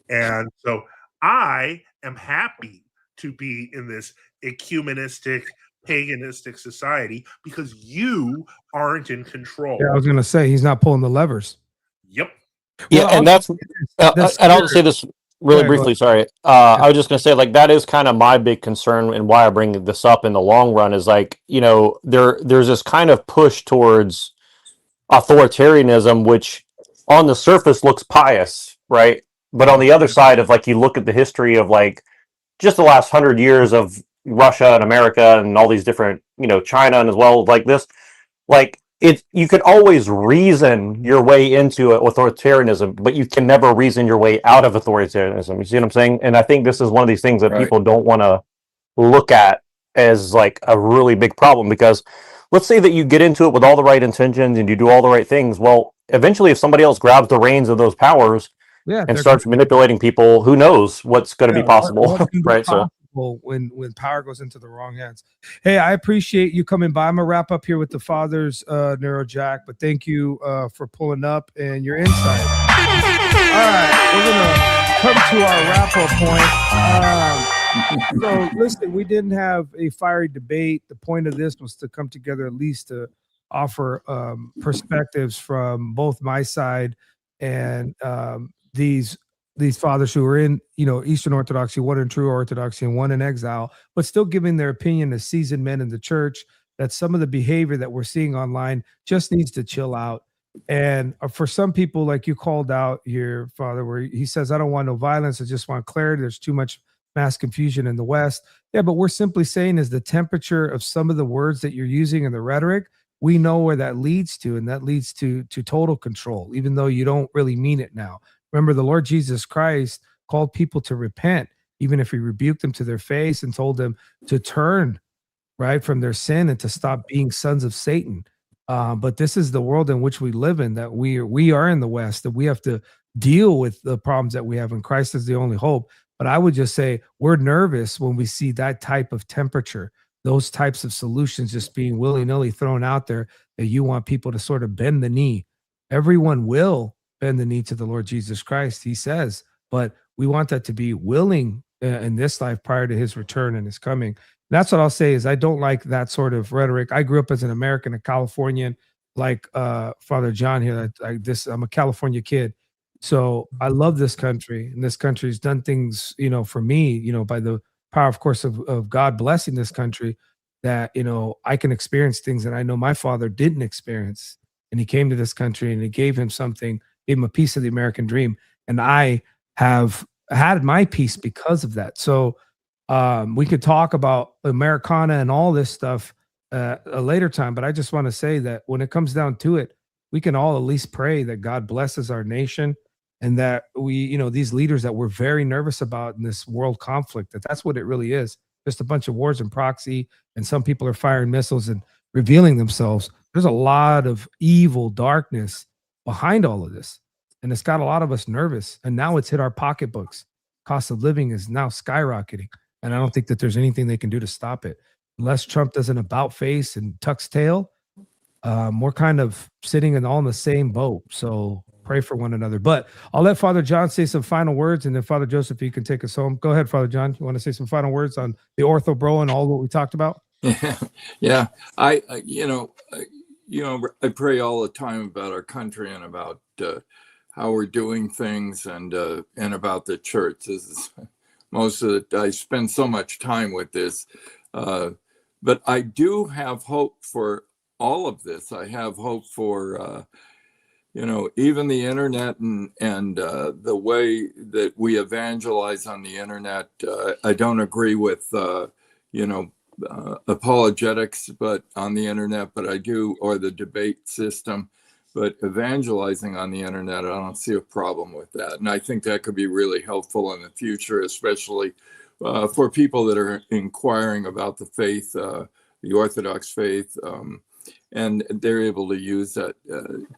And so I am happy to be in this ecumenistic, paganistic society because you aren't in control. Yeah, I was going to say, he's not pulling the levers. Yep. Yeah, Well, and and I'll say this really briefly. Sorry, I was just going to say, like, that is kind of my big concern, and why I bring this up in the long run is, like, there's this kind of push towards authoritarianism, which on the surface looks pious, right? But on the other side of, like, you look at the history of, like, just the last 100 years of Russia and America and all these different, China, and as well, like this, like, you can always reason your way into authoritarianism, but you can never reason your way out of authoritarianism. You see what I'm saying? And I think this is one of these things that people don't want to look at as like a really big problem, because let's say that you get into it with all the right intentions and you do all the right things. Well, eventually, if somebody else grabs the reins of those powers and starts manipulating people, who knows what's going to be possible, right? So when power goes into the wrong hands. Hey, I appreciate you coming by. I'm gonna wrap up here with the fathers, Neurojack, but thank you for pulling up and your insight. All right, we're gonna come to our wrap-up point. So listen, we didn't have a fiery debate. The point of this was to come together at least to offer perspectives from both my side and these fathers who are in, Eastern Orthodoxy, one in true Orthodoxy and one in exile, but still giving their opinion as seasoned men in the church, that some of the behavior that we're seeing online just needs to chill out. And for some people, like you called out here, Father, where he says, I don't want no violence. I just want clarity. There's too much mass confusion in the West. Yeah, but we're simply saying is the temperature of some of the words that you're using in the rhetoric, we know where that leads to, and that leads to total control, even though you don't really mean it now. Remember, the Lord Jesus Christ called people to repent, even if he rebuked them to their face and told them to turn right from their sin and to stop being sons of Satan. But this is the world in which we live in, that we are in the West, that we have to deal with the problems that we have, and Christ is the only hope. But I would just say we're nervous when we see that type of temperature, those types of solutions just being willy-nilly thrown out there, that you want people to sort of bend the knee. Everyone will bend the knee to the Lord Jesus Christ, he says, but we want that to be willing in this life prior to his return and his coming. That's what I'll say is I don't like that sort of rhetoric. I grew up as an American, a Californian, like Father John here. I'm a California kid. So I love this country, and this country's done things, for me, by the power, of course, of God blessing this country, that, I can experience things that I know my father didn't experience. And he came to this country and it gave him something, gave him a piece of the American dream. And I have had my peace because of that. So we could talk about Americana and all this stuff a later time, but I just want to say that when it comes down to it, we can all at least pray that God blesses our nation, and that we, these leaders that we're very nervous about in this world conflict, that's what it really is. Just a bunch of wars and proxy, and some people are firing missiles and revealing themselves. There's a lot of evil darkness behind all of this, and it's got a lot of us nervous. And now it's hit our pocketbooks. Cost of living is now skyrocketing, and I don't think that there's anything they can do to stop it. Unless Trump does an about face and tucks tail, we're kind of sitting all in the same boat. So pray for one another. But I'll let Father John say some final words, and then Father Joseph, you can take us home. Go ahead, Father John. You want to say some final words on the Orthobro and all what we talked about? Yeah. I pray all the time about our country and about how we're doing things, and about the church. This is most of it. I spend so much time with this, but I do have hope for all of this. I have hope for even the internet and the way that we evangelize on the internet. I don't agree with apologetics, but on the internet, but I do, or the debate system. But evangelizing on the internet, I don't see a problem with that, and I think that could be really helpful in the future, especially for people that are inquiring about the faith, the Orthodox faith. And they're able to use that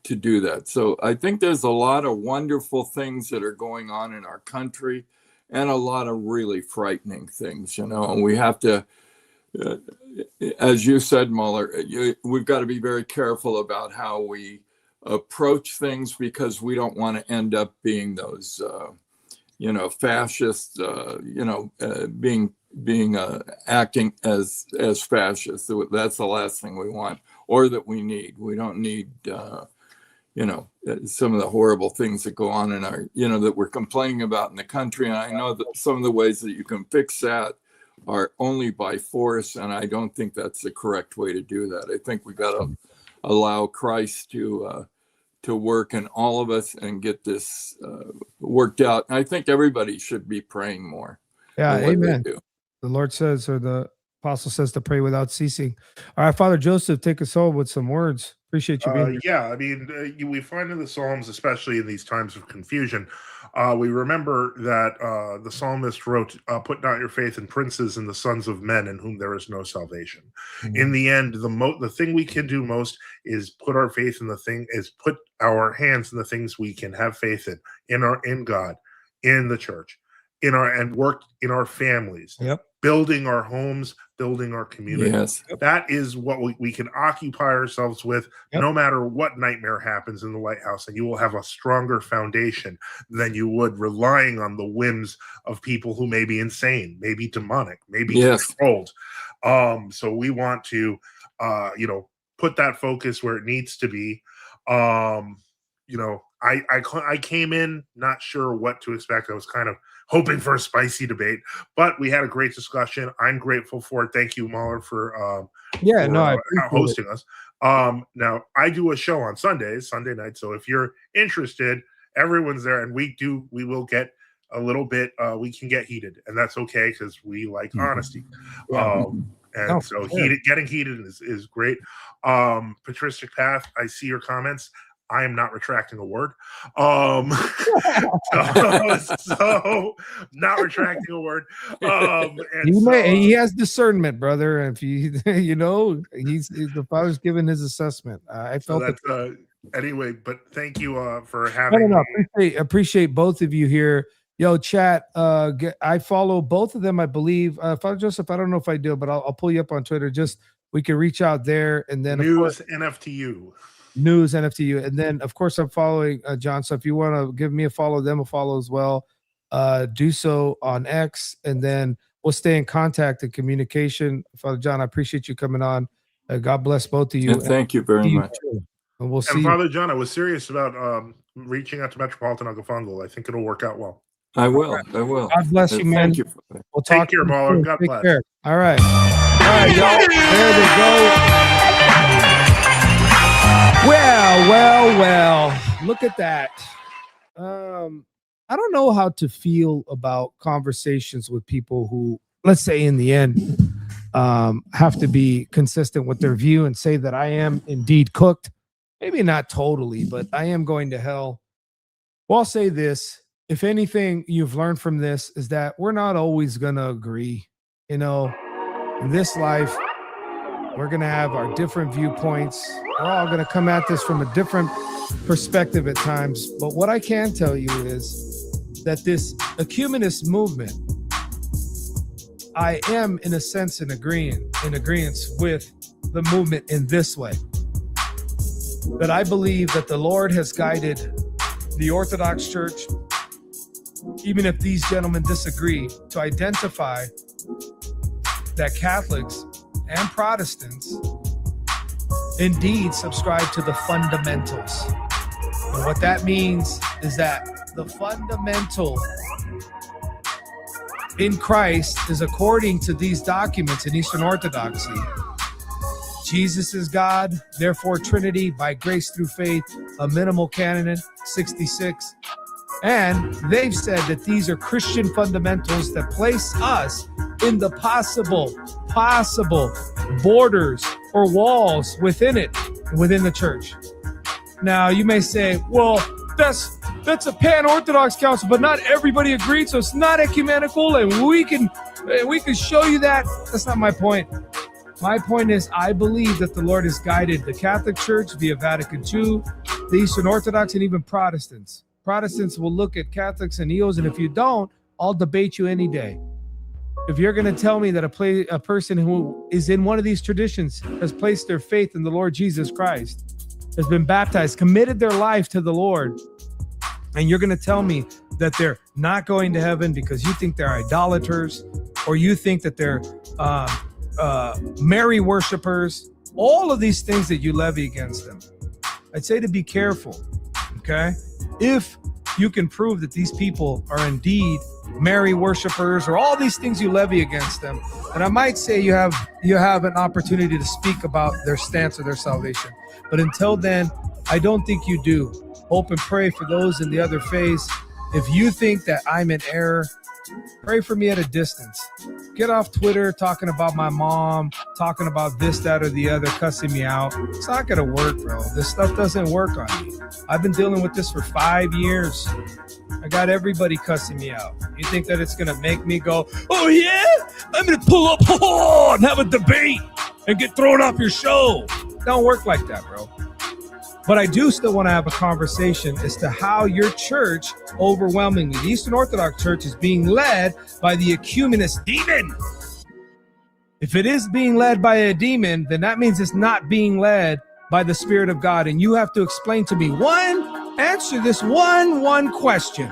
to do that. So I think there's a lot of wonderful things that are going on in our country, and a lot of really frightening things, and we have to, as you said, Muller, we've got to be very careful about how we approach things, because we don't want to end up being those, fascists, being acting as fascists. That's the last thing we want, or that we need. We don't need, some of the horrible things that go on in our, that we're complaining about in the country. And I know that some of the ways that you can fix that are only by force, and I don't think that's the correct way to do that. I think we got to allow Christ to work in all of us and get this worked out. And I think everybody should be praying more. Yeah, amen. The Lord says, or the apostle says, to pray without ceasing. All right, Father Joseph, take us home with some words. Appreciate you being here. Yeah, I mean, we find in the Psalms, especially in these times of confusion, we remember that the psalmist wrote, "Put not your faith in princes and the sons of men, in whom there is no salvation." Mm-hmm. In the end, the thing we can do most is put our faith in put our hands in the things we can have faith in God, in the church, and work in our families. Yep. Building our homes, building our community. Yes. That is what we can occupy ourselves with, no matter what nightmare happens in the White House, and you will have a stronger foundation than you would relying on the whims of people who may be insane, maybe demonic, maybe controlled. So we want to, put that focus where it needs to be. I came in not sure what to expect. I was kind of hoping for a spicy debate, but we had a great discussion. I'm grateful for it. Thank you, Mahler, for I appreciate hosting us. Now I do a show on Sunday night. So if you're interested, everyone's there, and we will get a little bit. We can get heated, and that's okay because we like honesty. Getting heated is great. Patristic Path, I see your comments. I am not retracting a word. So not retracting a word. He has discernment, brother. If you he's the Father's given his assessment. I felt that. Anyway, but thank you for having me. Appreciate both of you here. Yo, chat. I follow both of them, I believe. Father Joseph, I don't know if I do, but I'll pull you up on Twitter. Just we can reach out there, and then News NFTU. News NFTU, and then of course I'm following John. So if you want to give me a follow, them a follow as well. Do so on X, and then we'll stay in contact and communication. Father John, I appreciate you coming on. God bless both of you. And thank you very much. And we'll see. Father John, I was serious about reaching out to Metropolitan Agafongo. I think it'll work out well. I will. God bless you, man. Thank you. We'll talk. Take care, Mahler. God bless. Care. All right, y'all. There we go. Well. Look at that. I don't know how to feel about conversations with people who, let's say, in the end, have to be consistent with their view and say that I am indeed cooked. Maybe not totally, but I am going to hell. Well, I'll say this. If anything you've learned from this is that we're not always going to agree. In this life, we're going to have our different viewpoints. We're all going to come at this from a different perspective at times. But what I can tell you is that this ecumenist movement, I am in a sense in agreement with the movement in this way. That I believe that the Lord has guided the Orthodox Church, even if these gentlemen disagree, to identify that Catholics and Protestants indeed subscribe to the fundamentals. And what that means is that the fundamental in Christ is, according to these documents in Eastern Orthodoxy, Jesus is God, therefore Trinity, by grace through faith, a minimal canon, 66. And they've said that these are Christian fundamentals that place us in the possible borders or walls within the church. Now, you may say, well, that's a pan-Orthodox council, but not everybody agreed, so it's not ecumenical, and we can show you that. That's not my point. My point is, I believe that the Lord has guided the Catholic Church via Vatican II, the Eastern Orthodox, and even Protestants. Protestants will look at Catholics and EOs, and if you don't, I'll debate you any day. If you're going to tell me that a person who is in one of these traditions has placed their faith in the Lord Jesus Christ, has been baptized, committed their life to the Lord, and you're going to tell me that they're not going to heaven because you think they're idolaters, or you think that they're Mary worshipers, all of these things that you levy against them, I'd say to be careful, okay? If you can prove that these people are indeed Mary worshipers or all these things you levy against them, and I might say you have an opportunity to speak about their stance or their salvation. But until then, I don't think you do. Hope and pray for those in the other faiths. If you think that I'm in error, pray for me at a distance. Get off Twitter talking about my mom, talking about this, that, or the other, cussing me out. It's not going to work, bro. This stuff doesn't work on me. I've been dealing with this for 5 years. I got everybody cussing me out. You think that it's going to make me go, oh, yeah? I'm going to pull up and have a debate and get thrown off your show. Don't work like that, bro. But I do still want to have a conversation as to how your church, overwhelmingly, the Eastern Orthodox Church, is being led by the ecumenist demon. If it is being led by a demon, then that means it's not being led by the Spirit of God. And you have to explain to me answer this one question.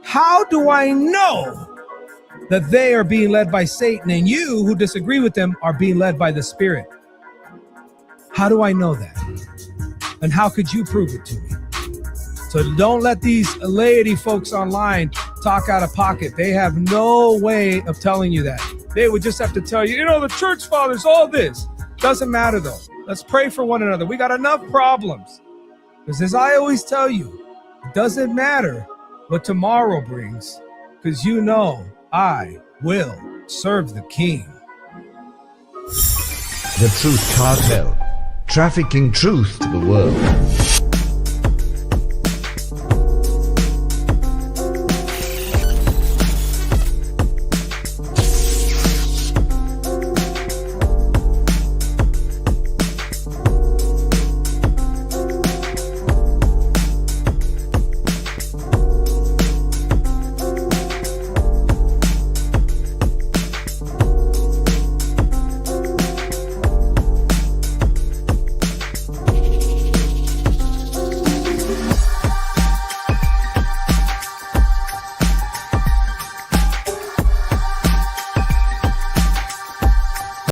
How do I know that they are being led by Satan and you who disagree with them are being led by the Spirit? How do I know that? And how could you prove it to me? So don't let these laity folks online talk out of pocket. They have no way of telling you that. They would just have to tell you, the church fathers, all this. Doesn't matter though. Let's pray for one another. We got enough problems. Because as I always tell you, it doesn't matter what tomorrow brings, because I will serve the King. The Truth Cartel. Trafficking truth to the world.